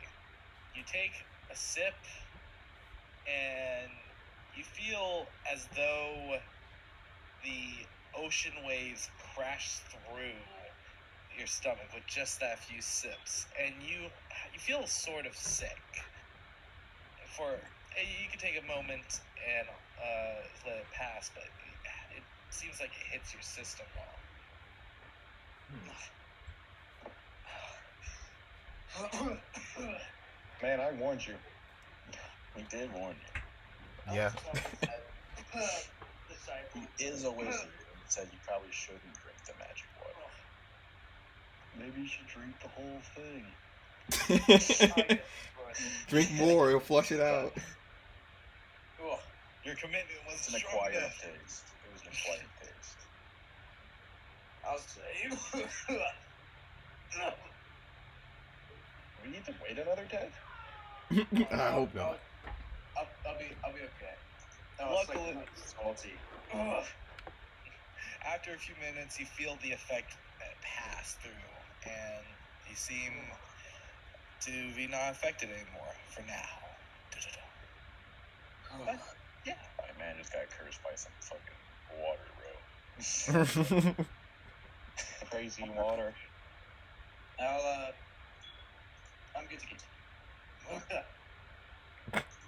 You take a sip, and you feel as though the ocean waves crash through your stomach with just that few sips, and you feel sort of sick. You can take a moment and let it pass, but it seems like it hits your system wrong. Man, I warned you. We did warn you. Yeah. He is a wizard and said you probably shouldn't drink the magic water. Maybe you should drink the whole thing. Drink more, it'll flush it out. Your commitment was It's an strong acquired enough. taste. It was an acquired taste. I'll say. We need to wait another day? I hope not. I'll be okay. Luckily, it's salty. After a few minutes, you feel the effect pass through, and you seem to be not affected anymore for now. But, yeah. My man just got cursed by some fucking water, bro. Crazy water. I'm good to continue.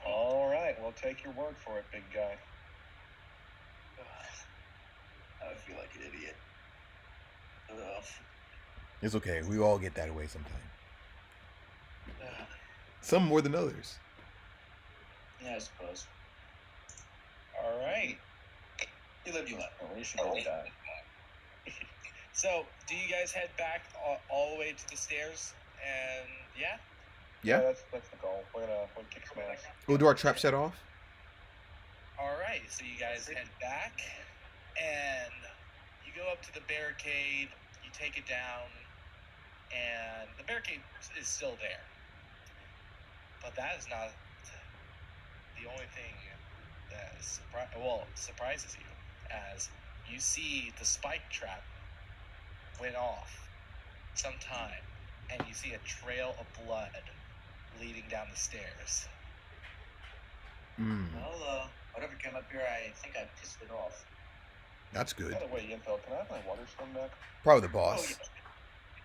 All right, well, take your word for it, big guy. I feel like an idiot. It's okay. We all get that way sometime. Some more than others. Yeah, I suppose. All right. You live, you let. At least you don't die. So, do you guys head back all the way to the stairs? And yeah? Yeah. That's the goal. We'll kick some ass. We'll do our trap set off. All right. So you guys head back, and you go up to the barricade. You take it down, and the barricade is still there. But that is not the only thing that surprises you, as you see the spike trap went off sometime, and you see a trail of blood leading down the stairs. Well, whatever came up here, I think I pissed it off. That's good. By the way, Info, can I have my water stone back? Probably the boss. Oh,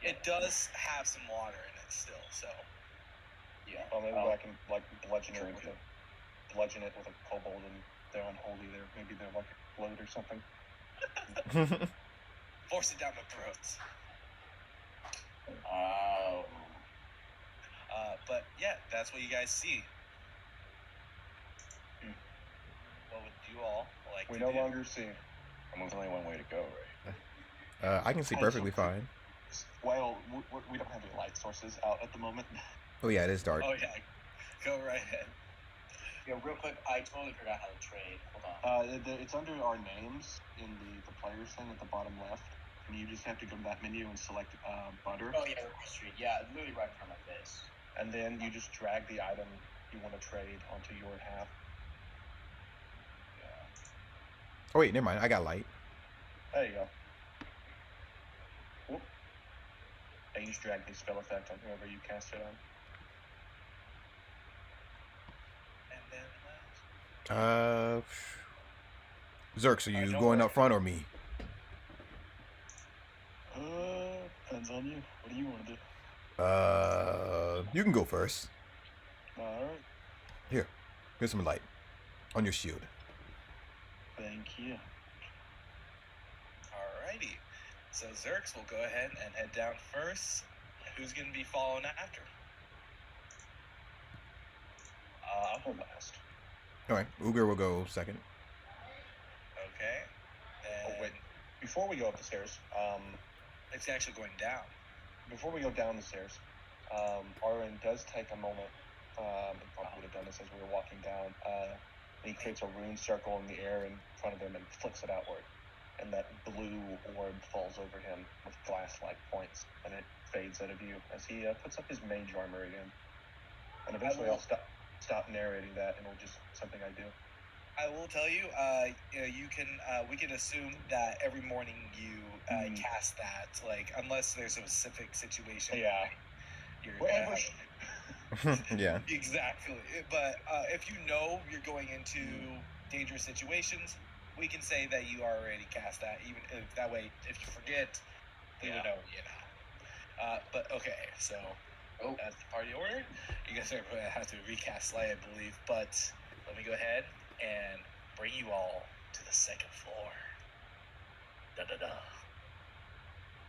yeah. It does have some water in it still, so. Yeah. Oh, maybe I can like bludgeon Drink it with a kobold, and they're unholy. Maybe they're like a float or something. Force it down the throats. But yeah, that's what you guys see. What would you all like We to no do? longer see. And there's only one way to go, right? I can see perfectly fine. Well, we don't have any light sources out at the moment. Oh yeah, it is dark. Oh yeah, go right ahead. Yeah, real quick, I totally forgot how to trade. Hold on. It's under our names in the players thing at the bottom left, and you just have to go to that menu and select butter. Oh yeah, request trade. Yeah, literally right in front of my face. And then you just drag the item you want to trade onto your half. Oh wait, never mind. I got light. There you go. Whoop. And you just drag the spell effect on whoever you cast it on. And then Zerx, are you going up front or me? Depends on you. What do you want to do? You can go first. Alright. Here, here's some light on your shield. Thank you. alrighty. So Zerx will go ahead and head down first. Who's going to be following after? I'll go last. All right, Uger will go second. Okay. Oh, Then wait. Before we go up the stairs, it's actually going down. before we go down the stairs, Arwen does take a moment, and probably would have done this as we were walking down, and he creates a rune circle in the air in front of him and flicks it outward. And that blue orb falls over him with glass-like points, and it fades out of view as he puts up his mage armor again. And eventually I'll stop narrating that, and it'll just something I do. I will tell you, you can. We can assume that every morning you cast that, like, unless there's a specific situation. Yeah. You're We're ambushed. Yeah. Exactly. But if you know you're going into dangerous situations, we can say that you already cast that. Even if that way, if you forget, we would know you know. But okay, so that's the party order. You guys are going to have to recast Slay, I believe. But let me go ahead and bring you all to the second floor. Da da da.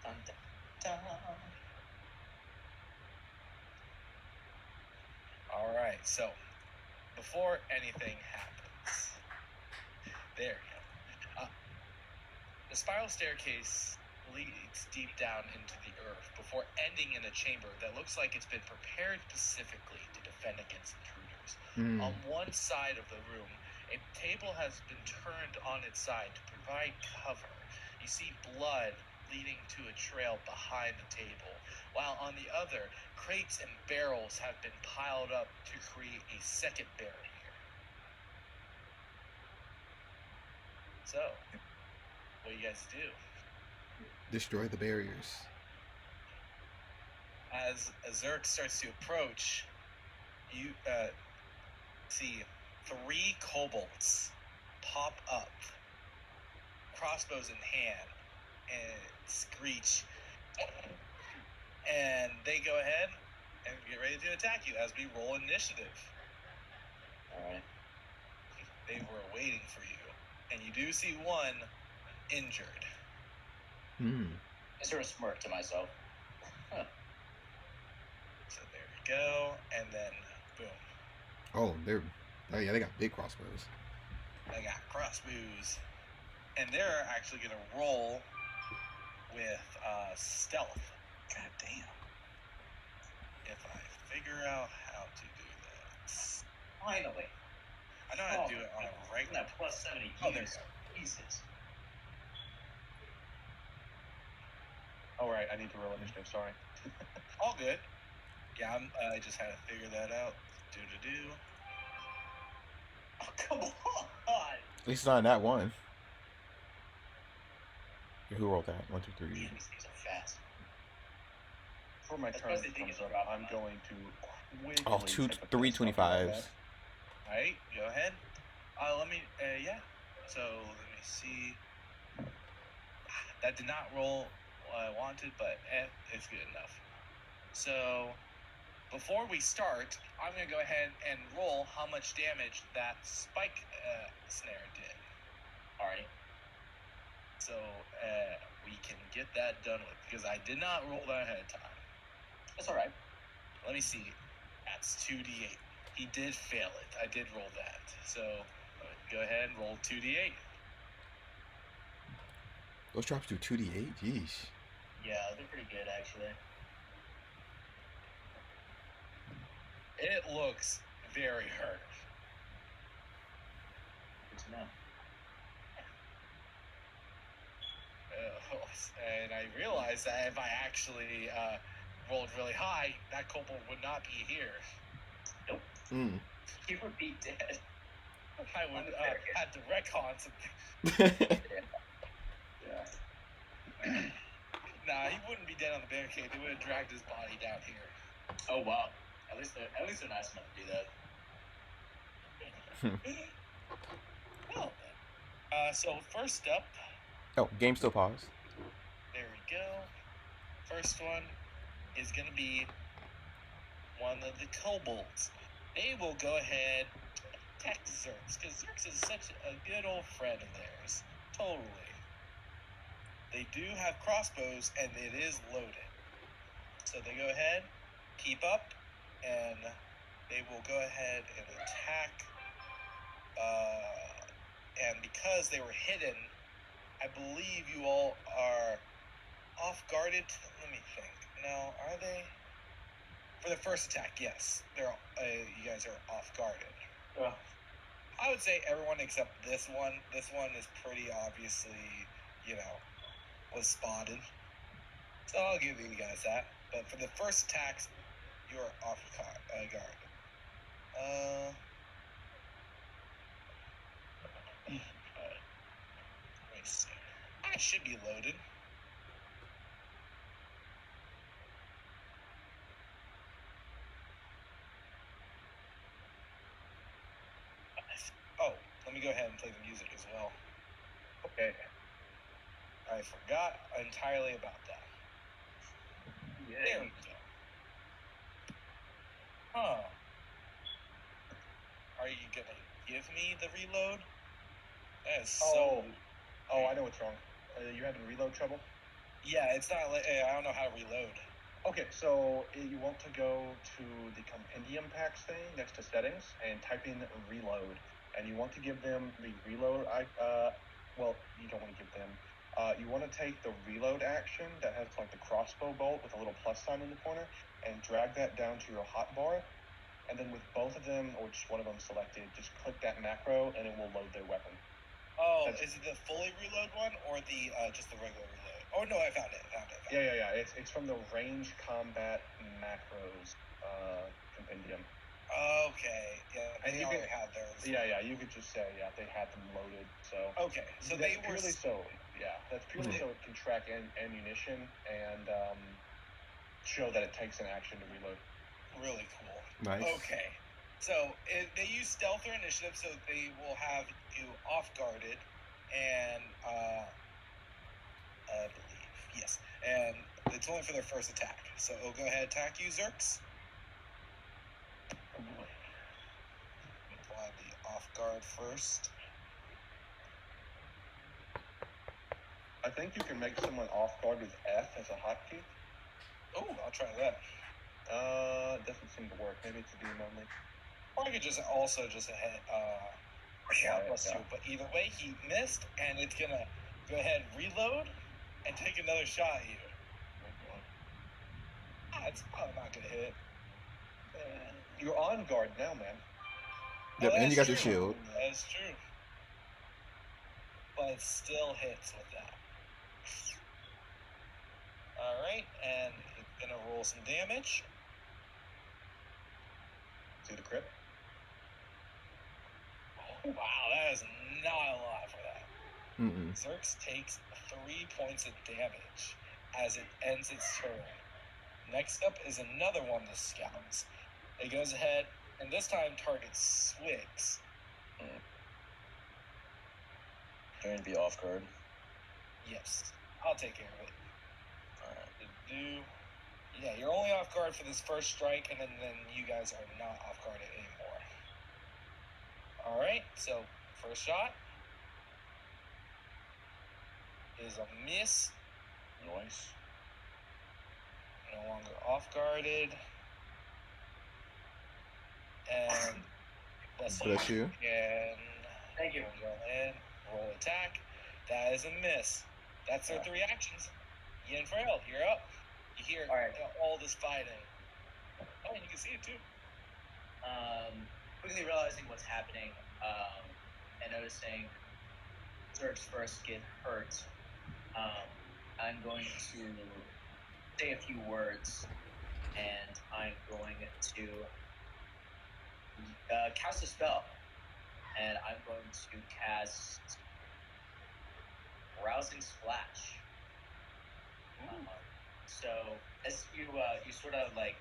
Dun, dun, dun. All right, so before anything happens, there you go. The spiral staircase leads deep down into the earth before ending in a chamber that looks like it's been prepared specifically to defend against intruders. On one side of the room, a table has been turned on its side to provide cover. You see blood leading to a trail behind the table, while on the other, crates and barrels have been piled up to create a second barrier. So, what do you guys do? Destroy the barriers. As Zerk starts to approach, you see 3 kobolds pop up, crossbows in hand, and screech. And they go ahead and get ready to attack you as we roll initiative. Alright. They were waiting for you. And you do see one injured. I sort of smirk to myself. So there we go. And then, boom. Oh yeah, they got big crossbows. They got crossbows. And they're actually going to roll with stealth. God damn. If I figure out how to do that. Finally. I know how to do it on a regular. That plus 70 Oh, there you use. Jesus. Oh, right, I need to roll initiative, sorry. All good. Yeah, I just had to figure that out. Do. Oh, come on. At least it's not in that one. Who rolled that? 1, 2, 3. Damn, these things are fast. For my That's turn because they that think comes it's up, dropping I'm mine. going to quickly Oh, two, take a three piss off your 25s. man. All right, go ahead. Let me. Yeah. So let me see. That did not roll what I wanted, but it's good enough. So before we start, I'm gonna go ahead and roll how much damage that spike snare did. All right. So we can get that done with, because I did not roll that ahead of time. That's all right. Let me see. That's 2d8. He did fail it. I did roll that. So go ahead and roll 2d8. Those drops do 2d8? Yeesh. Yeah, they're pretty good, actually. It looks very hurt. Good to know. And I realized that if I actually rolled really high, that kobold would not be here. Nope. Mm. He would be dead. I would have to recon some. Yeah. Nah, he wouldn't be dead on the barricade. They would have dragged his body down here. Oh wow. At least they're nice enough to do that. Well then. So first up, Oh, game still paused. there we go. First one is gonna be one of the kobolds. They will go ahead attack Zerx, because Zerx is such a good old friend of theirs. Totally. They do have crossbows, and it is loaded. So they go ahead, keep up, and they will go ahead and attack. And because they were hidden, I believe you all are off-guarded. Let me think. No, are they? For the first attack, yes. They're you guys are off-guarded. I would say everyone except this one. This one is pretty obviously, was spotted. So I'll give you guys that. But for the first attacks, you're off guard. Let me see. I should be loaded. Oh, let me go ahead and play the music as well. Okay. I forgot entirely about that. Yeah. There we go. Huh. Are you gonna give me the reload? That is so. Oh, I know what's wrong. You having reload trouble? Yeah, it's not. I don't know how to reload. Okay, so you want to go to the compendium packs thing next to settings and type in reload, and you want to give them the reload. Well, you don't want to give them. You want to take the reload action that has like the crossbow bolt with a little plus sign in the corner and drag that down to your hotbar, and then with both of them or just one of them selected, just click that macro and it will load their weapon. Oh, is it the fully reload one or the just the regular reload? Oh no, I found it. Yeah. It's from the range combat macros compendium. Okay, yeah, they already have theirs. Yeah, you could just say they had them loaded. So okay, so that's they were purely that's purely so it can track ammunition and show that it takes an action to reload. Really cool. Nice. Okay, so they use stealth or initiative, so they will have you off guarded, and I believe yes, and it's only for their first attack. So it'll go ahead and attack you, Zerx. Apply the off guard first. I think you can make someone off guard with F as a hotkey. Oh, I'll try that. It doesn't seem to work. Maybe it's a DM only. Or I could just also just hit plus 2. But either way, he missed, and it's gonna go ahead and reload and take another shot at you. It's probably not gonna hit. You're on guard now, man. Yep, and you got your true. shield. That's true. But it still hits with that. Alright, and Gonna roll some damage. To the crit. Oh, wow, that is not a lot for that. Mm-mm. Zerx takes 3 points of damage as it ends its turn. Next up is another one of the scouts. It goes ahead and this time targets Swigs. Going to be off guard. Yes, I'll take care of it. Alright. Yeah, you're only off guard for this first strike, and then you guys are not off guard anymore. Alright, so first shot is a miss. Nice. No longer off guarded. And Bless you. And Thank you. Go ahead, roll attack. That is a miss. That's their Yeah. 3 actions. Yen Frail, you're up. You hear All right. all this fighting. Oh, and you can see it too. Quickly realizing what's happening, and noticing Zerx first get hurt, I'm going to say a few words, and I'm going to cast a spell, and I'm going to cast Rousing Splash. So as you sort of like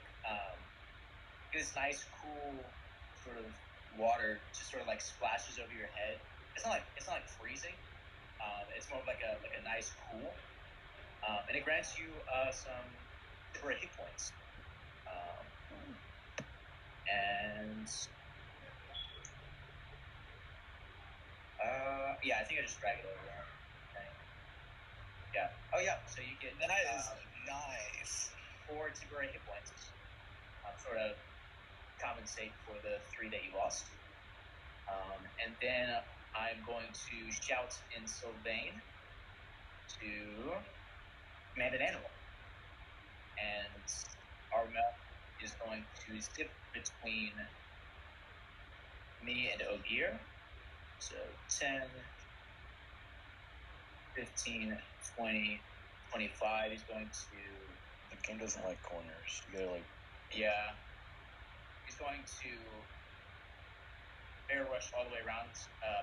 get this nice cool sort of water just sort of like splashes over your head. It's not like freezing. It's more of like a nice cool, and it grants you some temporary hit points. And yeah, I think I just drag it over there. Okay. Yeah. Oh yeah. So you get That is nice. 4 temporary hit points. Sort of compensate for the 3 that you lost. And then I'm going to shout in Sylvain to command an animal. And Armel is going to skip between me and Ogier. So 10, 15, 20, 25. He's going to... The game doesn't like corners. You gotta like... Yeah. He's going to bear rush all the way around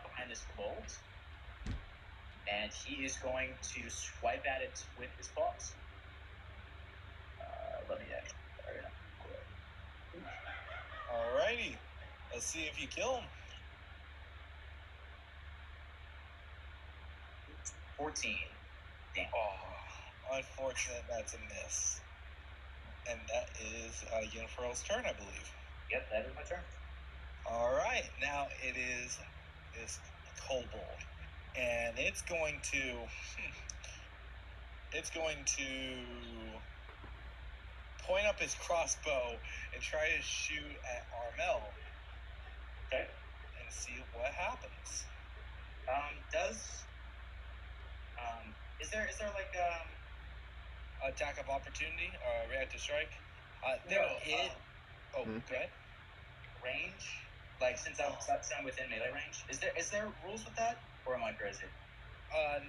behind this kobold. And he is going to swipe at it with his paws. Let me actually... Alrighty. Let's see if you kill him. 14. Damn. Oh, unfortunate, that's a miss. And that is Yennefer's turn, I believe. Yep, that is my turn. Alright, now it is this kobold. And it's going to... It's going to point up his crossbow and try to shoot at Armel. Okay. And see what happens. Is there like attack of opportunity or reactive strike? no hit. Go ahead. Range? Like since I'm within melee range, is there rules with that, or am I crazy?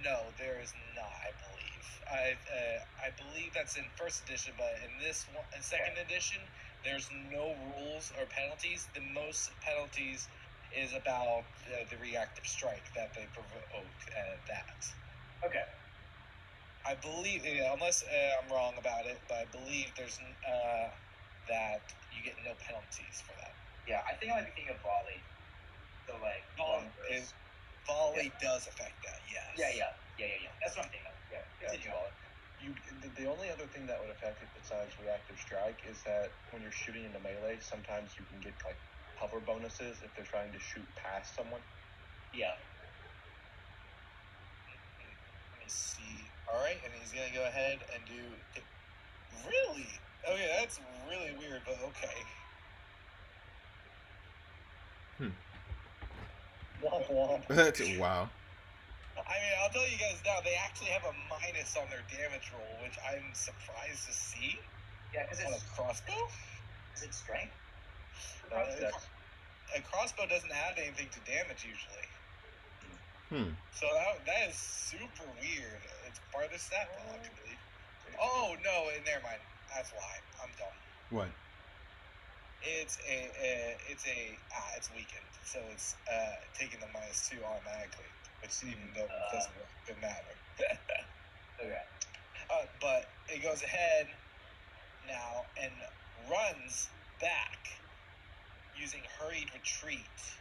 No, there is not. I believe. I believe that's in first edition, but in this one, in second edition, there's no rules or penalties. The most penalties is about the reactive strike that they provoke. That. Okay. I believe, unless I'm wrong about it, but I believe there's that you get no penalties for that. Yeah, I think I might be thinking of volley. So like volley does affect that. Yes. Yeah. That's what I'm thinking of. Yeah. Continue volley. The only other thing that would affect it besides reactive strike is that when you're shooting into melee, sometimes you can get like hover bonuses if they're trying to shoot past someone. Yeah. Let me see. Alright, and he's gonna go ahead and do it. Really? Okay, that's really weird, but okay. Wow. I mean, I'll tell you guys now, they actually have a minus on their damage roll, which I'm surprised to see. Yeah, because on a crossbow? Is it strength? A crossbow doesn't add anything to damage usually. So that is super weird. It's part of the stat block, I believe. Oh, no, never mind. That's why I'm dumb. What? It's weakened, so it's taking the -2 automatically, which even though it doesn't matter. Okay. But it goes ahead now and runs back using hurried retreat,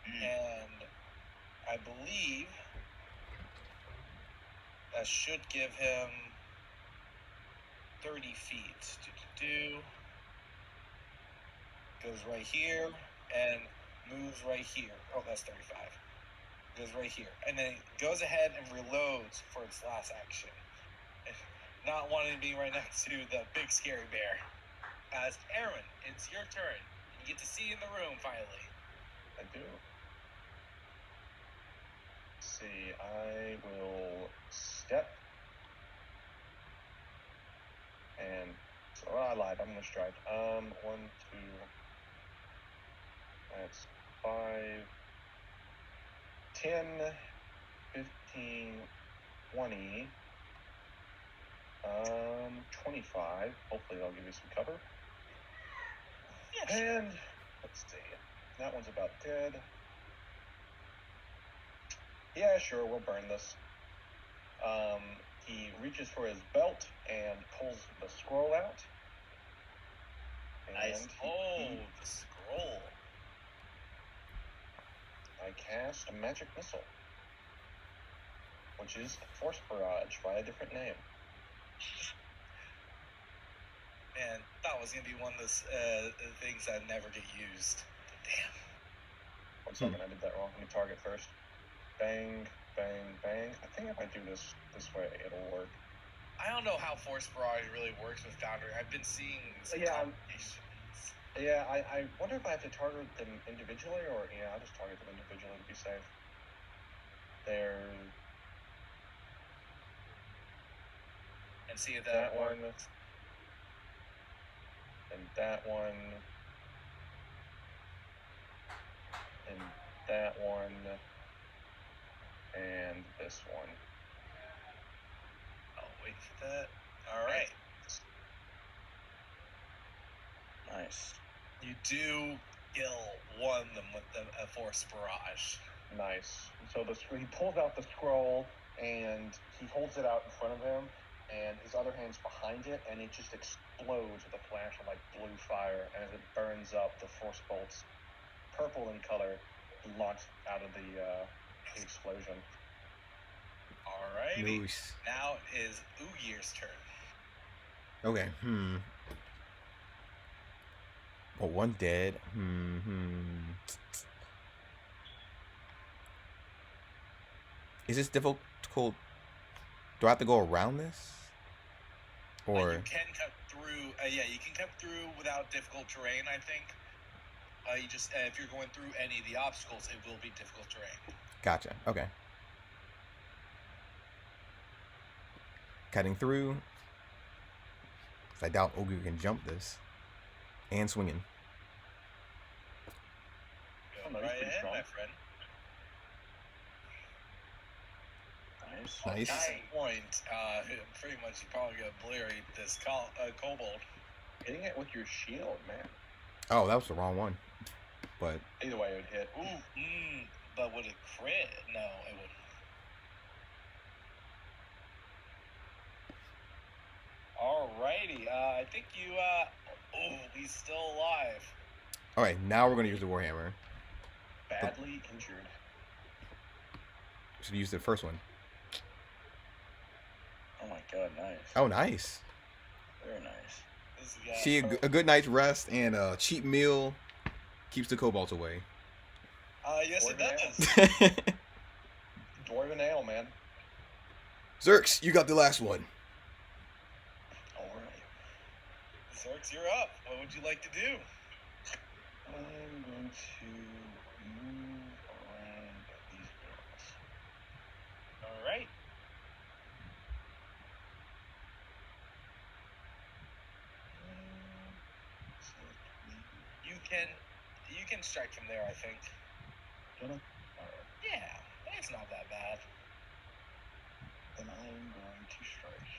and I believe that should give him 30 feet. Goes right here and moves right here. Oh, that's 35. Goes right here. And then it goes ahead and reloads for its last action. Not wanting to be right next to the big scary bear. As Aaron, it's your turn. You get to see in the room finally. I do. Let's see, I will step. And so I lied. I'm gonna strike. 1, 2. That's 5, 10, 15, 20. 25. Hopefully that'll give you some cover. Yes. And let's see. That one's about dead. Yeah, sure, we'll burn this. He reaches for his belt and pulls the scroll out. Nice. The scroll. I cast a magic missile, which is Force Barrage by a different name. Man, that was gonna be one of those things that never get used. Damn. 1 second, I did that wrong. Let me target first. Bang, bang, bang. I think if I do this way, it'll work. I don't know how Force Barrage really works with Foundry. I've been seeing some combinations. Yeah, I wonder if I have to target them individually, or I'll just target them individually to be safe. There's And see if that that one, works. and that one, and that one, and this one. I'll wait for that. All right. Nice. You do kill one of them with a Force Barrage. Nice. So he pulls out the scroll, and he holds it out in front of him, and his other hand's behind it, and it just explodes with a flash of like blue fire, and as it burns up, the force bolts, purple in color, launch out of the explosion. Alrighty. Nice. Now is Ugir's turn. Okay. Well, one dead. Is this difficult? Do I have to go around this? Or You can cut through. You can cut through without difficult terrain, I think. You just if you're going through any of the obstacles, it will be difficult terrain. Gotcha. Okay. Cutting through. 'Cause I doubt Ogre can jump this. And swinging. Go no, he's right pretty ahead, strong. my friend. Nice. Nice. Case in point, pretty much you probably gonna obliterate this kobold. Hitting it with your shield, man. Oh, that was the wrong one. But Either way, it would hit. Ooh, but would it crit? No, it wouldn't. Alrighty, I think you, he's still alive. alright, now we're gonna use the Warhammer. Badly injured. Should use the first one. Oh my god, nice. Oh, nice. Very nice. This guy. See, a good night's rest and a cheap meal keeps the kobolds away. Yes, it Dwarven does. Dwarven ale, man. Zerx, you got the last one. Alright. Zorks, you're up. What would you like to do? I'm going to move around these girls. Alright. You can strike from there, I think. Can I? Yeah, it's not that bad. Then I am going to strike.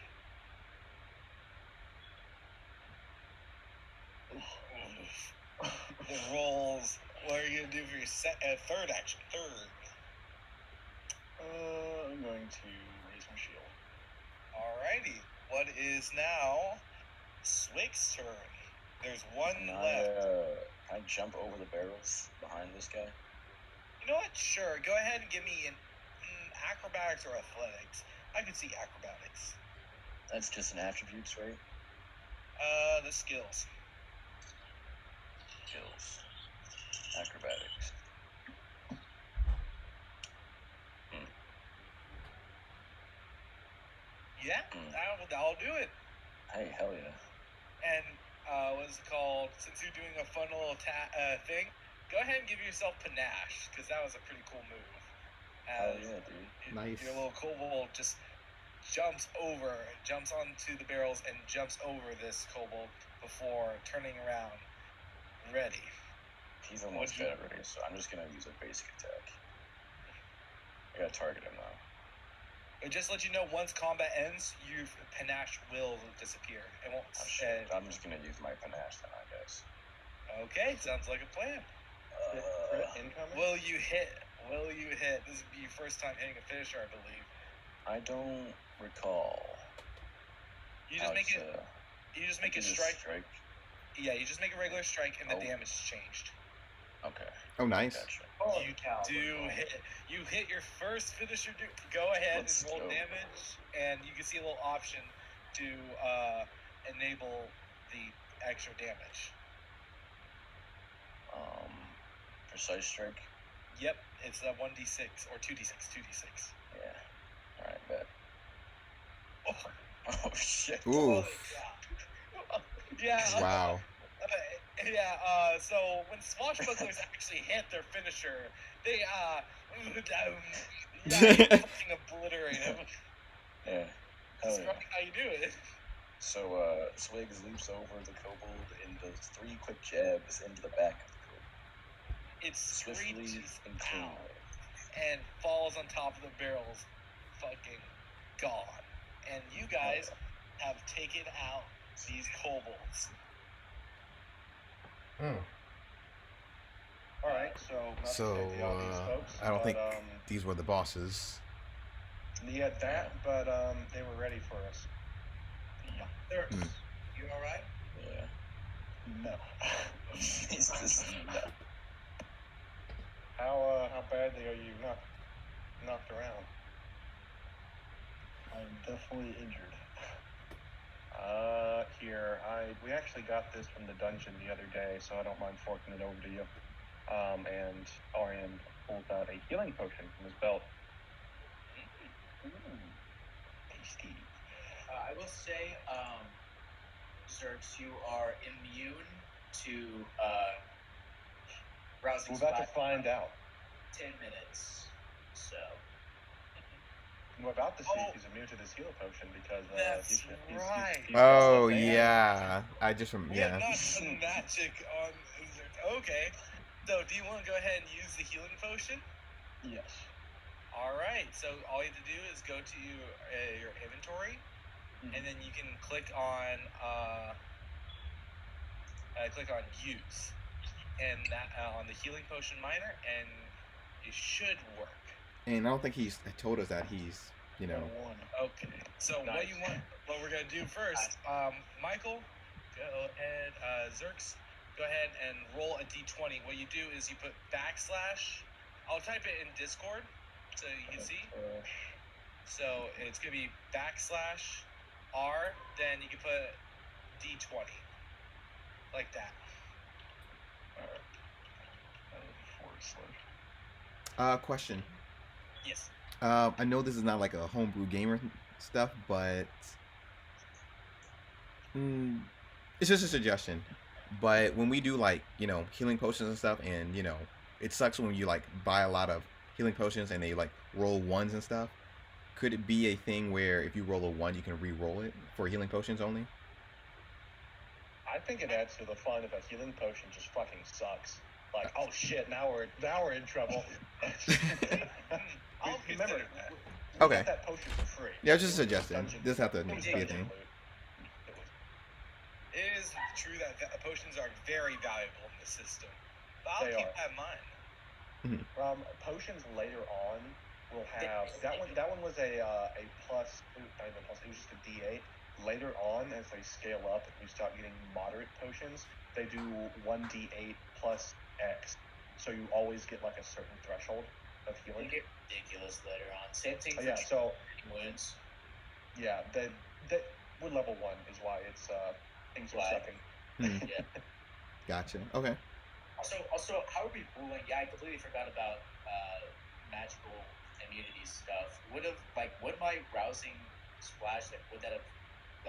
do for your third action? Third. I'm going to raise my shield. Alrighty. What is now Swig's turn? There's one Can left. I jump over the barrels behind this guy? You know what? Sure. Go ahead and give me an acrobatics or athletics. I could see acrobatics. That's just an attributes, right? The skills. Skills. Acrobatics. Yeah, I'll do it. Hey, hell yeah. And what is it called? Since you're doing a fun little thing, go ahead and give yourself panache, because that was a pretty cool move. Hell yeah, dude. Nice. Your little kobold just jumps onto the barrels and jumps over this kobold before turning around. Ready. He's almost dead already, so I'm just gonna use a basic attack. I gotta target him now. But just to let you know, once combat ends, your panache will disappear. It won't. Oh, shit. I'm just gonna use my panache then, I guess. Okay, sounds like a plan. Crit incoming? Will you hit? This will be your first time hitting a finisher, I believe. I don't recall. You just make it. You just make a strike. Yeah, you just make a regular strike, and the damage changed. Okay. Oh, nice. Gotcha. You hit your first finisher. Go ahead and roll damage, and you can see a little option to enable the extra damage. Precise strike. Yep, it's a 1d6 or 2d6. 2d6. Yeah. All right, bet. Oh shit. Ooh. Yeah. Wow. So when swashbucklers actually hit their finisher, they fucking obliterate him. Yeah. Describe how you do it. So Swigs leaps over the kobold and does 3 quick jabs into the back of the kobold. It Swiftly screeches and cleanly. out and falls on top of the barrels, fucking gone. And you guys have taken out these kobolds. All right, so not to take the obvious, folks, I don't think these were the bosses. Yeah, that, but they were ready for us. Yeah. You all right? Yeah. No. Jesus, no. How badly are you knocked around? I'm definitely injured. We actually got this from the dungeon the other day, so I don't mind forking it over to you. And Arian pulls out a healing potion from his belt. Tasty. I will say, Zerx, you are immune to rousing. We're about to find out. 10 minutes. So. We're about to see if he's immune to this heal potion because That's right. Oh yeah, I just We have not done magic on. Okay, so do you want to go ahead and use the healing potion? Yes. All right. So all you have to do is go to your inventory, and then you can click on use, and that on the healing potion miner, and it should work. And I don't think he's told us that he's, Okay. So nice. what we're gonna do first, Michael, go ahead, Zerx, go ahead and roll a d20. What you do is you put backslash. I'll type it in Discord so you can see. So it's gonna be backslash R. Then you can put d20 like that. Question. Yes. I know this is not like a homebrew gamer stuff, but it's just a suggestion. But when we do like healing potions and stuff, and it sucks when you like buy a lot of healing potions and they like roll ones and stuff. Could it be a thing where if you roll a 1, you can re-roll it for healing potions only? I think it adds to the fun if a healing potion just fucking sucks. Like, oh shit, now we're in trouble. I'll remember. That. Okay. Get that potion for free. Yeah, just a suggestion. This have to be a thing. It is true that potions are very valuable in the system. But I'll keep that in mind. Potions later on will have that one. That one was a plus. Not even a plus. It was just a D8. Later on, as they scale up and we start getting moderate potions, they do 1d8 plus X. So you always get like a certain threshold of healing. They get ridiculous later on. Same thing for so wounds. Yeah, we're level 1 is why it's things are sucking. Yeah. Gotcha. Okay. Also, how are we ruling? Yeah, I completely forgot about magical immunity stuff. Would my rousing splash would that have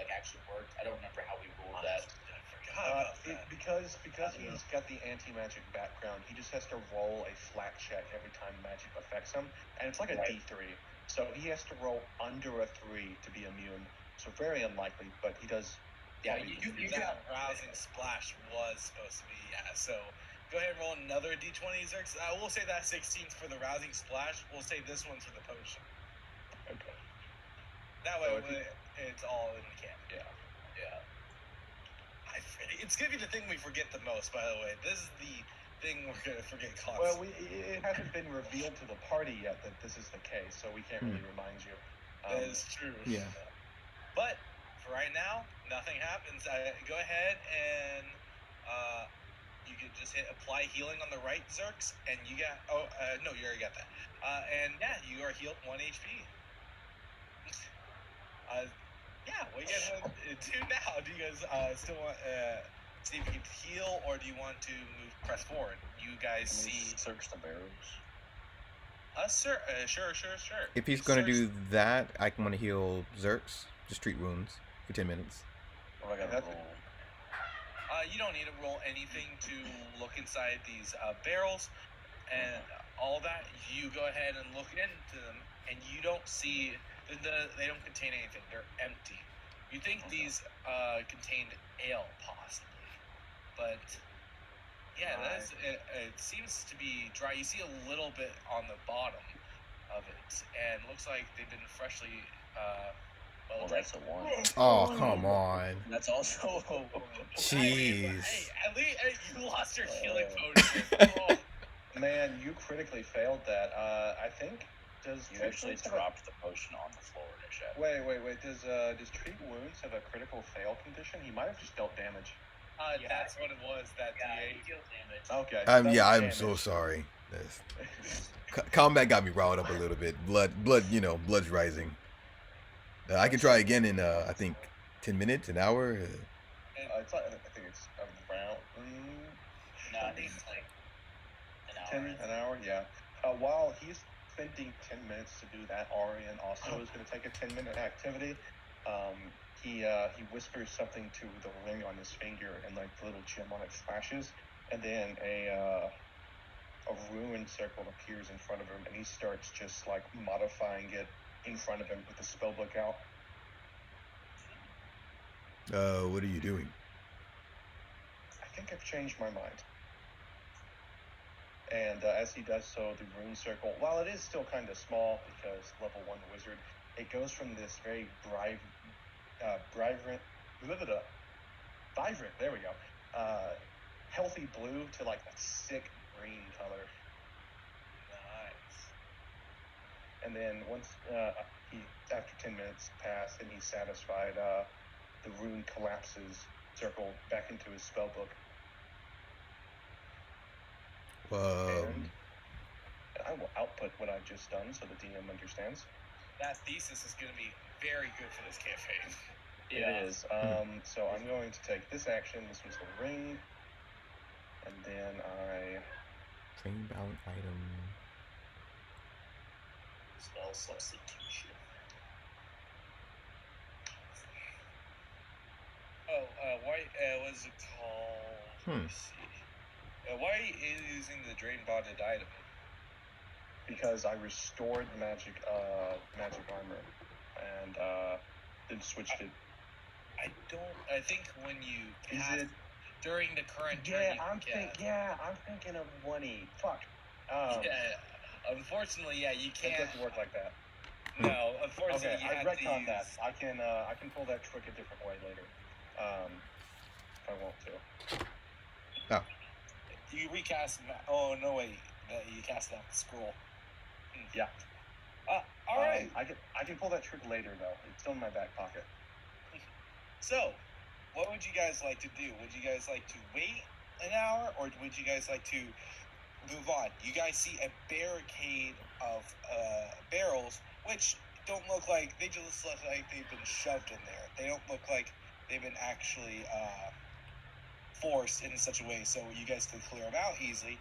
actually worked? I don't remember how we ruled that. I forgot about that. Because he's got the anti-magic background, he just has to roll a flat check every time magic affects him, and it's like a D3. So he has to roll under a 3 to be immune. So very unlikely, but he does. Yeah, that rousing splash was supposed to be, so go ahead and roll another d20, Zerx. We'll say that 16's for the rousing splash. We'll say this one's for the potion. Okay. That way it's all in the can. Yeah. It's going to be the thing we forget the most, by the way. This is the thing we're going to forget constantly. Well, it hasn't been revealed to the party yet that this is the case, so we can't really remind you. That is true. Yeah. But for right now, nothing happens. Go ahead and you can just hit apply healing on the right, Zerx, and you got. No, you already got that. And yeah, you are healed 1 HP. What do you guys want to do now? Do you guys still want see if you can heal, or do you want to press forward? You guys see search the barrels. Sure. If he's gonna do that, I want to heal Zerx. Just treat wounds for 10 minutes. What do I gotta roll? You don't need to roll anything to look inside these barrels and all that. You go ahead and look into them, and you don't see they don't contain anything. They're empty. You think these contained ale, possibly, but yeah, it seems to be dry. You see a little bit on the bottom of it, and looks like they've been freshly. Well, that's a 1. Oh, come on. That's also a 1. Jeez. Hey, at least you lost your healing potion. Man, you critically failed that. I think you actually dropped the potion on the floor, Nisha. Wait. Does treat wounds have a critical fail condition? He might have just dealt damage. That's what it was. That he dealt damage. Okay. I'm so sorry. Combat got me riled up a little bit. Blood's rising. I can try again in I think 10 minutes, an hour. I think it's around. No, I think it's like an hour. An hour, yeah. While he's spending 10 minutes to do that, Arian also is going to take a 10-minute activity. He whispers something to the ring on his finger, and like the little gem on it flashes, and then a ruined circle appears in front of him, and he starts just like modifying it in front of him with the spellbook out. What are you doing? I think I've changed my mind. And as he does so, the rune circle, while it is still kind of small because level 1 wizard, it goes from this very vibrant, there we go, healthy blue to like a sick green color. Nice. And then once after 10 minutes pass and he's satisfied, the rune collapses, circle back into his spellbook. And I will output what I've just done so the DM understands. That thesis is going to be very good for this campaign. It is. So I'm going to take this action. This was the ring. And then Train bound item. Spell substitution. What is it called? Let me see. Why are you using the drain bonded item? Because I restored magic armor and then switched it. I think when you cast during the current turn. I'm thinking of 1E. Fuck. Unfortunately, you can't. It doesn't work like that. No, unfortunately, okay, you I have to retcon use... that. I can pull that trick a different way later. If I want to. Oh. You recast. Oh no, wait. you cast it off the scroll. Yeah. All right. I can pull that trick later though. It's still in my back pocket. So, what would you guys like to do? Would you guys like to wait an hour, or would you guys like to move on? You guys see a barricade of barrels, which don't look like, they just look like they've been shoved in there. They don't look like they've been actually forced in such a way so you guys could clear them out easily.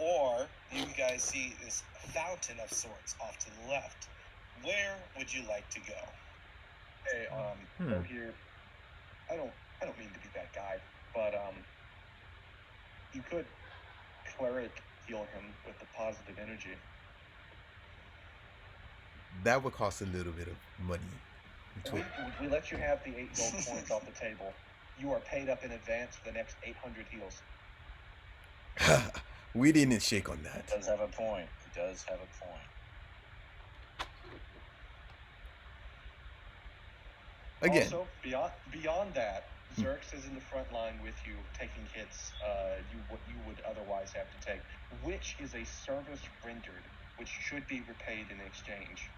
Or you guys see this fountain of sorts off to the left. Where would you like to go? Hey, so here, I don't mean to be that guy, but you could cleric heal him with the positive energy. That would cost a little bit of money. We let you have the 8 gold coins off the table. You are paid up in advance for the next 800 heals. We didn't shake on that. He does have a point. Again. Also, beyond that, Zerx is in the front line with you, taking hits you would otherwise have to take, which is a service rendered, which should be repaid in exchange.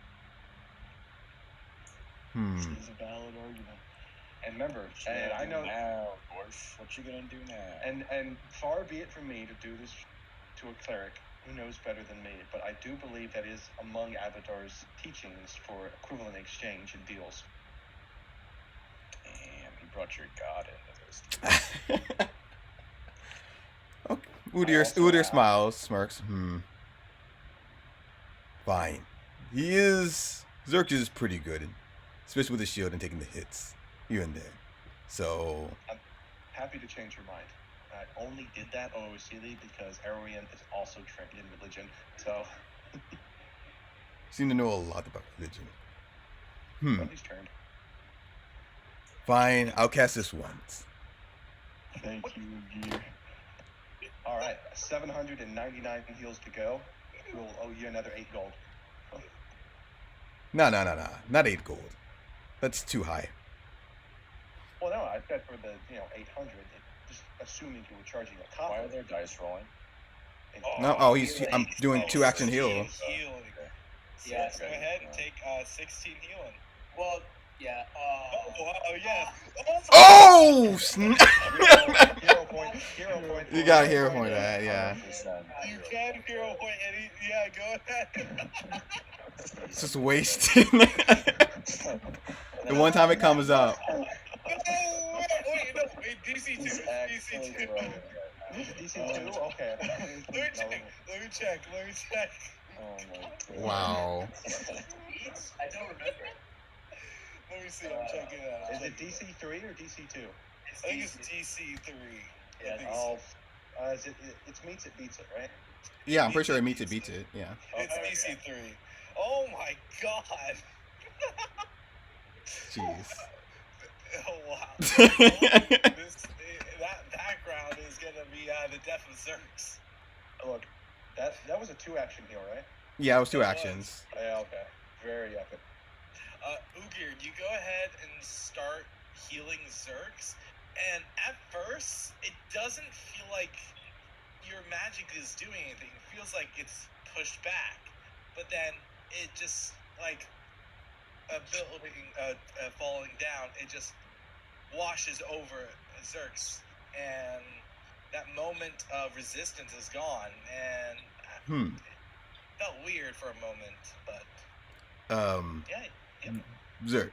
This is a valid argument. And remember, and I know now, dwarf. What you gonna do now? And far be it from me to do this to a cleric who knows better than me, but I do believe that is among Abadar's teachings for equivalent exchange and deals. Damn, he brought your god into this. Okay. Udyr smiles, smirks. Fine. Zerk is pretty good, especially with the shield and taking the hits here and there. So I'm happy to change your mind. I only did that OOCD because Arrowian is also trained in religion, so seem to know a lot about religion. Somebody's turn. Fine, I'll cast this once. Thank you, Gear. All right, 799 heals to go. We'll owe you another 8 gold. No. Not 8 gold. That's too high. Well, no, I said for the 800. Just assuming you were charging a copper. Why are there dice rolling? No, I'm doing 2 action heal. Healing. Yeah, Go ahead and take 16 healing. Well, yeah. Yeah. Oh! Hero point. You got a hero point that, yeah. You can hero point any. Yeah, go ahead. It's just wasted. The one time it comes up. Wait, DC2. DC2? Okay. Let me check. Oh my god. Wow. I don't remember. Let me see. I'm checking it out. Is it DC3 or DC2? I think it's DC3. Yeah. It meets it, beats it, right? Yeah, I'm pretty sure it meets it, beats it. Yeah. It's DC3. Oh my god. Jeez. Oh wow. That background is gonna be the death of Zerx. Look, that was a 2-action heal, right? Yeah, it was 2 actions. Yeah, okay. Very epic. Ugir, you go ahead and start healing Zerx, and at first, it doesn't feel like your magic is doing anything. It feels like it's pushed back, but then it just, like, a building falling down, it just washes over Zerx, and that moment of resistance is gone, and it felt weird for a moment, but yeah. Zerk.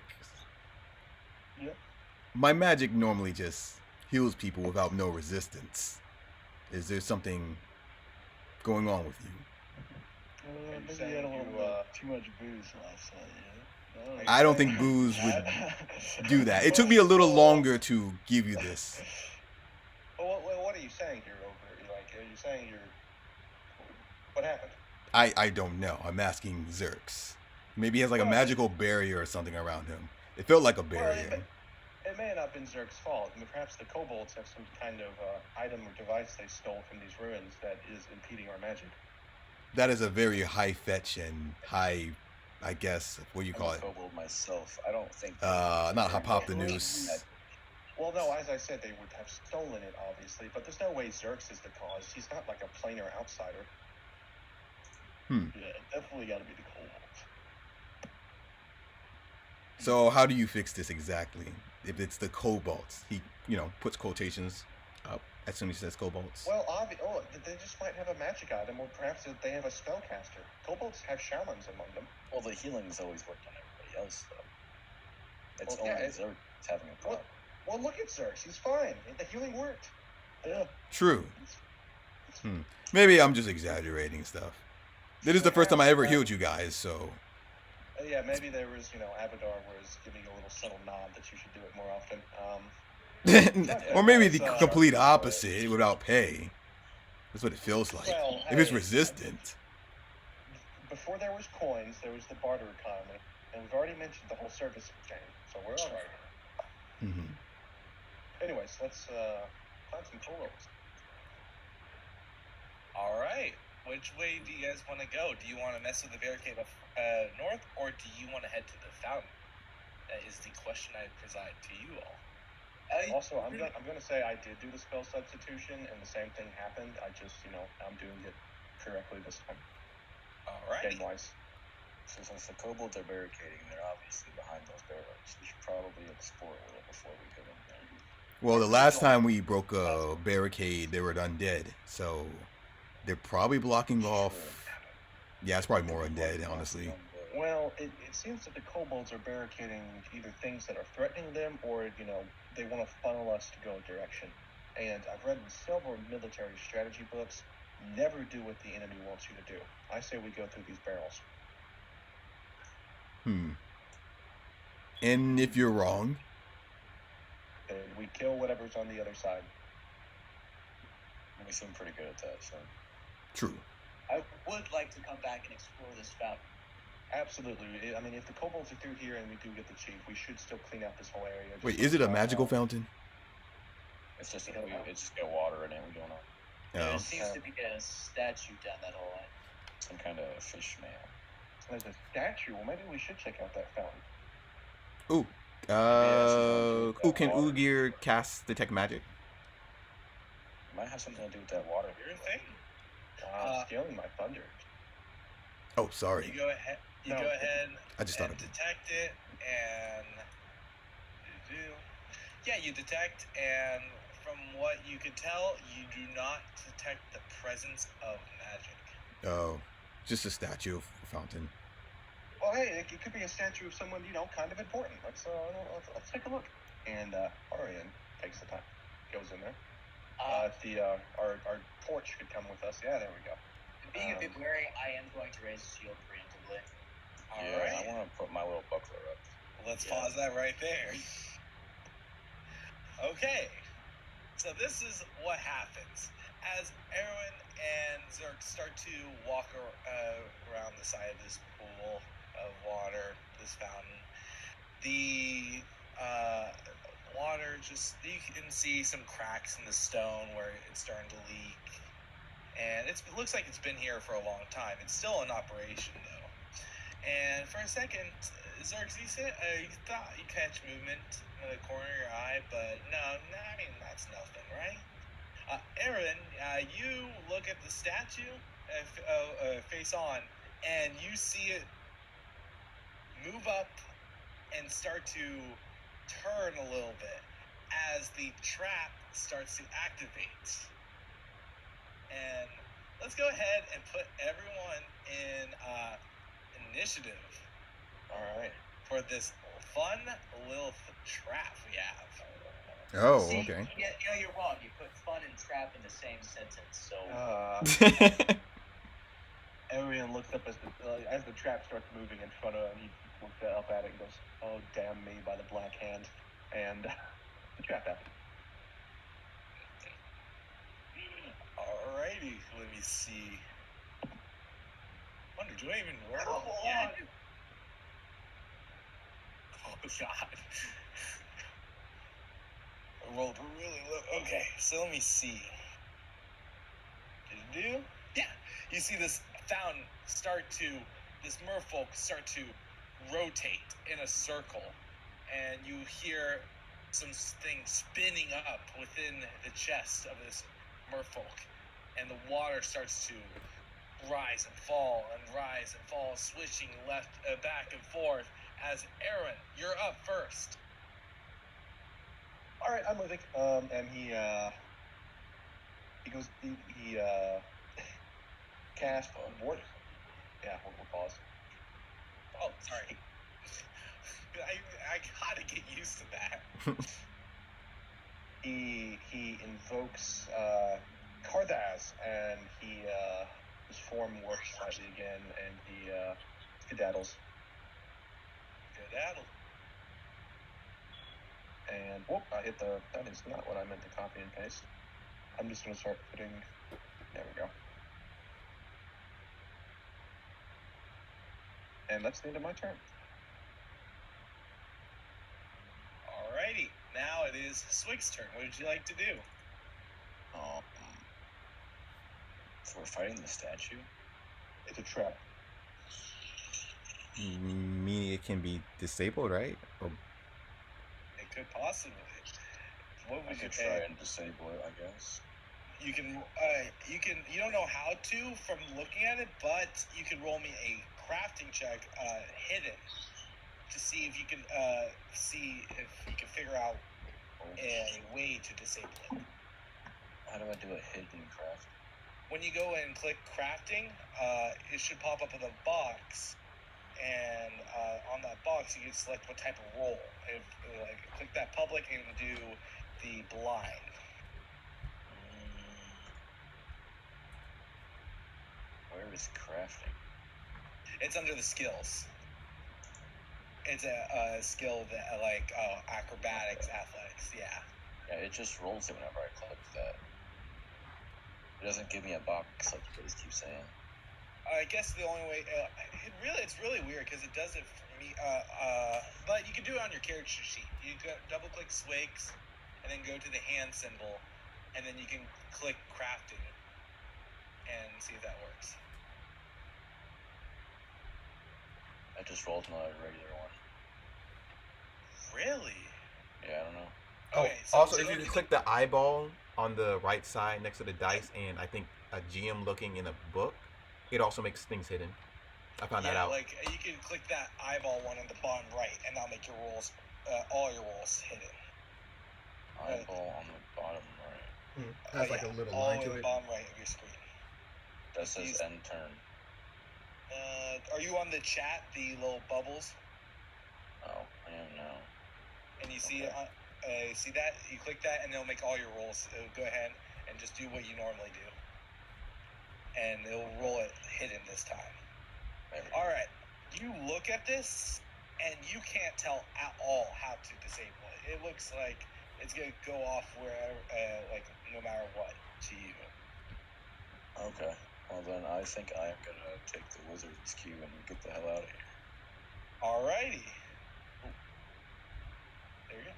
Yep. My magic normally just heals people without no resistance. Is there something going on with you? Maybe you had a little too much booze last night. I don't think booze would do that. It took me a little longer to give you this. Well, what are you saying here, Ogre? Like, are you saying what happened? I don't know. I'm asking Zerx. Maybe he has like a magical barrier or something around him. It felt like a barrier. Well, it may not have been Zerx's fault. I mean, perhaps the kobolds have some kind of item or device they stole from these ruins that is impeding our magic. That is a very high fetch and high, I guess, what do you call it? Kobold myself. I don't think. Not hypotenuse. Well, no, as I said, they would have stolen it, obviously, but there's no way Zerx is the cause. He's not like a planar outsider. Yeah, definitely got to be the kobolds. So how do you fix this exactly? If it's the kobolds, he puts quotations up as soon as he says kobolds. Well, they just might have a magic item, or perhaps they have a spellcaster. Kobolds have shamans among them. Well, the healing's always worked on everybody else, though. It's Well, yeah, only Zerg that's having a problem. Well, look at Zerx. He's fine. The healing worked. Yeah. True. Maybe I'm just exaggerating stuff. This is the first time I ever healed you guys, so. Yeah, maybe there was, Abadar was giving you a little subtle nod that you should do it more often. Or maybe the complete opposite, without pay. That's what it feels like. Well, if it's hey, resistant. Before there was coins, there was the barter economy, and we've already mentioned the whole service exchange, so we're all right. Mm-hmm. Anyways, let's find some kobolds. All right. Which way do you guys want to go? Do you want to mess with the barricade of north, or do you want to head to the fountain? That is the question I preside to you all. Also, I'm gonna say I did do the spell substitution, and the same thing happened. I just, I'm doing it correctly this time. All right. Game-wise. So since the kobolds are barricading, they're obviously behind those barrels. We should probably explore a little before we go in there. Well, the last time we broke a barricade, they were undead, so they're probably blocking off. Yeah, it's probably more undead, honestly. Well, it seems that the kobolds are barricading either things that are threatening them, or they want to funnel us to go a direction. And I've read in several military strategy books. Never do what the enemy wants you to do. I say we go through these barrels. And if you're wrong, then we kill whatever's on the other side. We seem pretty good at that, so. True. I would like to come back and explore this fountain. Absolutely. I mean, if the kobolds are through here and we do get the chief, we should still clean out this whole area. Wait, is it a magical fountain? It's just it's just got water in it. We don't know. There seems to be a statue down that hole. Some kind of fish man. There's a statue. Well, maybe we should check out that fountain. Ooh. Can Ugir cast detect magic? Might have something to do with that water. Your thing. Stealing my thunder. Oh, sorry. You go ahead. Go ahead. I just thought and of it. Detect it, and yeah, you detect, and from what you could tell, you do not detect the presence of magic. Oh, just a statue of a fountain. Well, hey, it could be a statue of someone kind of important. Let's take a look. And Arian takes the time, goes in there. Our torch could come with us. Yeah, there we go. Being a bit wary, I am going to raise a shield preemptively. All yeah, right. I want to put my little buckler up. Let's pause that right there. Okay, so this is what happens as Erwin and Zerk start to walk around the side of this pool of water, this fountain. The water you can see some cracks in the stone where it's starting to leak. And it looks like it's been here for a long time. It's still in operation, though. And for a second, Zerx, you thought you catch movement in the corner of your eye, but no, I mean, that's nothing, right? Aaron, you look at the statue face on, and you see it move up and start to turn a little bit as the trap starts to activate. And let's go ahead and put everyone in initiative. All right. For this fun little trap we have. Oh, See, okay. You're wrong. You put fun and trap in the same sentence. So. Arian looks up as the trap starts moving in front of him. He looks up at it and goes, "Oh, damn me!" by the black hand, and the trap happens. Alrighty, let me see. Wonder, do I even roll? Come on! Oh god. I rolled really low. Okay, so let me see. Did it do? Yeah. You see this fountain this merfolk start to rotate in a circle, and you hear some thing spinning up within the chest of this merfolk, and the water starts to rise and fall, swishing back and forth. As Aaron, you're up first. All right, I'm moving. And he goes. He cast ward. Yeah, we'll pause. Oh, sorry. I gotta get used to that. He invokes Karthaz, and his form works slightly again, and he skedaddles. Skedaddle. And whoop! I hit the. That is not what I meant to copy and paste. I'm just gonna start putting. There we go. And that's the end of my turn. Alrighty, now it is Swig's turn. What would you like to do? So we're fighting the statue? It's a trap. Meaning it can be disabled, right? Or It could possibly. What I would you could try and disable it, I guess. You can. You don't know how to from looking at it, but you can roll me a crafting check, hidden, to see if you can figure out a way to disable it. How do I do a hidden craft? When you go and click crafting, it should pop up with a box, and on that box you can select what type of roll. If click that public and do the blind. Where is crafting? It's under the skills. It's a skill that acrobatics, athletics. Yeah. Yeah, it just rolls it whenever I click that. It doesn't give me a box like you guys keep saying. I guess the only way it's really weird because it does it for me. But you can do it on your character sheet. You double click Swigs, and then go to the hand symbol, and then you can click crafting, and see if that works. I just rolled another regular one. Really? Yeah, I don't know. Okay. So also, if you click the eyeball on the right side next to the dice, and I think a GM looking in a book, it also makes things hidden. I found that out. Like you can click that eyeball one on the bottom right, and that'll make your rolls, all your rolls hidden. Eyeball on the bottom right. Has like a little all line on to the it. bottom right of your screen. That says end turn. Are you on the chat? The little bubbles. Oh, I am now. And you see it. See that? You click that, and it'll make all your rolls. Go ahead and just do what you normally do, and it'll roll it hidden this time. All right. You look at this, and you can't tell at all how to disable it. It looks like it's gonna go off wherever, no matter what, to you. Okay. Well then, I think I am gonna take the wizard's cue and get the hell out of here. Alrighty. There you go.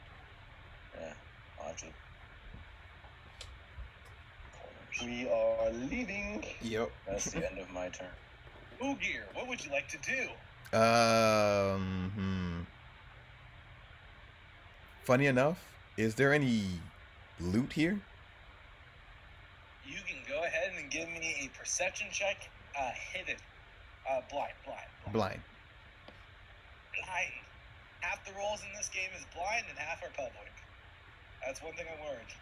Yeah, I'll have to. We are leaving. Yep. That's the end of my turn. Oogir, what would you like to do? Funny enough, is there any loot here? You can go ahead and give me a perception check, hidden, blind. Blind. Half the rolls in this game is blind and half are public. That's one thing I learned.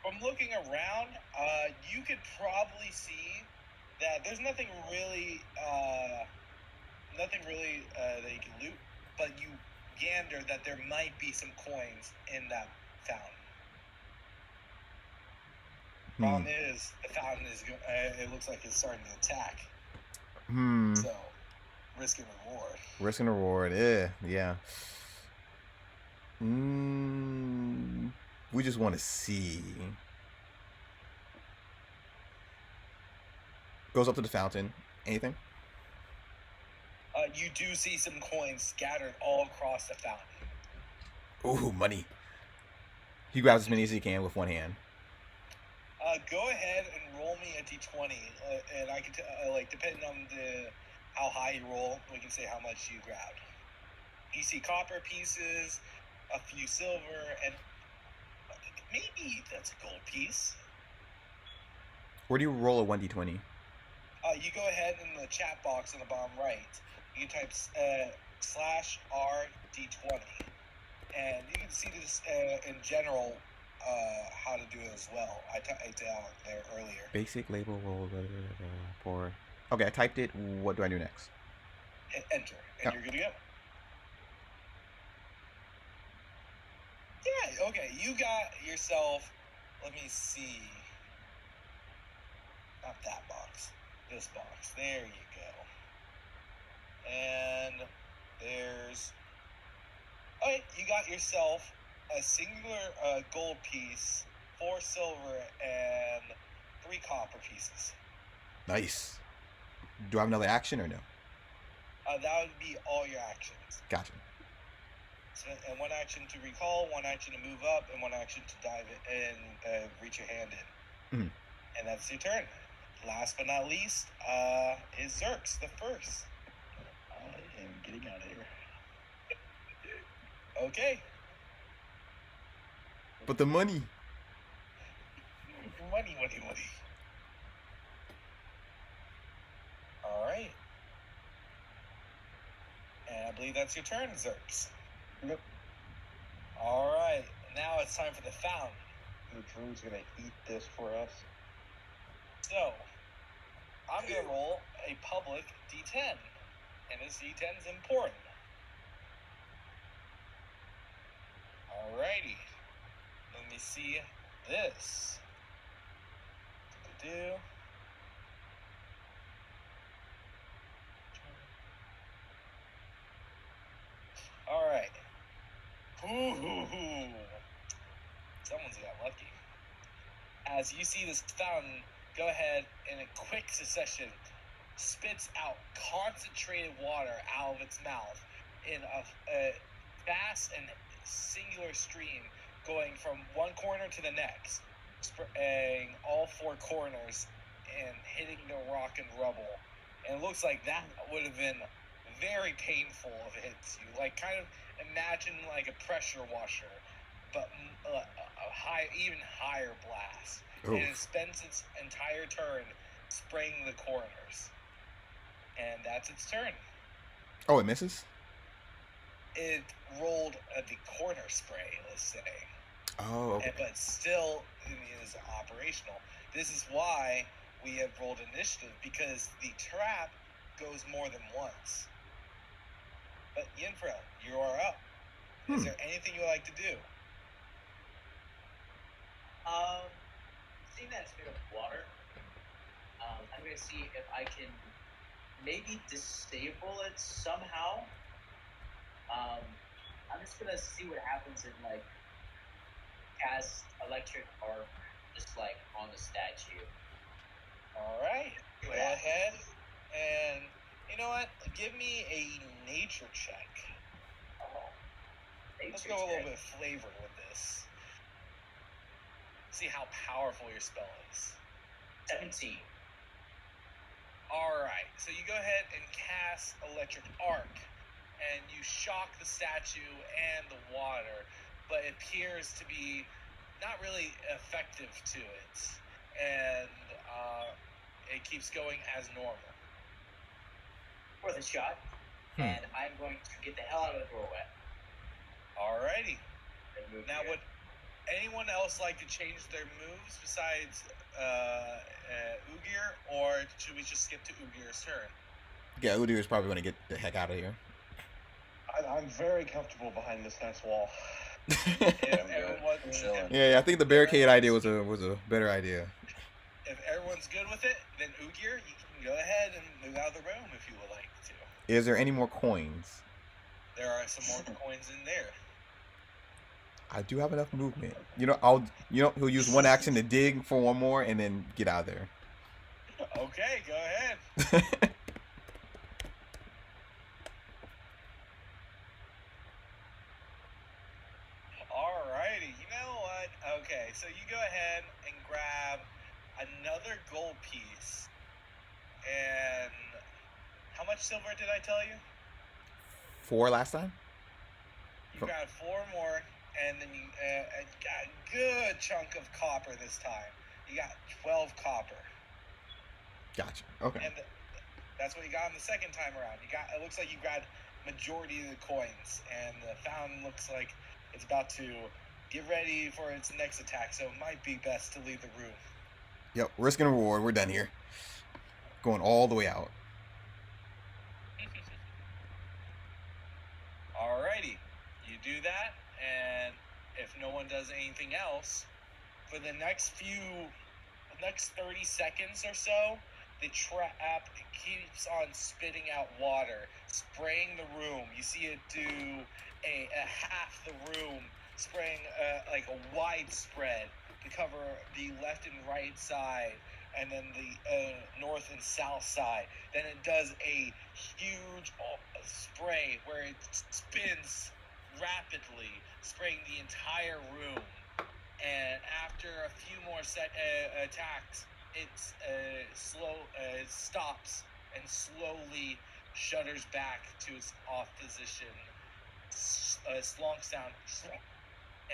From looking around, you could probably see that there's nothing really that you can loot, but you gander that there might be some coins in that fountain. Problem is, the fountain is it looks like it's starting to attack. So, risk and reward. Risk and reward, yeah. We just want to see. Goes up to the fountain. Anything? You do see some coins scattered all across the fountain. Ooh, money. He grabs as many as he can with one hand. Go ahead and roll me a d20, and I can depending on how high you roll, we can say how much you grabbed. You see copper pieces, a few silver, and maybe that's a gold piece. Where do you roll a 1d20? You go ahead in the chat box on the bottom right. You can type /RD20, and you can see this in general how to do it as well. I typed it out there earlier. Basic label roll for. Okay, I typed it. What do I do next? Hit enter, and you're good to go. Yeah, okay, you got yourself, let me see, not that box, this box, there you go. And there's, okay, you got yourself a singular gold piece, 4 silver, and 3 copper pieces. Nice. Do I have another action or no? That would be all your actions. Gotcha. So, and 1 action to recall, 1 action to move up, and 1 action to dive in and reach your hand in. Mhm. And that's your turn. Last but not least, is Zerks, the first. I am getting out of here. Okay. But the money. Money. All right. And I believe that's your turn, Zerks. Yep. All right. Now it's time for the fountain. The druid's gonna eat this for us. So, I'm going to roll a public D10. And this D10 is important. Alrighty. Let me see this. Do. Alright. Ooh. Someone's got lucky. As you see this fountain, go ahead and in quick succession spits out concentrated water out of its mouth in a fast and singular stream going from one corner to the next, spraying all 4 corners and hitting the rock and rubble. And it looks like that would have been very painful if it hits you. Like, kind of imagine like a pressure washer, but a even higher blast. Oof. And it spends its entire turn spraying the corners. And that's its turn. Oh, it misses? It rolled the corner spray, let's say. Oh, okay. But still is operational. This is why we have rolled initiative, because the trap goes more than once. But Yinfrel, you are up. Is there anything you would like to do? Seeing that it's made of water, I'm going to see if I can maybe disable it somehow. I'm just going to see what happens and, like, cast electric arc just, like, on the statue. All right. Go ahead. And you know what? Give me a nature check. Let's go a little bit of flavor with this. See how powerful your spell is. 17. Alright, so you go ahead and cast Electric Arc, and you shock the statue and the water, but it appears to be not really effective to it, and it keeps going as normal. Worth a shot, and I'm going to get the hell out of the doorway. Alrighty. Now, would anyone else like to change their moves besides Ugir, or should we just skip to Ugir's turn? Yeah, Ugir is probably going to get the heck out of here. I'm very comfortable behind this nice wall. Yeah, I think the barricade idea was a better idea. If everyone's good with it, then Ugir, you can go ahead and move out of the room if you would like to. Is there any more coins? There are some more coins in there. I do have enough movement. He'll use 1 action to dig for 1 more and then get out of there. Okay, go ahead. Alrighty, you know what? Okay, so you go ahead and grab another gold piece. And how much silver did I tell you? 4 last time? You grab 4 more, and then you got a good chunk of copper this time. You got 12 copper. Gotcha. Okay. And that's what you got on the second time around. It looks like you grabbed majority of the coins, and the fountain looks like it's about to get ready for its next attack, so it might be best to leave the room. Yep, risk and reward. We're done here. Going all the way out. Alrighty, you do that, and if no one does anything else, for the next 30 seconds or so, the trap keeps on spitting out water, spraying the room. You see it do a half the room, spraying like a wide spread to cover the left and right side, and then the north and south side. Then it does a huge spray where it spins rapidly, spraying the entire room. And after a few more attacks, it stops and slowly shudders back to its off position. Slonks down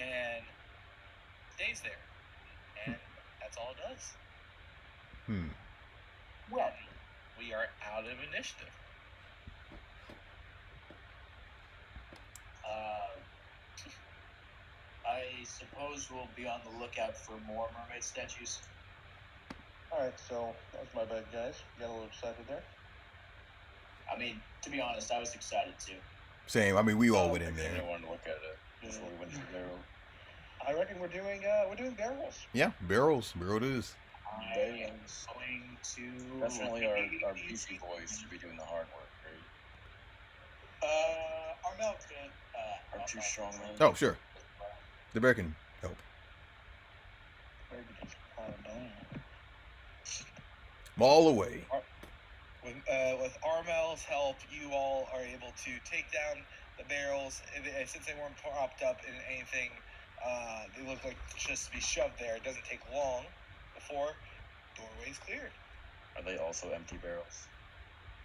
and stays there. And that's all it does. Well, we are out of initiative. I suppose we'll be on the lookout for more mermaid statues. Alright, so that was my bad, guys. Got a little excited there. I mean, to be honest, I was excited too. Same. I mean, we all went in I there. really wanted to look at it before we went to the barrel. I reckon we're doing barrels. Yeah, barrels. Barrel it is. I'm going to Definitely our beefy boys should be doing the hard work, right? Armel could. Our 2 strong men. Oh, sure. The bear can help. Maybe just calm down. Maul away. With Armel's help, you all are able to take down the barrels. Since they weren't propped up in anything, they look like just to be shoved there. It doesn't take long before doorway's cleared. Are they also empty barrels?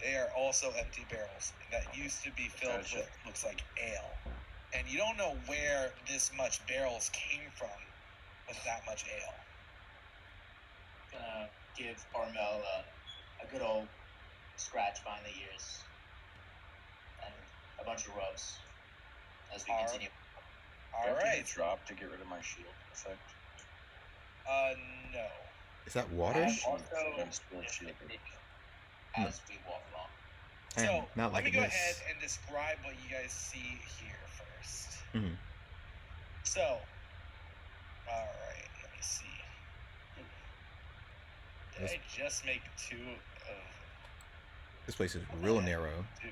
They are also empty barrels that used to be filled Gotcha. with, looks like, ale. And you don't know where this much barrels came from with that much ale. Gonna give Armel a good old scratch behind the ears and a bunch of rubs as we continue. All Do I have to right. hit drop to get rid of my shield effect? No. Is that water? And Shield. also, I'm still shield. as we walk along. So not let me liking go this. ahead and describe what you guys see here first. Mhm. So, all right, let me see. Did I just make 2 of This place is real narrow. 2?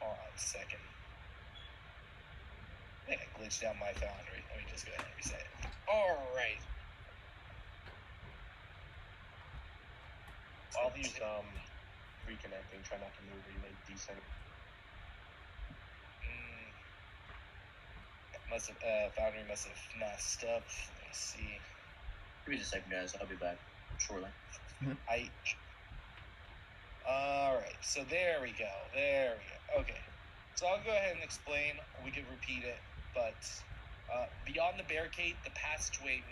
Hold on a second. I think I glitched out my foundry. Let me just go ahead and reset it. All right. All these reconnecting, try not to move or you may desync. Foundry must have messed up. Let me see. Give me just a second, guys. I'll be back shortly. Alright, so there we go. Okay. So I'll go ahead and explain. We could repeat it, but beyond the barricade, the passageway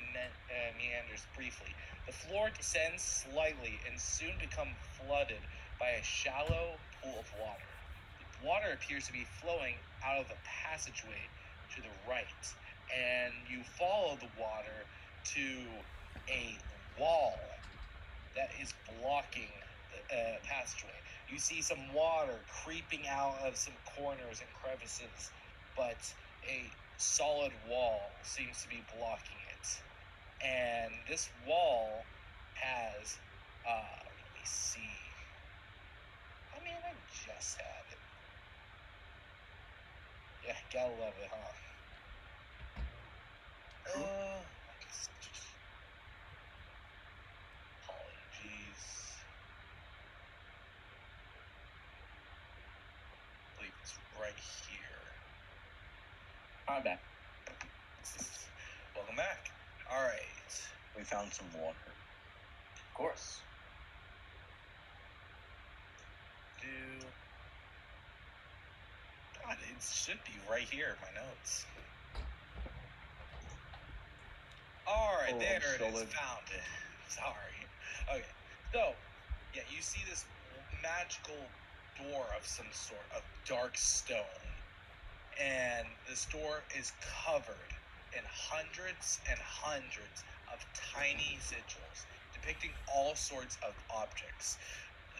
meanders briefly. The floor descends slightly and soon becomes flooded by a shallow pool of water. The water appears to be flowing out of the passageway to the right, and you follow the water to a wall that is blocking the passageway. You see some water creeping out of some corners and crevices, but a solid wall seems to be blocking it. And this wall has, let me see. I mean, I just had it. Yeah, gotta love it, huh? Apologies. I believe it's right here. I'm back. Welcome back. All right. We found some water. Of course. should be right here in my notes. Alright, there it is. Found it. Sorry. Okay. So, yeah, you see this magical door of some sort of dark stone. And this door is covered in hundreds and hundreds of tiny sigils depicting all sorts of objects.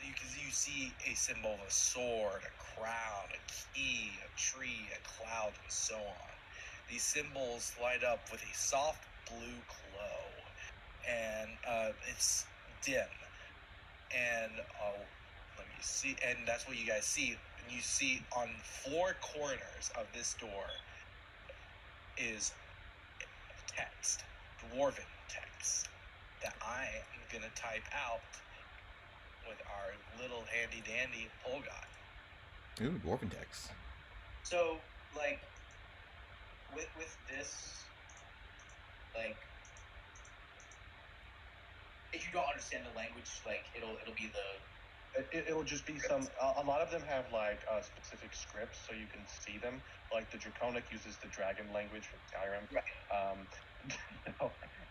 You see a symbol of a sword, a crown, a key, a tree, a cloud, and so on. These symbols light up with a soft blue glow, and it's dim. And let me see, and that's what you guys see. And you see on 4 corners of this door is text, dwarven text, that I am gonna type out with our little handy dandy pole guy. Ooh, dwarven text. So, like, with this, like, if you don't understand the language, like, it'll be It'll just be some. A lot of them have like specific scripts, so you can see them. Like the Draconic uses the dragon language from Skyrim. Right.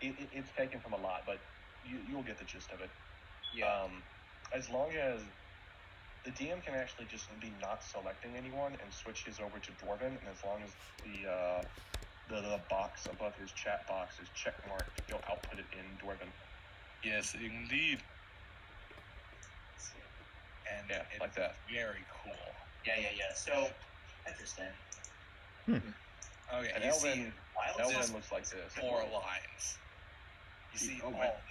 It's taken from a lot, but you'll get the gist of it. yeah. As long as the DM can actually just be not selecting anyone and switch his over to Dwarven, and as long as the box above his chat box is checkmarked, he'll output it in Dwarven. Yes, indeed. And yeah, it's like that. Very cool. Yeah. So, interesting. Okay, And you Elven see looks like this. 4 lines. You see all that.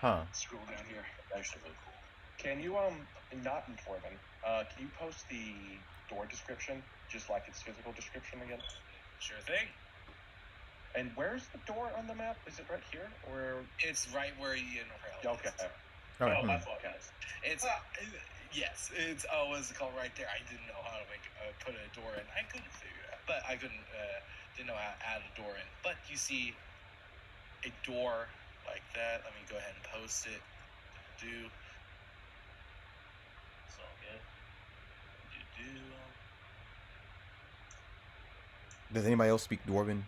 Huh. Scroll down here. Actually, really cool. Can you not in Dwarven? Can you post the door description just like its physical description again? Sure thing. And where's the door on the map? Is it right here or? It's right where Ian Rail. Okay. All right. my fault, guys. It's yes. It's what's it called right there? I didn't know how to make put a door in. I couldn't figure it out, but I didn't know how to add a door in. But you see a door like that. Let me go ahead and post it. Do. It's all good. Does anybody else speak dwarven?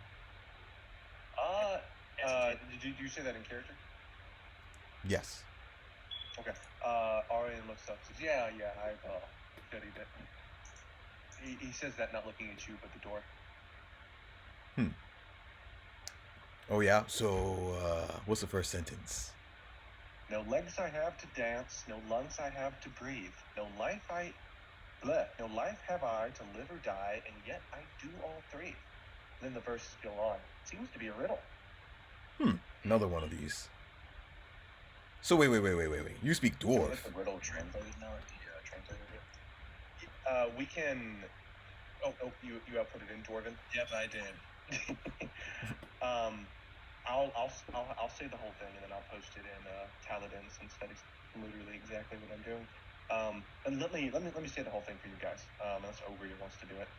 Did you say that in character? Yes. Okay. Arian looks up and says, yeah, I've studied it. He says that not looking at you, but the door. Oh, yeah? So, what's the first sentence? No legs I have to dance, no lungs I have to breathe, no life have I to live or die, and yet I do all 3. Then the verses go on. Seems to be a riddle. Another one of these. So wait. You speak dwarf. Is the riddle translated now? The translated it? We can. Oh, you output it in Dwarven. Yep, I did. I'll say the whole thing and then I'll post it in Kaladin since that is literally exactly what I'm doing. And let me say the whole thing for you guys. Unless Ogre wants to do it.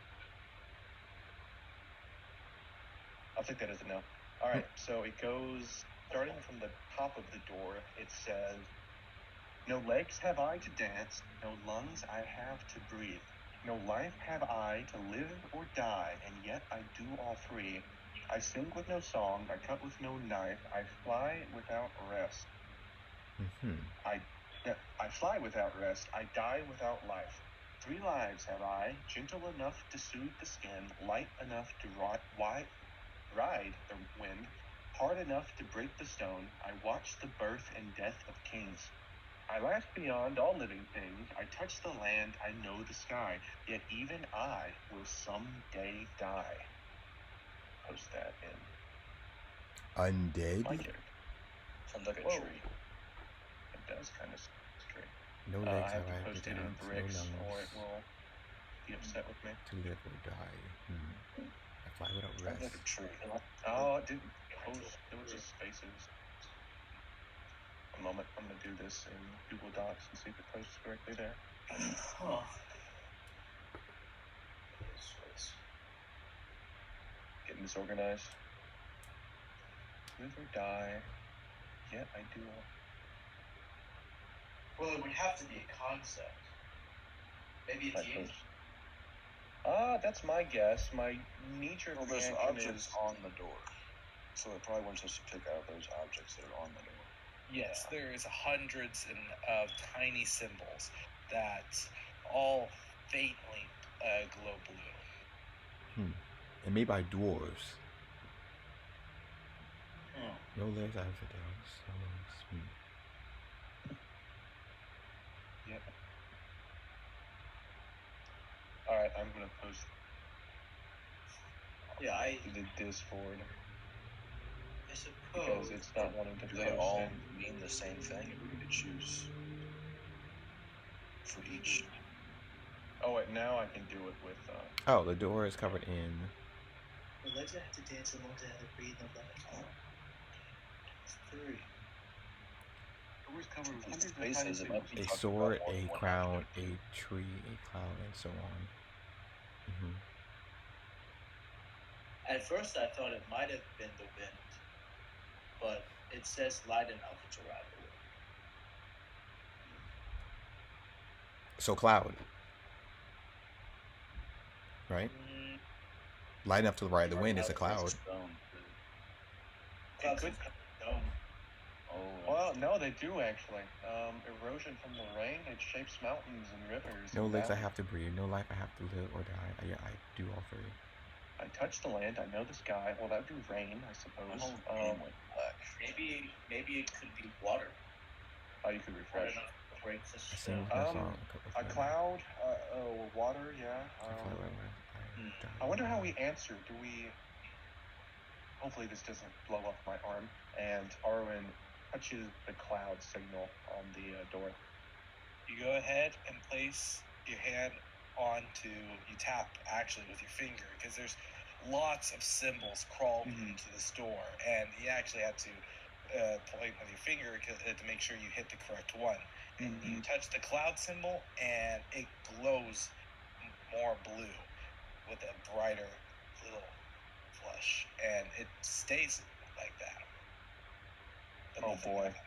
I'll take that as a no. All right, so it goes starting from the top of the door. It says, "No legs have I to dance, no lungs I have to breathe, no life have I to live or die, and yet I do all 3. I sing with no song, I cut with no knife, I fly without rest. I fly without rest, I die without life. 3 lives have I, gentle enough to soothe the skin, light enough to ride the wind, hard enough to break the stone. I watch the birth and death of kings. I last beyond all living things. I touch the land, I know the sky. Yet even I will someday die." Post that in. Undead? My character. Sounds like a Whoa. tree. It does kind of straight. No I legs have have to I to post it in dance, no bricks, lungs or it will be upset with me. to live or die. I fly without Sounds like rest. a tree. Oh, it didn't post. There was just spaces. A moment. I'm going to do this in Google Docs and see if it posts correctly there. Oh. Getting this organized. Live or die, yet I do all. Well, it would have to be a concept. Maybe it's I you. post. That's my guess. My knee-jerk Well, there's reaction objects is on the door, so it probably weren't supposed to pick out those objects that are on the door. Yes, there is hundreds of tiny symbols that all faintly glow blue. And made by dwarves. Hmm. No legs, I have the dogs. No legs. Yep. All right, I'm gonna post Yeah, the Discord I suppose. because it's not wanting to Do they post all in. mean the same thing, or do we get to choose for each? Oh wait, now I can do it with. Oh, the door is covered in The legs I have to dance, the lungs I have to breathe, no life. 3. Doors covered with With hundreds of spaces, tiny it symbols. might be a talking sword, about more a than one crown, object. a tree, a cloud, and so on. At first, I thought it might have been the wind, but it says light enough to ride the wind. So cloud, right? Light enough to ride the wind is a cloud. Stone. Clouds could- don't come down. Oh, Well, no, they do actually. Erosion from the rain, it shapes mountains and rivers. No and legs, I valleys. have to breathe. No life, I have to live or die. I do all three. I touch the land. I know the sky. Well, that'd be rain, I my suppose. whole game went black. Maybe it could be water. Oh, you could Hard refresh. enough to break the I sing stone. that song a couple A times. cloud, water, yeah. I wonder how we answer. Do we? Hopefully, this doesn't blow up my arm. And Arwen touches the cloud signal on the door. You go ahead and place your hand onto, you tap actually with your finger, because there's lots of symbols crawled into this door, and you actually have to point with your finger to make sure you hit the correct one. And you touch the cloud symbol, and it glows more blue with a brighter little flush, and it stays like that. But Oh nothing boy. happens.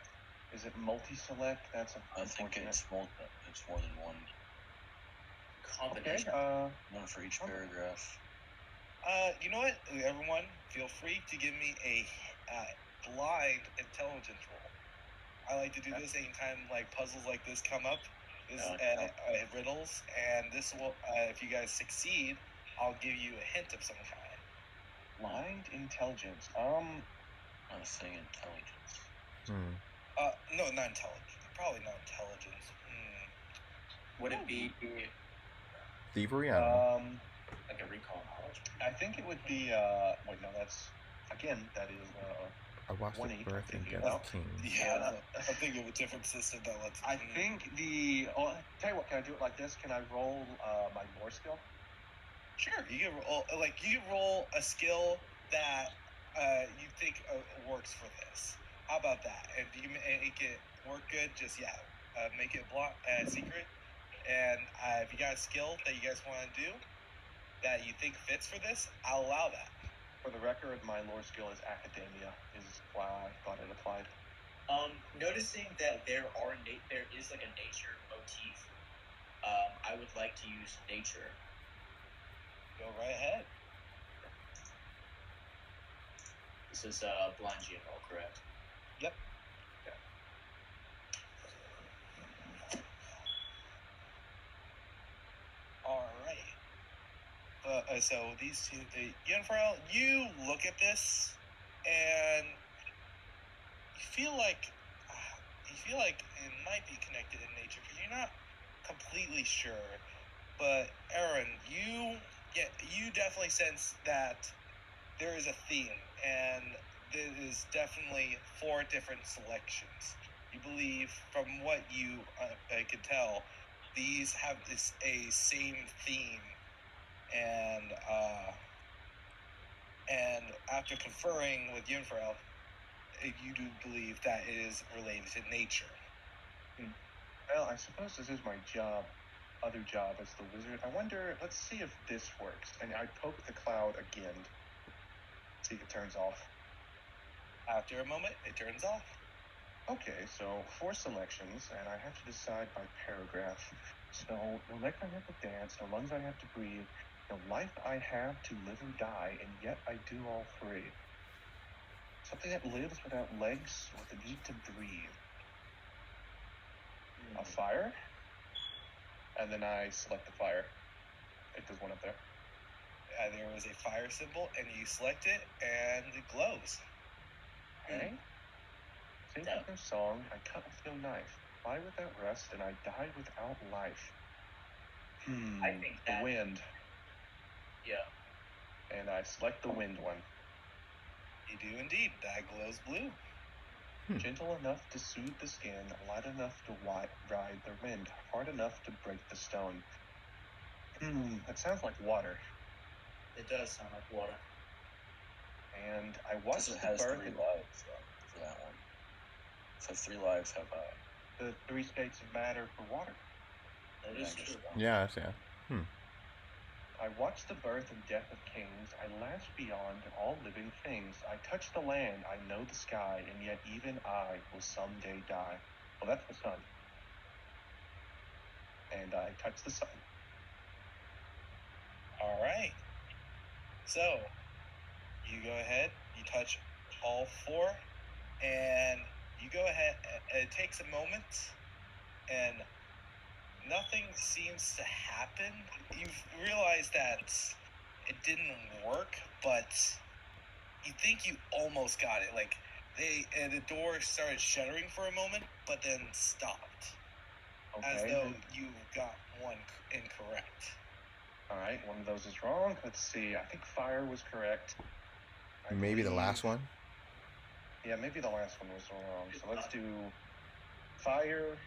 Is it multi-select? That's I think it's more than one. Okay. Combination. One for each paragraph. You know what? Everyone, feel free to give me a blind intelligence roll. I like to do this anytime like puzzles like this come up. This riddles, and this will. If you guys succeed, I'll give you a hint of some kind. Blind intelligence. I was saying intelligence. No, not intelligence. Probably not intelligence. Would it be Thievery? I don't know. like a recall knowledge? I think it would be. Wait, no, that's again. That is. I watched the 1-8, birth I'm and thinking death about. of kings. Yeah, I'm thinking of a different system that lets. I think the. Oh, tell you what. Can I do it like this? Can I roll my lore skill? Sure, you can roll you can roll a skill that you think works for this. How about that? If you make it work good, just make it secret. And if you got a skill that you guys want to do that you think fits for this, I'll allow that. For the record, my lore skill is academia. Is why I thought it applied. Noticing that there is like a nature motif. I would like to use nature. Go right ahead. This is blind GMO, correct? Yep. Okay. All right. So these two, Yenfrail, you look at this and you feel like it might be connected in nature, but you're not completely sure. But Aaron, you definitely sense that there is a theme, and there is definitely 4 different selections. You believe, from what you could tell, these have a same theme, and after conferring with Yunfrail, you do believe that it is related to nature. Well, I suppose this is my other job as the wizard. I wonder, let's see if this works. And I poke the cloud again. See if it turns off. After a moment, it turns off. Okay, so 4 selections, and I have to decide by paragraph. So, no legs I have to dance, no lungs I have to breathe, The life I have to live or die, and yet I do all three. Something that lives without legs with the need to breathe. A fire? And then I select the fire. It does one up there. There was a fire symbol, and you select it, and it glows. Okay. Sing with no song, I cut with no knife. Fly without rest, and I die without life. I think The that- wind. Yeah. And I select the wind one. You do indeed. That glows blue. Gentle enough to soothe the skin, light enough to ride the wind, hard enough to break the stone. That sounds like water. It does sound like water. And I watched Because it the has birth 3 and lives for that one. So 3 lives have the 3 states of matter for water. That is true. Yeah, yeah. I watch the birth and death of kings. I last beyond all living things. I touch the land, I know the sky, and yet even I will someday die. Well, that's the sun. And I touch the sun. All right. So, you go ahead, you touch all 4, and you go ahead. It takes a moment, and nothing seems to happen. You've realized that it didn't work, but you think you almost got it. Like, the door started shuddering for a moment, but then stopped. Okay. As though you got one incorrect. All right, one of those is wrong. Let's see. I think fire was correct. I Maybe the believe- last one. Yeah, maybe the last one was wrong. So let's do fire.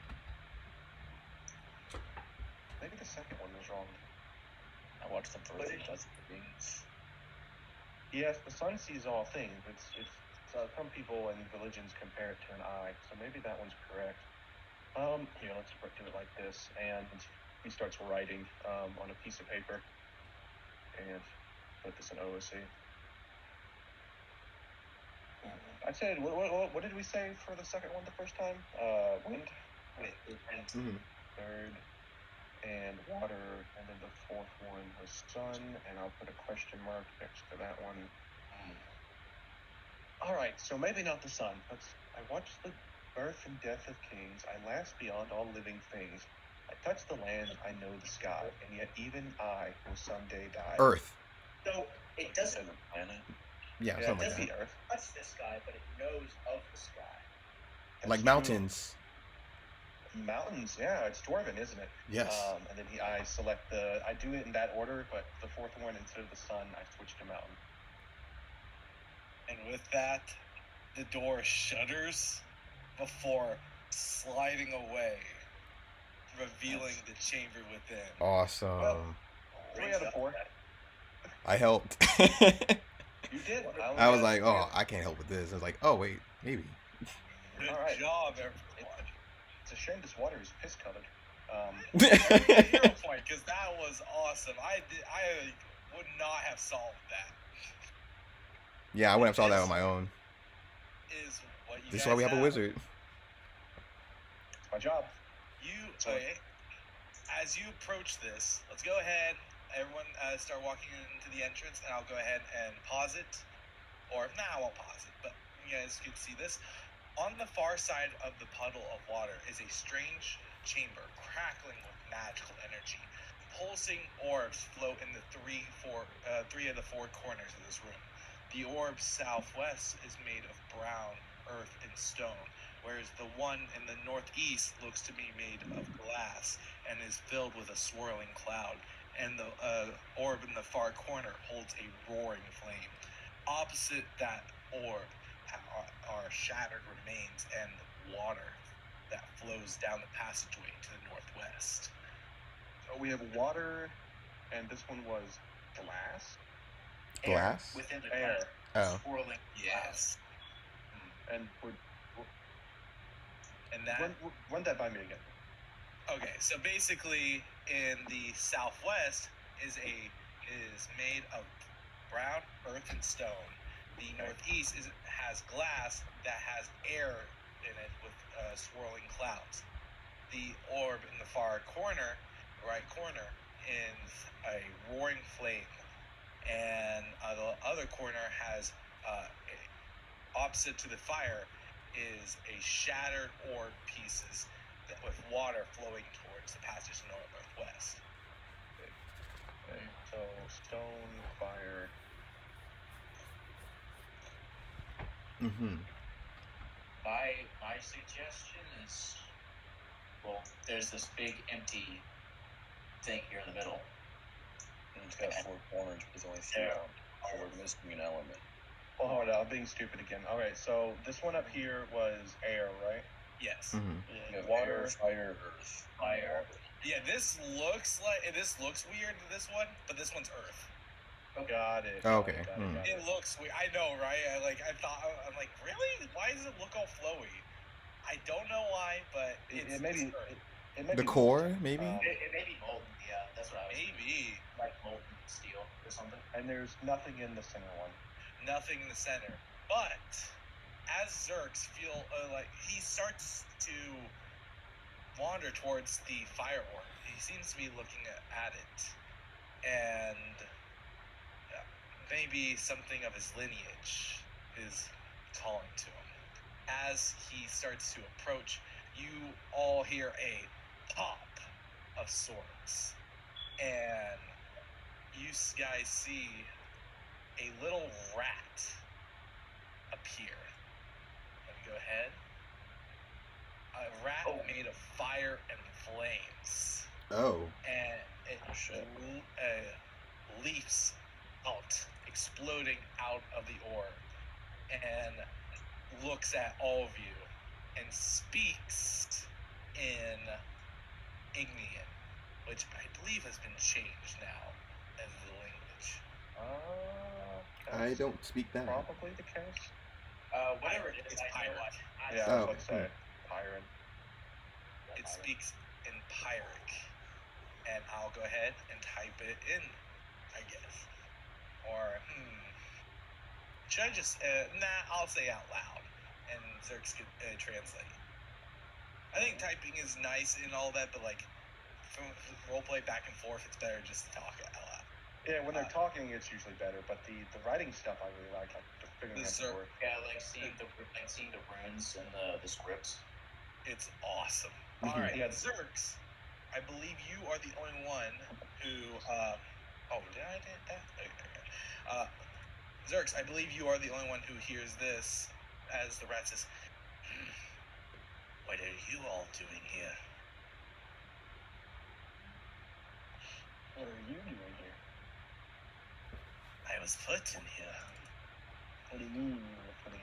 Maybe the second one was wrong. I watched the birth and death of the kings. Yes, the sun sees all things. It's some people and religions compare it to an eye, so maybe that one's correct. Here, let's do it like this, and he starts writing on a piece of paper, and put this in OSC. I said, what did we say for the second one the first time? Wind, third, and water, and then the fourth one was sun, and I'll put a question mark next to that one. All right, so maybe not the sun. I watched the birth and death of kings. I last beyond all living things. I touch the land, I know the sky, and yet even I will someday die. Earth. So it doesn't The planet. Yeah, Yeah, it something could like be Earth. touch the sky, but it knows of the sky. That's like true. mountains. Mountains, yeah, it's dwarven, isn't it? Yes. And then I select I do it in that order, but the fourth one, instead of the sun, I switch to mountain. And with that, the door shudders before sliding away, revealing the chamber within. Awesome. Well, 3 out of 4. I helped. You did. I was like, oh, I can't help with this. I was like, oh wait, maybe. Good All right. job, everyone. It's a shame this water is piss colored. Everybody 0 point, because that was awesome. I would not have solved that. Yeah, I wouldn't have saw that on my own. Is what you This is guys why we have a wizard. It's my job. Okay. As you approach this, let's go ahead. Everyone start walking into the entrance, and I'll go ahead and pause it. Or, I won't pause it, but you guys can see this. On the far side of the puddle of water is a strange chamber, crackling with magical energy. Pulsing orbs float in the three of the 4 corners of this room. The orb southwest is made of brown earth and stone, whereas the one in the northeast looks to be made of glass and is filled with a swirling cloud. And the orb in the far corner holds a roaring flame. Opposite that orb are shattered remains and water that flows down the passageway to the northwest. So we have water, and this one was glass. Glass? Within the Air. glass. Oh. Swirling. Yes. And And that run that by me again. okay, so basically in the southwest is made of brown earth and stone. The northeast has glass that has air in it with swirling clouds. The orb in the far corner, right corner, in a roaring flame, and the other corner has opposite to the fire is a shattered orb pieces with water flowing towards the passage northwest. Okay, so stone, fire. Mm-hmm. My suggestion is, well, there's this big empty thing here in the middle. And it's got 4 corners, but there's only 3 out. So we're missing an element. Oh, hold on, I'm being stupid again. Okay, so this one up here was air, right? Yes. Mm-hmm. You have Water. air, fire, earth. Fire. Yeah, this looks weird to this one, but this one's earth. Got it. Okay, Got it, got It it. looks weird. I know, right? I'm like, really? Why does it look all flowy? I don't know why, but it's earth. It may The be core, molten. maybe? It may be molten, yeah. That's what I was thinking. Maybe Like molten steel or something. And there's nothing in the center one. nothing in the center. But as Zerx he starts to wander towards the fire orb. He seems to be looking at it, and maybe something of his lineage is calling to him. As he starts to approach, you all hear a pop of sorts, and you guys see a little rat appear. Let me go ahead. A rat made of fire and flames, Oh. and it Shit. leaps out, exploding out of the orb, and looks at all of you and speaks in Ignian, which I believe has been changed now as the language. I don't speak that. Probably the case. Whatever it is, It's I know pirate. what. Yeah, Oh, I was about to say. Pyron. It speaks in Pyric, and I'll go ahead and type it in, I guess. Or, should I just, I'll say out loud, and Zerx can translate. I think typing is nice and all that, but from roleplay back and forth, it's better just to talk out loud. Yeah, when they're talking, it's usually better, but the writing stuff I really like the figuring out the word. Yeah, seeing the runes and the scripts. It's awesome. Mhm. All right, Yeah. Zerx, I believe you are the only one who. Did I did that? Okay. Zerx, I believe you are the only one who hears this as the rat says, "What are you all doing here?" What are you doing here? I was put in here. What do you mean you were put in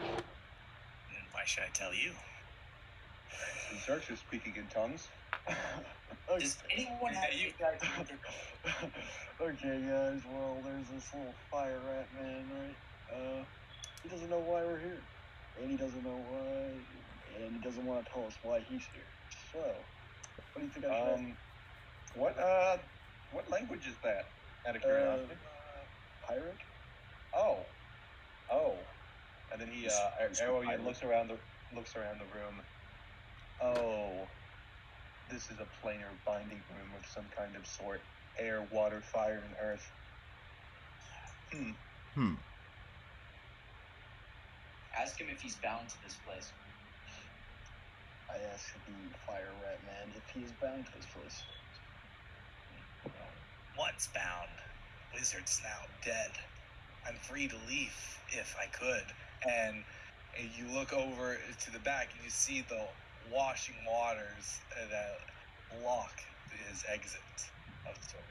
here? Why should I tell you? Zerx is speaking in tongues. Does anyone have any idea what they're Okay, guys, well, there's this little fire rat man, right? He doesn't know why we're here. And he doesn't know why, and he doesn't want to tell us why he's here. So, what do you think I should What language is that? Out of curiosity. Pirate? Oh. And then he It's Arrowhead looks around the room. Oh. This is a planar binding room of some kind of sort. Air, water, fire, and earth. Ask him if he's bound to this place. I asked the fire rat man if he is bound to this place. Once bound, wizard's now dead. I'm free to leave if I could. And you look over to the back and you see the washing waters that block his exit of the sword.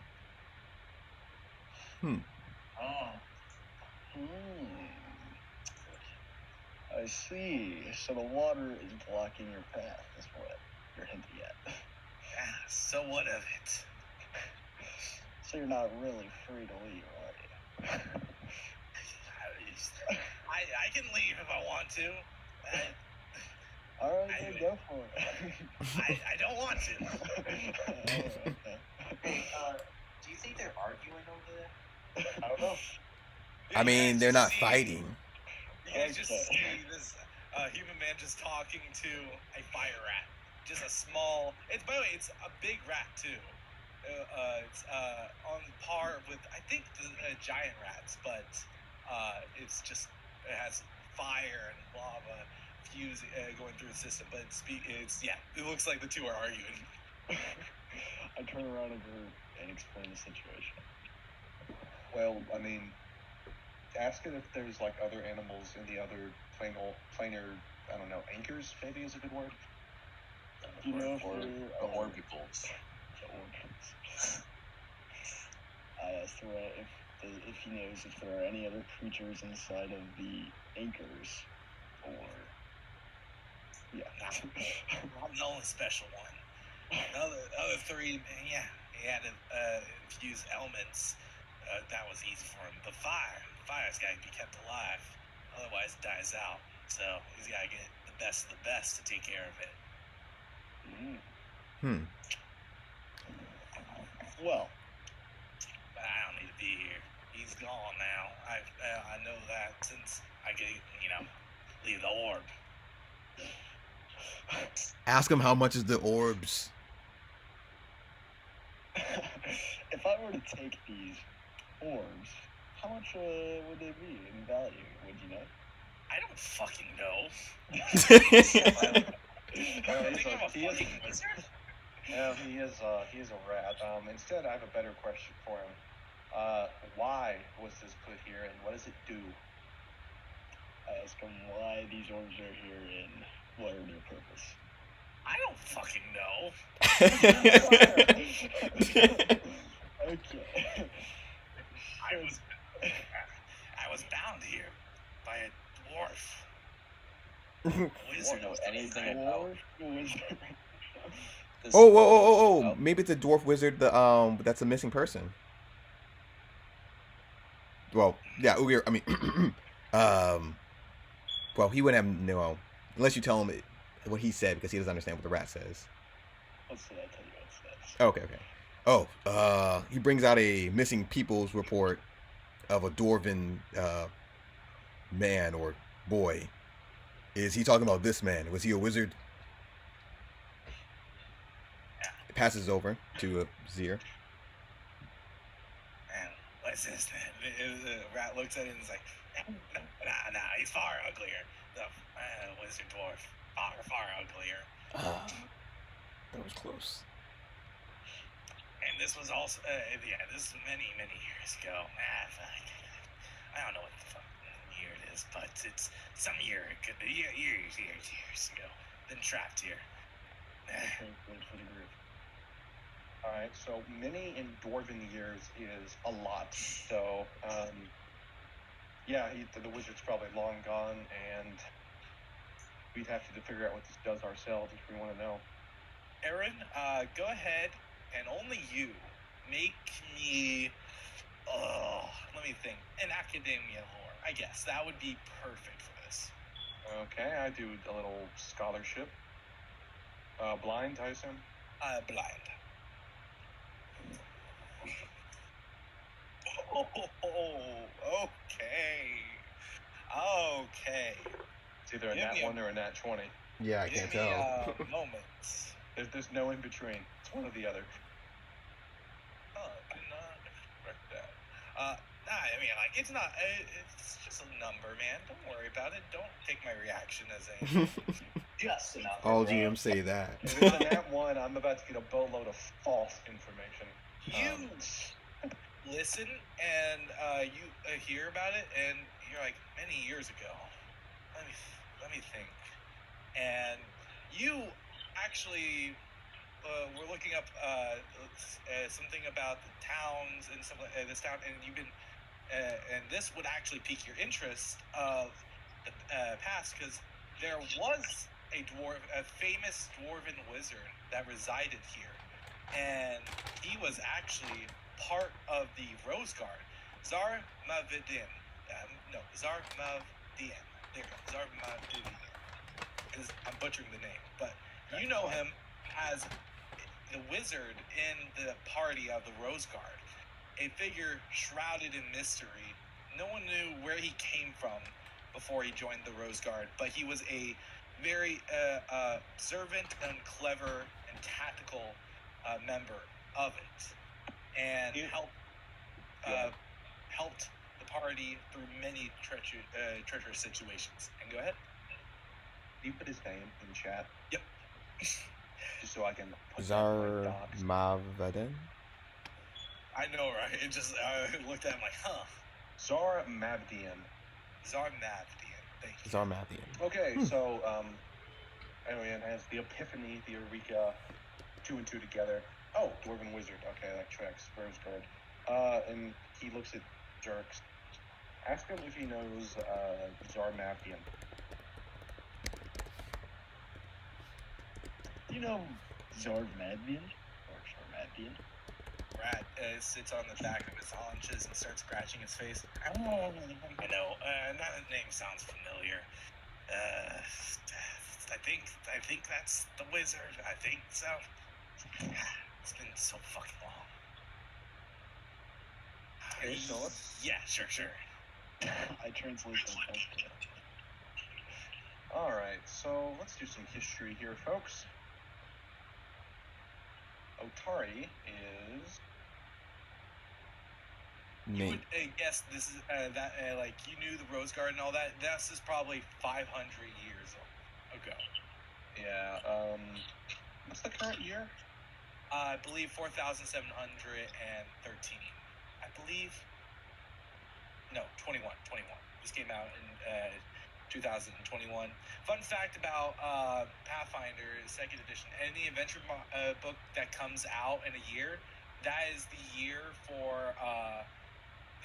I see. So the water is blocking your path, is what you're hinting at. So what of it? So you're not really free to leave, are you? I can leave if I want to. Alright, then go for it. I don't want to. Hey, do you think they're arguing over there? I don't know. I mean, they're not fighting. You guys just see this human man just talking to a fire rat. just a small. It's by the way, it's a big rat too. It's on par with I think the giant rats, but it's just it has fire and lava fusing going through the system. But it's yeah, it looks like the two are arguing. I turn around and explain the situation. Well, I mean, ask it if there's like other animals in the other planar, I don't know, anchors maybe is a good word. Do you know if or there the are orbitals. the orbitals? I asked the rat if he knows if there are any other creatures inside of the anchors, or yeah. I'm the only special one. The other three, yeah, he had to infuse elements. That was easy for him. But fire's got to be kept alive, otherwise it dies out. So he's got to get the best of the best to take care of it. Well, But I don't need to be here. He's gone now. I know that since I could, leave the orb. Ask him how much is the orbs. if I were to take these orbs, how much would they be in value? Would you know? I don't fucking know. Well, I think I'm a fucking wizard. Well, he is a rat. Instead, I have a better question for him. Why was this put here, and what does it do? I ask him why these orbs are here and what are their purpose. I don't fucking know. Okay. I was bound here by a dwarf. Wizard know anything about this. Oh! Maybe it's a dwarf wizard. That's a missing person. Well, yeah, Ugyr. I mean, well, he wouldn't have no unless you tell him what he said because he doesn't understand what the rat says. Let's say I tell you what it says. Okay. Oh, he brings out a missing people's report of a dwarven man or boy. Is he talking about this man? Was he a wizard? It passes over to Zir. Man, what's this? The rat looks at it and is like, nah, he's far uglier. The wizard dwarf, far uglier. That was close. And this was also, this was many years ago. I don't know what the fuck year it is, but it's some year. It could be years ago. Been trapped here. Okay, wait for the group. All right, so many in dwarven years is a lot. So, yeah, the wizard's probably long gone, and we'd have to figure out what this does ourselves if we want to know. Aaron, go ahead and only you make me. Let me think. An academia lore, I guess that would be perfect for this. Okay, I do a little scholarship. Blind, I assume. Blind. Okay. It's either a nat 1 or a nat 20. Yeah, I can't tell. Moments. There's no in between. It's one or the other. Oh, did not expect that. I mean, like, it's not. It's just a number, man. Don't worry about it. Don't take my reaction as a. Just enough. All GMs say that. If it's a nat 1, I'm about to get a boatload of false information. You listen and you hear about it, and you're like, many years ago. Let me think. And you actually were looking up something about the towns and stuff like this town, and you've been, and this would actually pique your interest of the past because there was a famous dwarven wizard that resided here, and he was actually part of the Rose Guard. Zarmavdin. Zarmavdin. There you go. Zarmavdin. I'm butchering the name, but you know him as the wizard in the party of the Rose Guard, a figure shrouded in mystery. No one knew where he came from before he joined the Rose Guard, but he was a very observant and clever and tactical member of it, and helped the party through many treacherous situations. And go ahead. You put his name in chat. Yep. Just so I can put Zar Maveden? I know, right? It just looked at him like, huh. Zar Mavdian. Zar Mavdian. Thank you. Zar Mavdian. Okay, so Arian has the epiphany, the eureka, 2 and 2 together. Oh, Dwarven Wizard. Okay, that tracks. Roseguard. And he looks at Jerks. Ask him if he knows Zar Mavdian. You know Zar Madvian? Or Zar Madvian? Rat sits on the back of his haunches and starts scratching his face. I know. That name sounds familiar. I think that's the wizard. I think so. It's been so fucking long. Okay, so yeah, sure. I translate that. Alright, so let's do some history here, folks. Otari is... You would guess this is like you knew the Rose Garden and all that. This is probably 500 years ago. Yeah. What's the current year? I believe 4,713. I believe. No, 21. This came out in 2021. Fun fact about Pathfinder 2nd edition: any adventure book that comes out in a year, that is the year for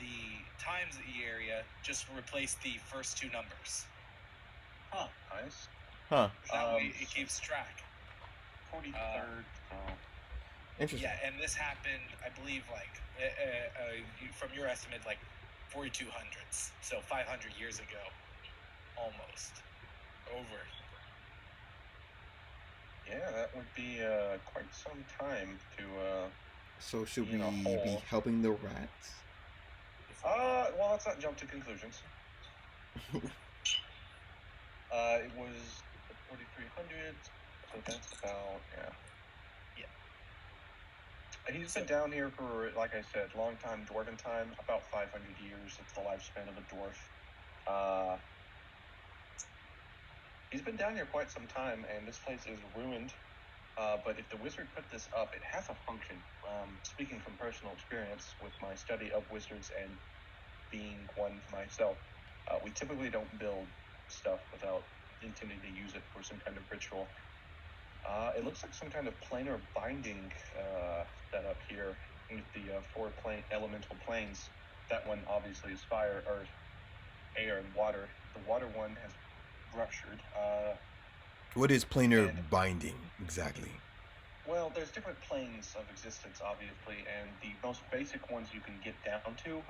the times area. Just replace the first 2 numbers. Huh. Nice. Huh. That way it keeps track. 43rd. Interesting. Yeah, and this happened, I believe, like from your estimate, like 4200s. So 500 years ago, almost over. Yeah, that would be quite some time to. So should we be helping the rats? Well, let's not jump to conclusions. It was 4300, so that's about yeah. And he's been down here for, like I said, long time, dwarven time, about 500 years. It's the lifespan of a dwarf. He's been down here quite some time, and this place is ruined. But if the wizard put this up, it has a function. Speaking from personal experience with my study of wizards and being one myself, we typically don't build stuff without intending to use it for some kind of ritual. It looks like some kind of planar binding setup here with the 4 elemental planes. That one obviously is fire, earth, air, and water. The water one has ruptured. What is planar binding exactly? Well, there's different planes of existence, obviously, and the most basic ones you can get down to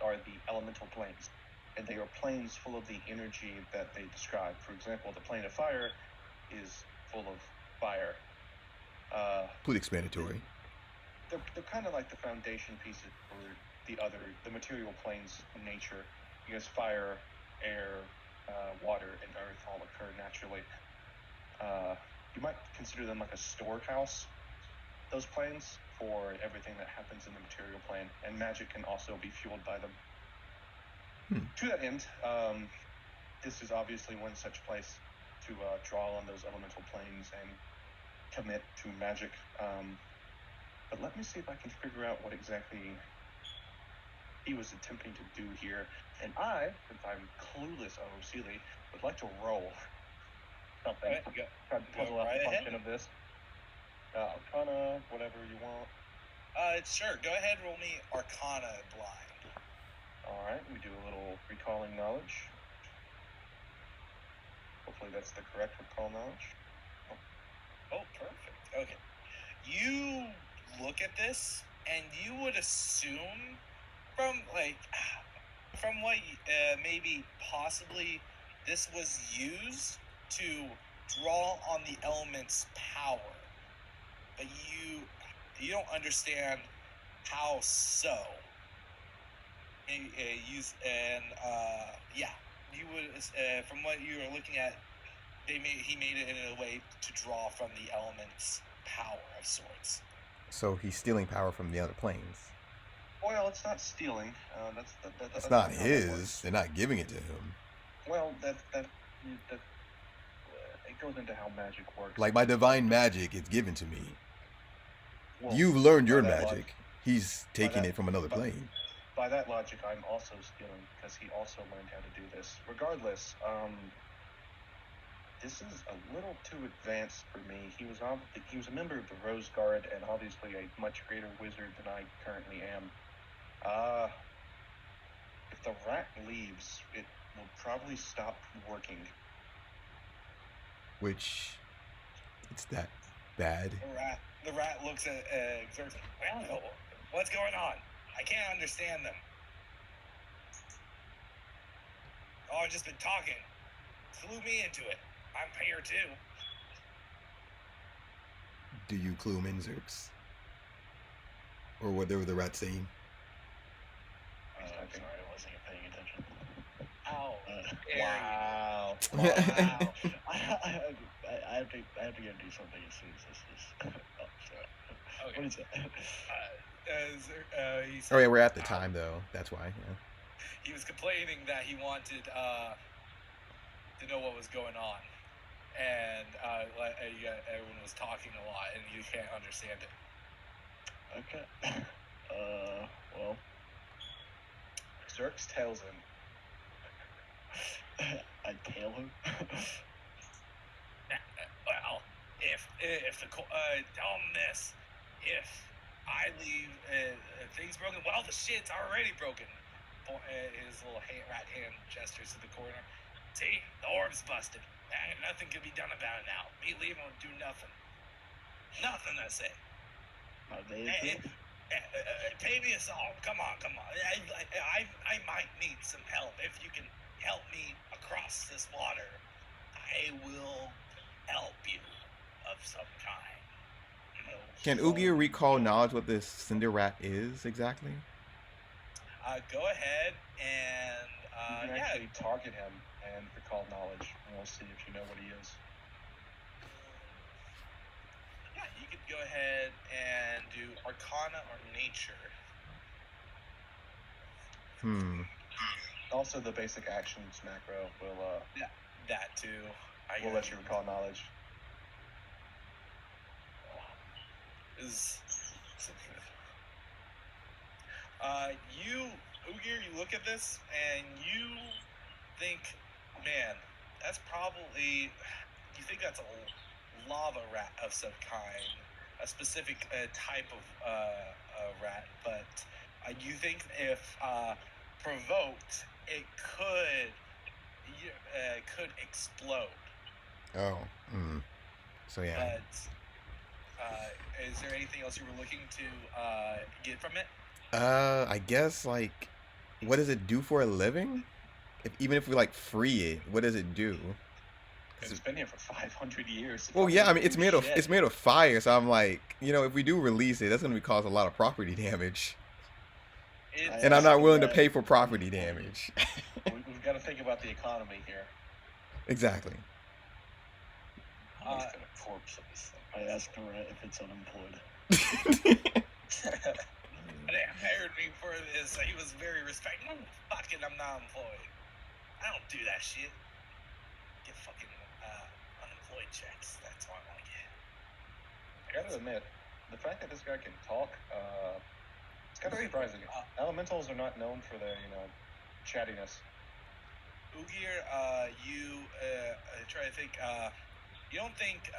are the elemental planes. And they are planes full of the energy that they describe. For example, the plane of fire is full of fire. Pretty explanatory. They're kind of like the foundation pieces for the material planes in nature. Because fire, air, water, and earth all occur naturally. You might consider them like a storehouse, those planes, for everything that happens in the material plane, and magic can also be fueled by them. To that end, this is obviously one such place to draw on those elemental planes and commit to magic. But let me see if I can figure out what exactly he was attempting to do here. And I, since I'm clueless, Sealy, would like to roll something. Try to puzzle out the function of this. Arcana, whatever you want. Sure. Go ahead, roll me Arcana blind. Alright, we do a little recalling knowledge. Hopefully that's the correct recall knowledge. Oh, perfect. Okay. You look at this, and you would assume from what maybe possibly this was used to draw on the element's power, but you don't understand how so. You would from what you are looking at, he made it in a way to draw from the element's power of sorts. So he's stealing power from the other planes. Well, it's not stealing. That's It's not how that his. works. They're not giving it to him. Well, that it goes into how magic works. Like by divine magic, it's given to me. Well, You've learned by your that magic. logic- He's taking that- it from another by- plane. By that logic, I'm also stealing because he also learned how to do this. Regardless, this is a little too advanced for me. He was a member of the Rose Guard and obviously a much greater wizard than I currently am. If the rat leaves, it will probably stop working. Which, it's that bad. The rat looks at Xerxes. Well, what's going on? I can't understand them. Oh, I've just been talking. Flew me into it. I'm here too. Do you clue him in, Xerx? Or whatever the rat's saying? I'm sorry, I wasn't paying attention. Ow. Wow. Wow. I have to go do something as soon as this is. Oh, sorry. Okay. What is that? He said, Oh yeah, we're at the time though. That's why. Yeah. he was complaining that he wanted to know what was going on, and everyone was talking a lot, and you can't understand it. Okay. Well. Xerx tells him. I tail him. Well, if the tell him this, if I leave things broken, well, the shit's already broken. His little rat hand gestures to the corner. See, the orb's busted. Nothing can be done about it now. Me leaving will do nothing. Nothing, I say. Pay me a song. Come on. I might need some help. If you can help me across this water, I will help you of some kind. Can Ugia recall knowledge what this cinder rat is exactly? Go ahead and You can actually target him and recall knowledge, and we'll see if you know what he is. Yeah, you could go ahead and do Arcana or Nature. Also, the basic actions macro will That too. will let you recall knowledge. You look at this and you think, man, that's probably, you think that's a lava rat of some kind, a specific type of rat, but you think if provoked, it could explode. Oh. So yeah. But is there anything else you were looking to get from it? I guess like, what does it do for a living? Even if we like free it, what does it do? It's been here for 500 years. Well, yeah, I mean it's made of fire, so I'm like, if we do release it, that's gonna cause a lot of property damage, and I'm not willing to pay for property damage. We've got to think about the economy here. Exactly. I'm gonna corpse of this thing. I asked the rat if it's unemployed. They hired me for this. He was very respectful. Fuck it, I'm not employed. I don't do that shit. Get fucking unemployed checks. That's all I want to get. I gotta admit, the fact that this guy can talk, it's kind of surprising. Elementals are not known for their, chattiness. Ugir, you try to think. You don't think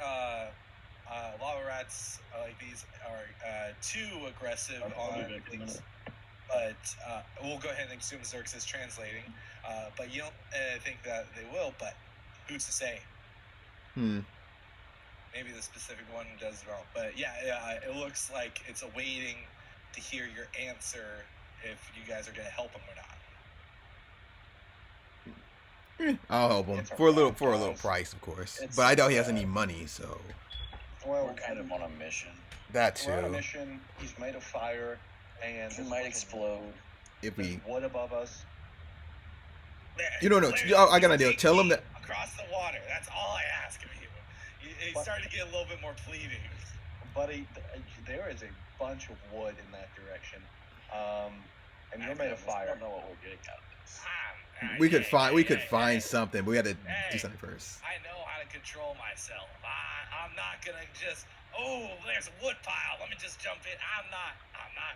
lava rats like these are too aggressive on things, but we'll go ahead and assume Xerxes is translating. But you don't think that they will. But who's to say? Maybe the specific one does wrong. But yeah, it looks like it's awaiting to hear your answer if you guys are going to help him or not. I'll help him for a little price, of course. But I doubt he has any money, so. Well, We're kind of on a mission. That we're on a too. mission. He's made of fire, and He might explode. If There's we, wood above us. You don't know. Clearly, I got an idea. take Tell him me that. across the water. That's all I ask of you. It But- started to get a little bit more pleading. Buddy, there is a bunch of wood in that direction. And you're made of I fire. don't know what we're getting out of this. We could find something, but we had to do something first. I know how to control myself. I'm not gonna just. Oh, there's a wood pile. Let me just jump in. I'm not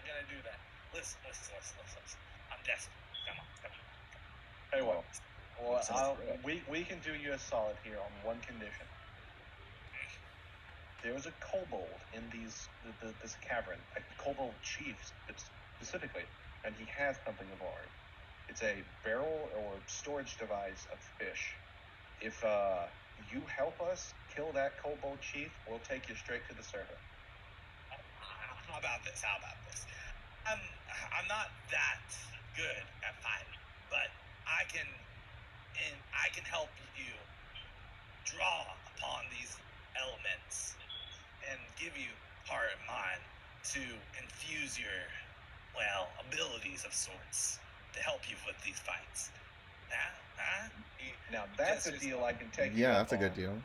gonna do that. Listen. I'm desperate. Come on. Hey, what? Well, Sounds I'll, great. we can do you a solid here on one condition. There's a kobold in this cavern, a kobold chief specifically, and he has something of ours. It's a barrel or storage device of fish. If you help us kill that kobold chief, we'll take you straight to the server. How about this? I'm not that good at fighting, but I can help you draw upon these elements and give you heart and mind to infuse your abilities of sorts to help you with these fights. Now that's a Just- deal I can take. Yeah, you that's a up good on. deal.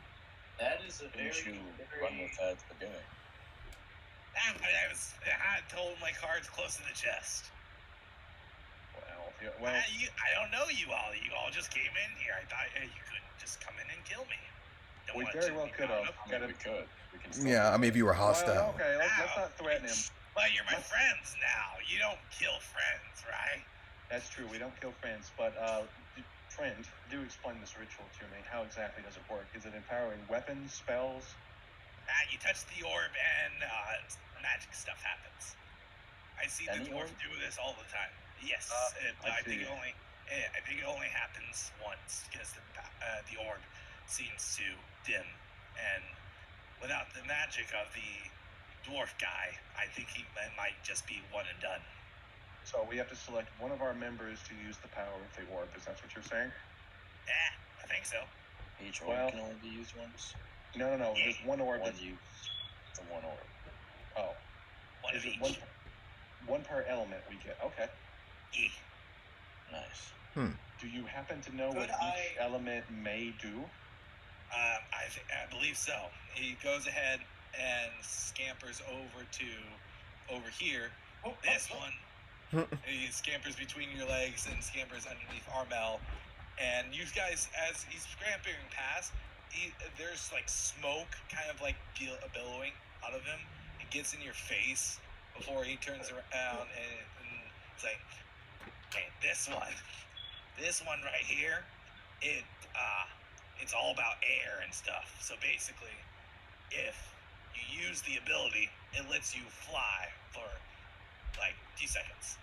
That is a very, Didn't you very run with that at the beginning? I told my cards close to the chest. Well, I don't know you all. You all just came in here. I thought you could just come in and kill me. Don't we want very to well be could bound have. up. I mean, we could. We can still Yeah, I mean, if you were Well, hostile. okay, let's not threaten him. But you're my friends now. You don't kill friends, right? That's true. We don't kill friends, but friend, do explain this ritual to me. How exactly does it work? Is it empowering weapons, spells? You touch the orb and magic stuff happens. I see the Any dwarf orb? do this all the time. Yes, I I think see. I think it only happens once because the orb seems to dim, and without the magic of the dwarf guy, I think he might just be one and done. So we have to select one of our members to use the power of the orb. Is that what you're saying? I think so. Each orb Well- can only be used once. No. There's one orb. One That's, use for one orb. oh, One is of it each. one per element we get? Okay. Yeah. Nice. Do you happen to know what Could each element may do? I believe so. He goes ahead and scampers over here. This one. He scampers between your legs and scampers underneath Armel. And you guys, as he's scampering past, there's like smoke kind of like billowing out of him. It gets in your face before he turns around and it's like, okay, this one right here, it's all about air and stuff. So basically, if you use the ability, it lets you fly for like 2 seconds.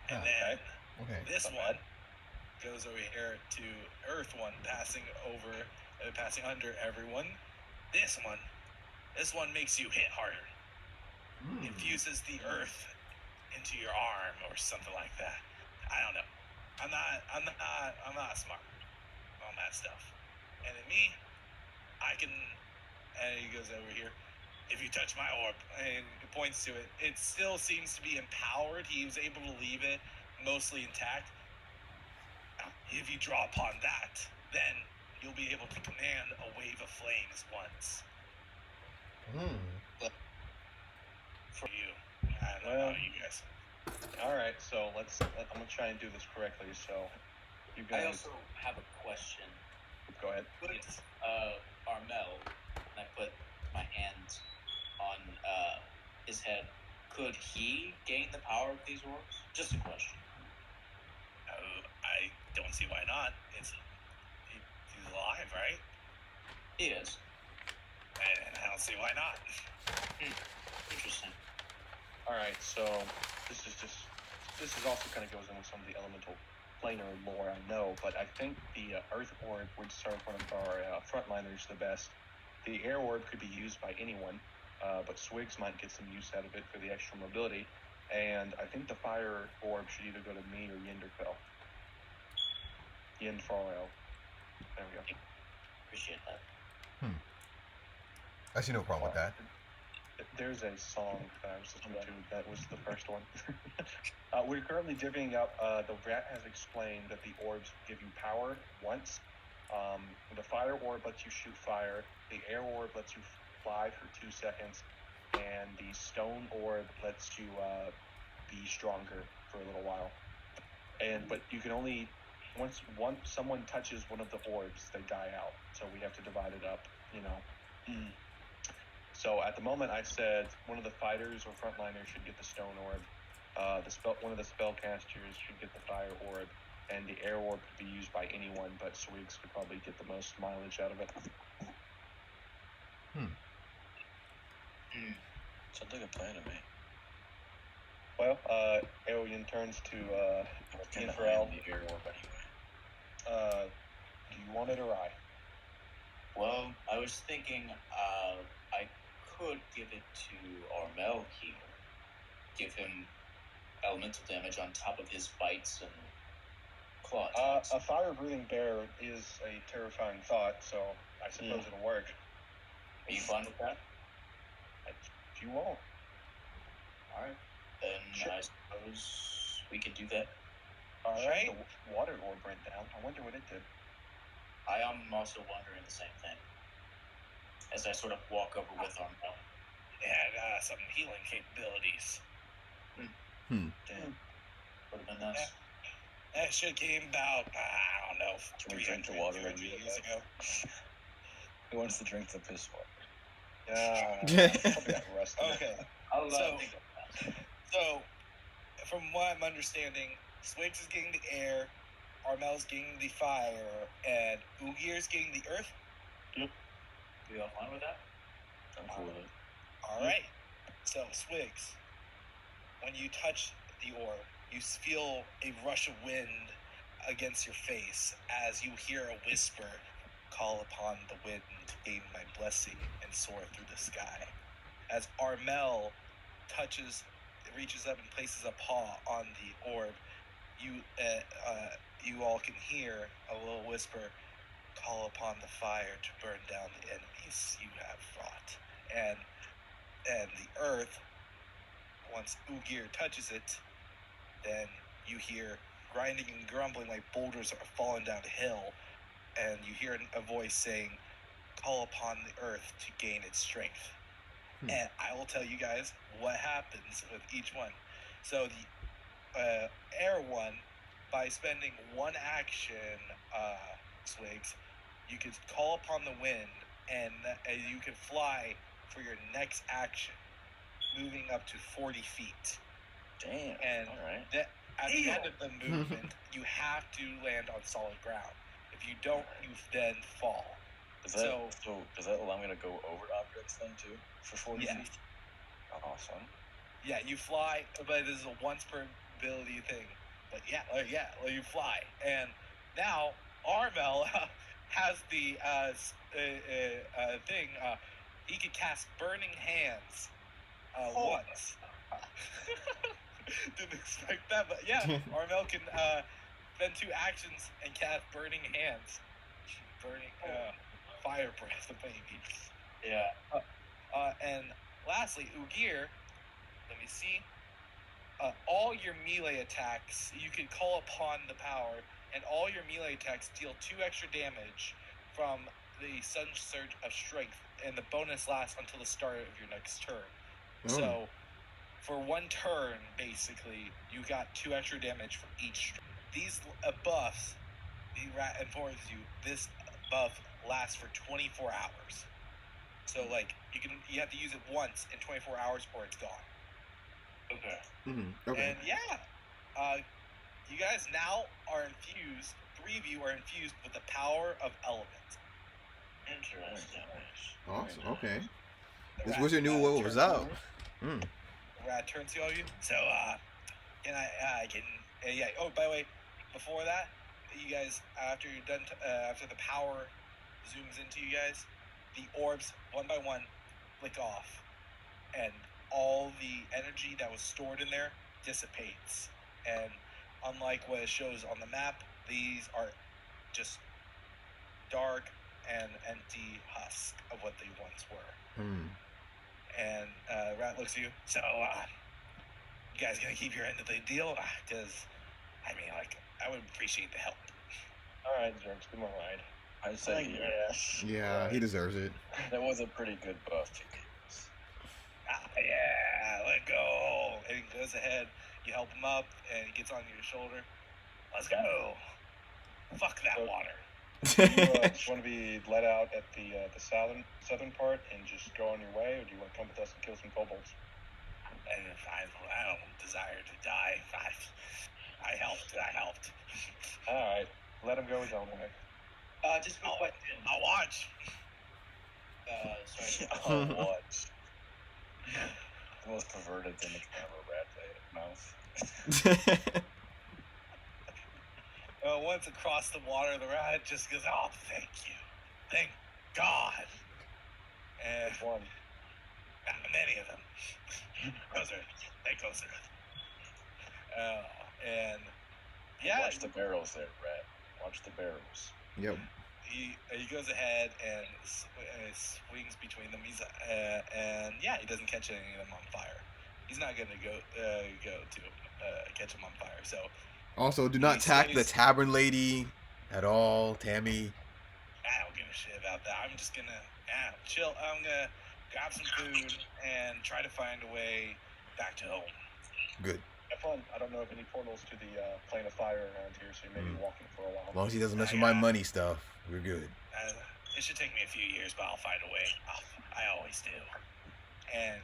And then Okay. this one goes over here to Earth one, passing under everyone. This one makes you hit harder. Infuses the earth into your arm or something like that. I don't know. I'm not smart on that stuff. And then me, I can. And he goes over here. If you touch my orb, and he points to it, it still seems to be empowered. He was able to leave it mostly intact. If you draw upon that, then you'll be able to command a wave of flames once. For you. I don't know you guys. All right, so I'm gonna try and do this correctly. So, you I guys also have a question. go ahead. Put Armel, and I put my hands on his head. Could he gain the power of these orbs? Just a question. I don't see why not. He's alive, right? He is. And I don't see why not. Interesting. All right, so this is also kind of goes in with some of the elemental planar lore I know, but I think the Earth Orb would serve one of our frontliners the best. The Air Orb could be used by anyone, but Swigs might get some use out of it for the extra mobility. And I think the Fire Orb should either go to me or Yinderfell. Yinfarel. There we go. Appreciate that. I see no problem with that. There's a song that I was listening to that was the first one. We're currently divvying up. The rat has explained that the orbs give you power once. The fire orb lets you shoot fire. The air orb lets you fly for 2 seconds. And the stone orb lets you be stronger for a little while. But you can only once someone touches one of the orbs, they die out. So we have to divide it up. So at the moment, I said one of the fighters or frontliners should get the stone orb. One of the spellcasters should get the fire orb, and the air orb could be used by anyone, but Swigs could probably get the most mileage out of it. Sounds like a plan to me. Well, Alien turns to Can I Israel. the air orb anyway? Do you want it or I? Well, I was thinking I could give it to Armel here. Give him elemental damage on top of his bites and claw attacks. A fire-breathing bear is a terrifying thought, so I suppose it'll work. Are you fine with that? If you won't. Alright. Then Sure. I suppose we could do that. Alright. The water orb went down. I wonder what it did. I am also wondering the same thing. As I sort of walk over with Armel. It had some healing capabilities. Damn. Would have been nice. That shit came about, I don't know, Can we drink the water 300 years ago. Who wants to drink the piss water? Probably got rusty. Okay. I'll So- think of that. So, from what I'm understanding, Swigs is getting the air, Armel's getting the fire, and Ugir's getting the earth. We all fine with that? I'm cool with it. Alright. So, Swigs, when you touch the orb, you feel a rush of wind against your face as you hear a whisper, "Call upon the wind to gain my blessing and soar through the sky." As Armel reaches up and places a paw on the orb, you all can hear a little whisper, "Call upon the fire to burn down the enemies you have fought." And the earth, once Ugir touches it, then you hear grinding and grumbling like boulders are falling down a hill, and you hear a voice saying, "Call upon the earth to gain its strength." And I will tell you guys what happens with each one. So the air one, by spending one action, Swigs, you could call upon the wind, and you can fly for your next action, moving up to 40 feet. Damn. And Alright. at the end of the movement, you have to land on solid ground. If you don't, you then fall. Does that allow me to go over objects then too? For 40 Yes. feet? Awesome. Yeah, you fly, but this is a once per ability thing. But you fly. And now Armel has the thing. He could cast Burning Hands once. Didn't expect that, but yeah, Armel can spend 2 actions and cast Burning Hands. Burning fire breath, baby. Yeah. And lastly, Ugir, let me see. All your melee attacks, you can call upon the power, and all your melee attacks deal 2 extra damage from the Sun Surge of Strength, and the bonus lasts until the start of your next turn. So, for 1 turn, basically, you got 2 extra damage for each. These buffs, the rat informs you, this buff lasts for 24 hours. So, like, you have to use it once in 24 hours, or it's gone. Okay. Okay. And you guys now are infused. 3 of you are infused with the power of elements. Interesting. Awesome. Okay. The This rat, wizard knew what was turns up. The rat turns to all of you. So, can I can? Oh, by the way, before that, you guys, after you're done, after the power zooms into you guys, the orbs one by one flick off, and all the energy that was stored in there dissipates. And unlike what it shows on the map, these are just dark and empty husk of what they once were. And Rat looks at you. So, you guys gonna keep your end of the deal? Because, I mean, like, I would appreciate the help. All right, Zerks, give him a ride. I'd say Yes. Yeah, he deserves it. that was a pretty good buff you gave us. Yeah, let go. And he goes ahead. You help him up, and he gets on your shoulder. Let's go. Fuck that water. You just want to be let out at the southern part and just go on your way, or do you want to come with us and kill some kobolds? And if I don't desire to die. I helped. All right, let him go his own way. Just a quick question. I'll watch. Sorry. I'll watch. The most perverted thing to have a rat mouth. Once across the water, the rat just goes, "Oh, thank you, thank God." And One. many of them. They goes there. And yeah, Watch the barrels there, rat. Watch the barrels. Yep. he goes ahead and swings between them. He's and yeah, he doesn't catch any of them on fire. He's not gonna go to catch them on fire. So Also, do not He attack the stays- tavern lady at all, Tammy. I don't give a shit about that. I'm just gonna chill. I'm gonna grab some food and try to find a way back to home. Good. Have fun. I don't know of any portals to the plane of fire around here, so you may be walking for a while. As long as he doesn't mess with my money stuff, we're good. It should take me a few years, but I'll find a way. I always do. And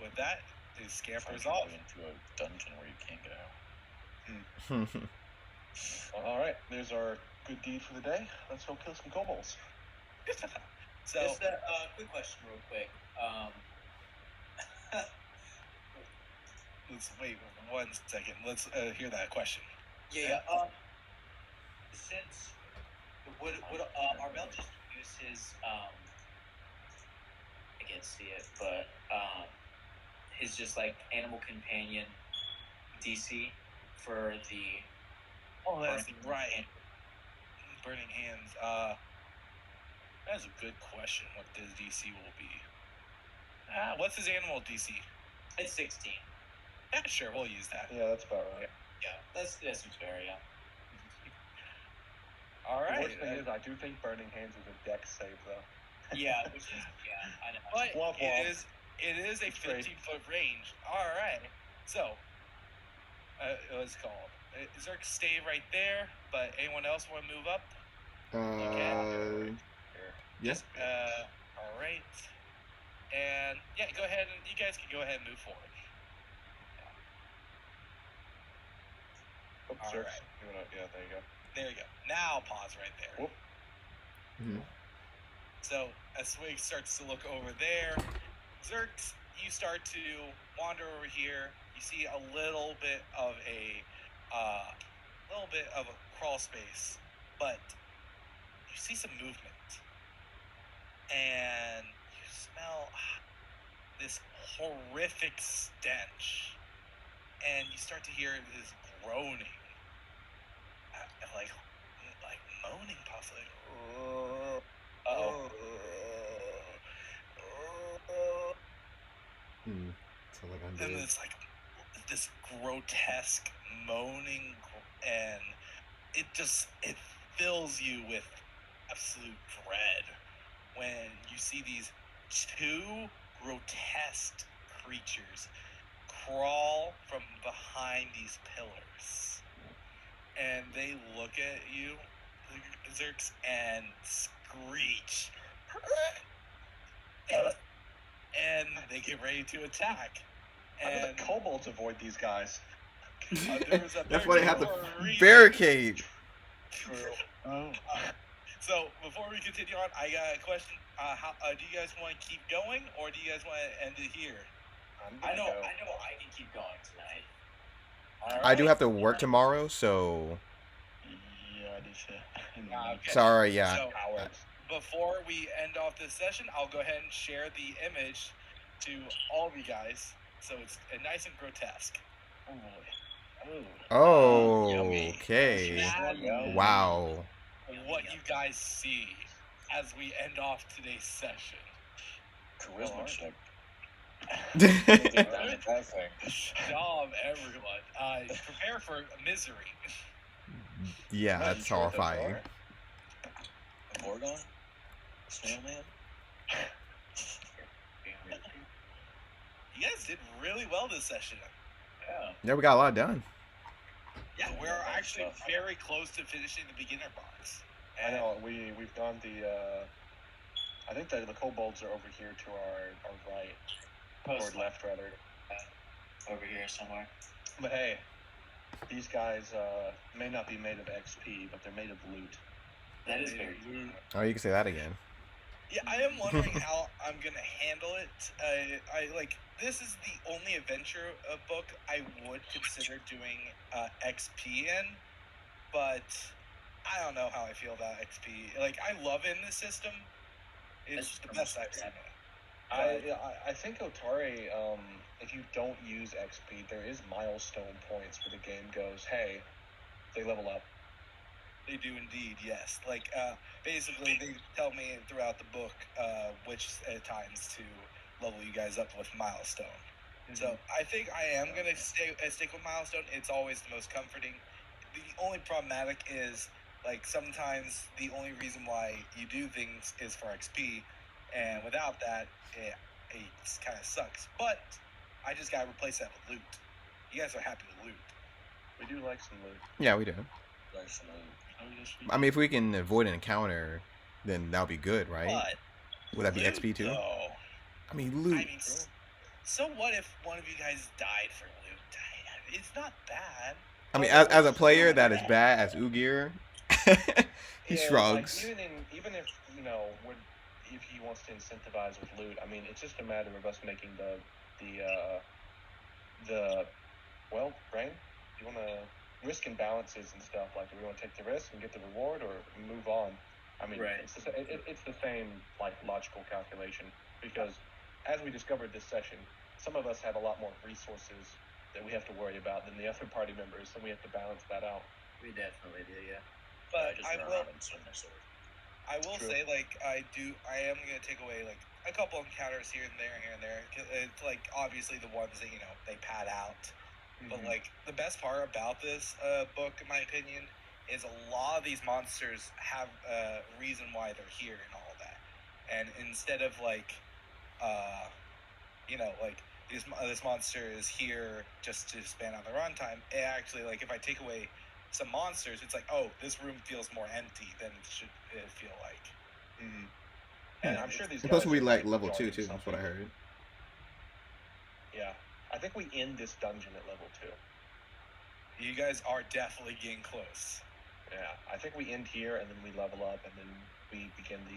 with that, his scampers Find off. your way into a dungeon where you can't get out. All right, there's our good deed for the day. Let's go kill some kobolds. So Just a quick question, real quick. let's wait 1 second. Let's hear that question. Yeah. Since would Arbel just use his I can't see it, but his just like animal companion DC for the Oh, that's burning right. hand? Burning hands. That's a good question. What his DC will be? What's his animal DC? It's 16. Yeah, sure, we'll use that. Yeah, that's about right. Yeah, that's fair. Yeah. All The right. worst thing is, I do think Burning Hands is a dex save, though. Yeah, which is I know. But Womp womp. it is a Great. 15-foot range. All right. So, what's it called? Zerk stay right there, but anyone else want to move up? Yes. All right. And yeah, go ahead and you guys can go ahead and move forward. Oops, All Zerks. right. Yeah, there you go. There you go. Now pause right there. Whoop. Mhm. So as Swig starts to look over there, Zerks, you start to wander over here. You see a little bit of a crawl space, but you see some movement, and you smell this horrific stench, and you start to hear this groaning, like moaning, possibly. So like I'm And dead. it's like this grotesque moaning, and it fills you with absolute dread when you see these two grotesque creatures crawl from behind these pillars, and they look at you, Zerks, and screech, and they get ready to attack. How do And the kobolds avoid these guys? there was a That's why they have the barricade for a reason. barricade. True. Oh. So before we continue on, I got a question. Do you guys want to keep going, or do you guys want to end it here? I know I can keep going tonight. All I do right. have to work tomorrow, so Yeah, I did shit. Okay. sorry. Yeah. So Cowards. before we end off this session, I'll go ahead and share the image to all of you guys, so it's nice and grotesque. Oh boy. Oh, Yummy. okay. That Wow. what you guys see as we end off today's session. Charisma Alright. check. Get down with that thing. Job, everyone. Prepare for misery. Yeah, No, you that's sure with those horrifying. are? A Gorgon? Snail man? You guys did really well this session. Yeah. Yeah, we got a lot done. Yeah, we're Yeah, that's actually tough. very close to finishing the beginner box. I know we've done the. I think the kobolds are over here to our right, Most or left rather. over here somewhere. But hey, these guys may not be made of XP, but they're made of loot. That is very true. Oh, you can say that again. Yeah, I am wondering how I'm gonna handle it. I like this is the only adventure book I would consider doing XP in, but I don't know how I feel about XP. Like I love it in this system. It's the best I've seen it. I think Otari, if you don't use XP, there is milestone points where the game goes, hey, they level up. They do indeed, yes. Like, basically, they tell me throughout the book which times to level you guys up with milestone. So I think I am gonna stick with milestone. It's always the most comforting. The only problematic is like sometimes the only reason why you do things is for XP, and without that, it kind of sucks. But I just gotta replace that with loot. You guys are happy with loot. We do like some loot. Yeah, we do. Like some I mean, if we can avoid an encounter, then that'll be good, right? But Would that be loot, XP too? though, I mean, loot. I mean, so what if one of you guys died for loot? It's not bad. I mean, as a player that is bad as Ugir, he shrugs. Like, even if if he wants to incentivize with loot, I mean, it's just a matter of us making the well, Brain, you want to risk and balances and stuff. Like, do we want to take the risk and get the reward, or move on? I mean, Right. it's the same like logical calculation, because as we discovered this session, some of us have a lot more resources that we have to worry about than the other party members, so we have to balance that out. We definitely do, yeah. But just I run will. around and swing my sword. I will True. say, like, I am gonna take away like a couple encounters here and there. It's like obviously the ones that they pad out. But like the best part about this book, in my opinion, is a lot of these monsters have a reason why they're here and all that. And instead of like, like this monster is here just to span out the runtime, it actually, like, if I take away some monsters, it's like, oh, this room feels more empty than it should feel like. And I'm sure these It's supposed guys to be are, like level 2 guarding too. That's what I something. heard. Yeah, I think we end this dungeon at level 2. You guys are definitely getting close. Yeah, I think we end here and then we level up and then we begin the